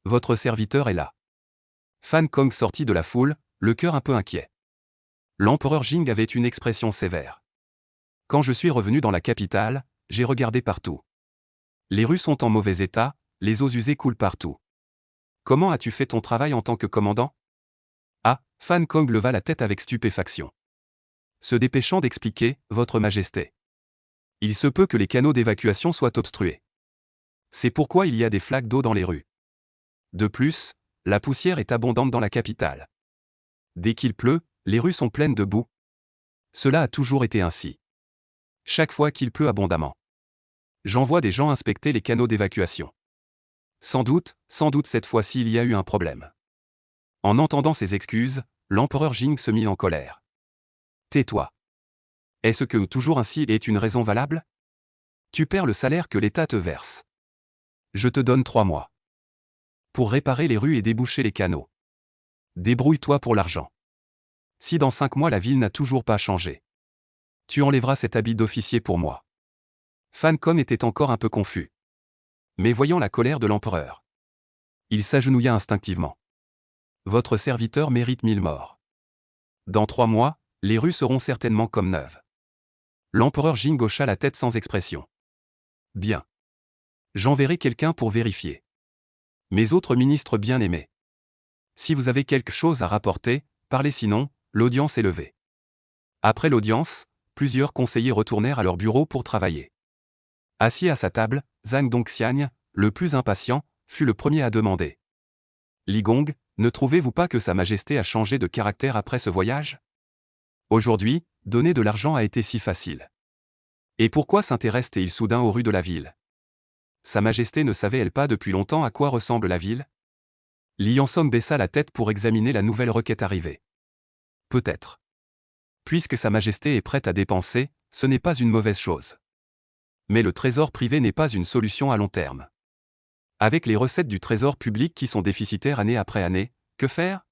Votre serviteur est là. » Fan Kong sortit de la foule, le cœur un peu inquiet. L'empereur Jing avait une expression sévère. Quand je suis revenu dans la capitale, j'ai regardé partout. Les rues sont en mauvais état, les eaux usées coulent partout. Comment as-tu fait ton travail en tant que commandant? Ah, Fan Kong leva la tête avec stupéfaction. Se dépêchant d'expliquer, Votre Majesté. Il se peut que les canaux d'évacuation soient obstrués. C'est pourquoi il y a des flaques d'eau dans les rues. De plus, la poussière est abondante dans la capitale. Dès qu'il pleut, les rues sont pleines de boue. Cela a toujours été ainsi. Chaque fois qu'il pleut abondamment, j'envoie des gens inspecter les canaux d'évacuation. Sans doute cette fois-ci il y a eu un problème. En entendant ces excuses, l'empereur Jing se mit en colère. Tais-toi. Est-ce que toujours ainsi est une raison valable? Tu perds le salaire que l'État te verse. Je te donne 3 mois. Pour réparer les rues et déboucher les canaux. Débrouille-toi pour l'argent. Si dans 5 mois la ville n'a toujours pas changé, tu enlèveras cet habit d'officier pour moi. Fan Kong était encore un peu confus. Mais voyant la colère de l'empereur, il s'agenouilla instinctivement. Votre serviteur mérite 1000 morts. Dans 3 mois, les rues seront certainement comme neuves. L'empereur Jing hocha la tête sans expression. Bien. J'enverrai quelqu'un pour vérifier. Mes autres ministres bien-aimés. Si vous avez quelque chose à rapporter, parlez, sinon, l'audience est levée. Après l'audience, plusieurs conseillers retournèrent à leur bureau pour travailler. Assis à sa table, Zhang Dongxian, le plus impatient, fut le premier à demander. Li Gong, ne trouvez-vous pas que Sa Majesté a changé de caractère après ce voyage? Aujourd'hui, donner de l'argent a été si facile. Et pourquoi s'intéresse-t-il soudain aux rues de la ville? Sa Majesté ne savait-elle pas depuis longtemps à quoi ressemble la ville? Li Yansong baissa la tête pour examiner la nouvelle requête arrivée. Peut-être. Puisque Sa Majesté est prête à dépenser, ce n'est pas une mauvaise chose. Mais le trésor privé n'est pas une solution à long terme. Avec les recettes du trésor public qui sont déficitaires année après année, que faire?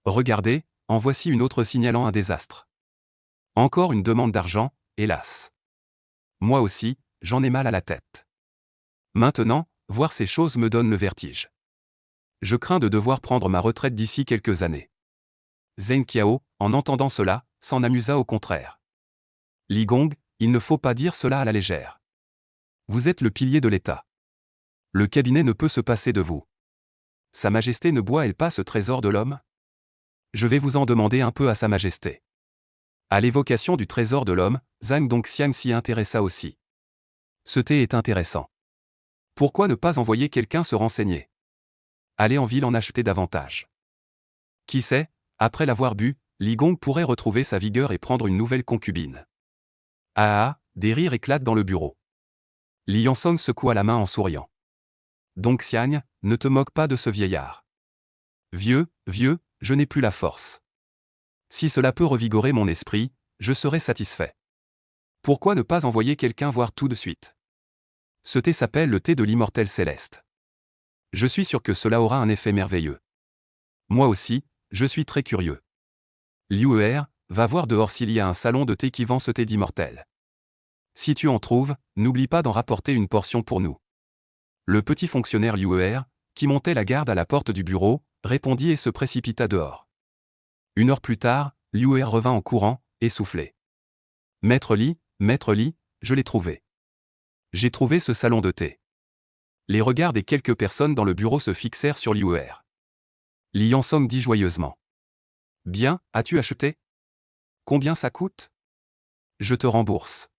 Regardez, en voici une autre signalant un désastre. Encore une demande d'argent, hélas. Moi aussi, j'en ai mal à la tête. Maintenant, voir ces choses me donne le vertige. Je crains de devoir prendre ma retraite d'ici quelques années. Zheng Qiao, en entendant cela, s'en amusa au contraire. Li Gong, il ne faut pas dire cela à la légère. Vous êtes le pilier de l'État. Le cabinet ne peut se passer de vous. Sa Majesté ne boit-elle pas ce trésor de l'homme? Je vais vous en demander un peu à Sa Majesté. À l'évocation du trésor de l'homme, Zhang Dongxian s'y intéressa aussi. Ce thé est intéressant. Pourquoi ne pas envoyer quelqu'un se renseigner? Aller en ville en acheter davantage. Qui sait, après l'avoir bu, Li Gong pourrait retrouver sa vigueur et prendre une nouvelle concubine. Ah ah, des rires éclatent dans le bureau. Li Yansong secoua la main en souriant. Dongxian, ne te moque pas de ce vieillard. Vieux, je n'ai plus la force. Si cela peut revigorer mon esprit, je serai satisfait. Pourquoi ne pas envoyer quelqu'un voir tout de suite? Ce thé s'appelle le thé de l'immortel céleste. Je suis sûr que cela aura un effet merveilleux. Moi aussi, je suis très curieux. Liu Er, va voir dehors s'il y a un salon de thé qui vend ce thé d'immortel. Si tu en trouves, n'oublie pas d'en rapporter une portion pour nous. Le petit fonctionnaire Liu Er, qui montait la garde à la porte du bureau, répondit et se précipita dehors. 1 heure plus tard, Liu Er revint en courant, essoufflé. Maître Li, je l'ai trouvé. J'ai trouvé ce salon de thé. Les regards des quelques personnes dans le bureau se fixèrent sur Liu Er. Li Yansong dit joyeusement. Bien, as-tu acheté? Combien ça coûte? Je te rembourse.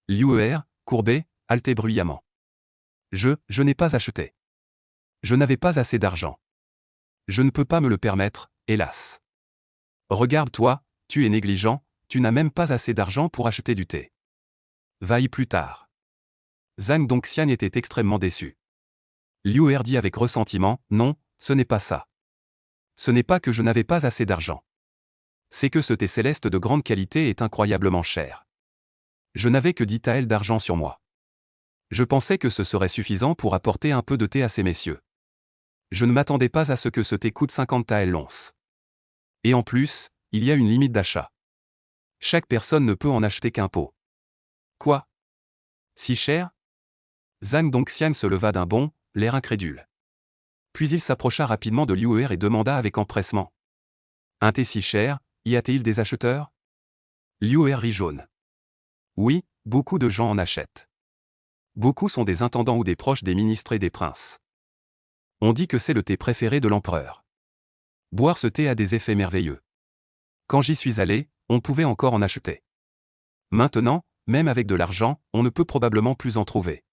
Liu Er, courbé, haletait bruyamment. Je n'ai pas acheté. Je n'avais pas assez d'argent. Je ne peux pas me le permettre, hélas. Regarde-toi, tu es négligent, tu n'as même pas assez d'argent pour acheter du thé. Va-y plus tard. Zhang Dongxian était extrêmement déçu. Liu Er dit avec ressentiment, non, ce n'est pas ça. Ce n'est pas que je n'avais pas assez d'argent. C'est que ce thé céleste de grande qualité est incroyablement cher. Je n'avais que 10 taels d'argent sur moi. Je pensais que ce serait suffisant pour apporter un peu de thé à ces messieurs. Je ne m'attendais pas à ce que ce thé coûte 50 taels l'once. Et en plus, il y a une limite d'achat. Chaque personne ne peut en acheter qu'un pot. Quoi? Si cher? Zhang Dongxian se leva d'un bond, l'air incrédule. Puis il s'approcha rapidement de Liu Er et demanda avec empressement. Un thé si cher, y a-t-il des acheteurs? Liu Er rit jaune. Oui, beaucoup de gens en achètent. Beaucoup sont des intendants ou des proches des ministres et des princes. On dit que c'est le thé préféré de l'empereur. Boire ce thé a des effets merveilleux. Quand j'y suis allé, on pouvait encore en acheter. Maintenant, même avec de l'argent, on ne peut probablement plus en trouver.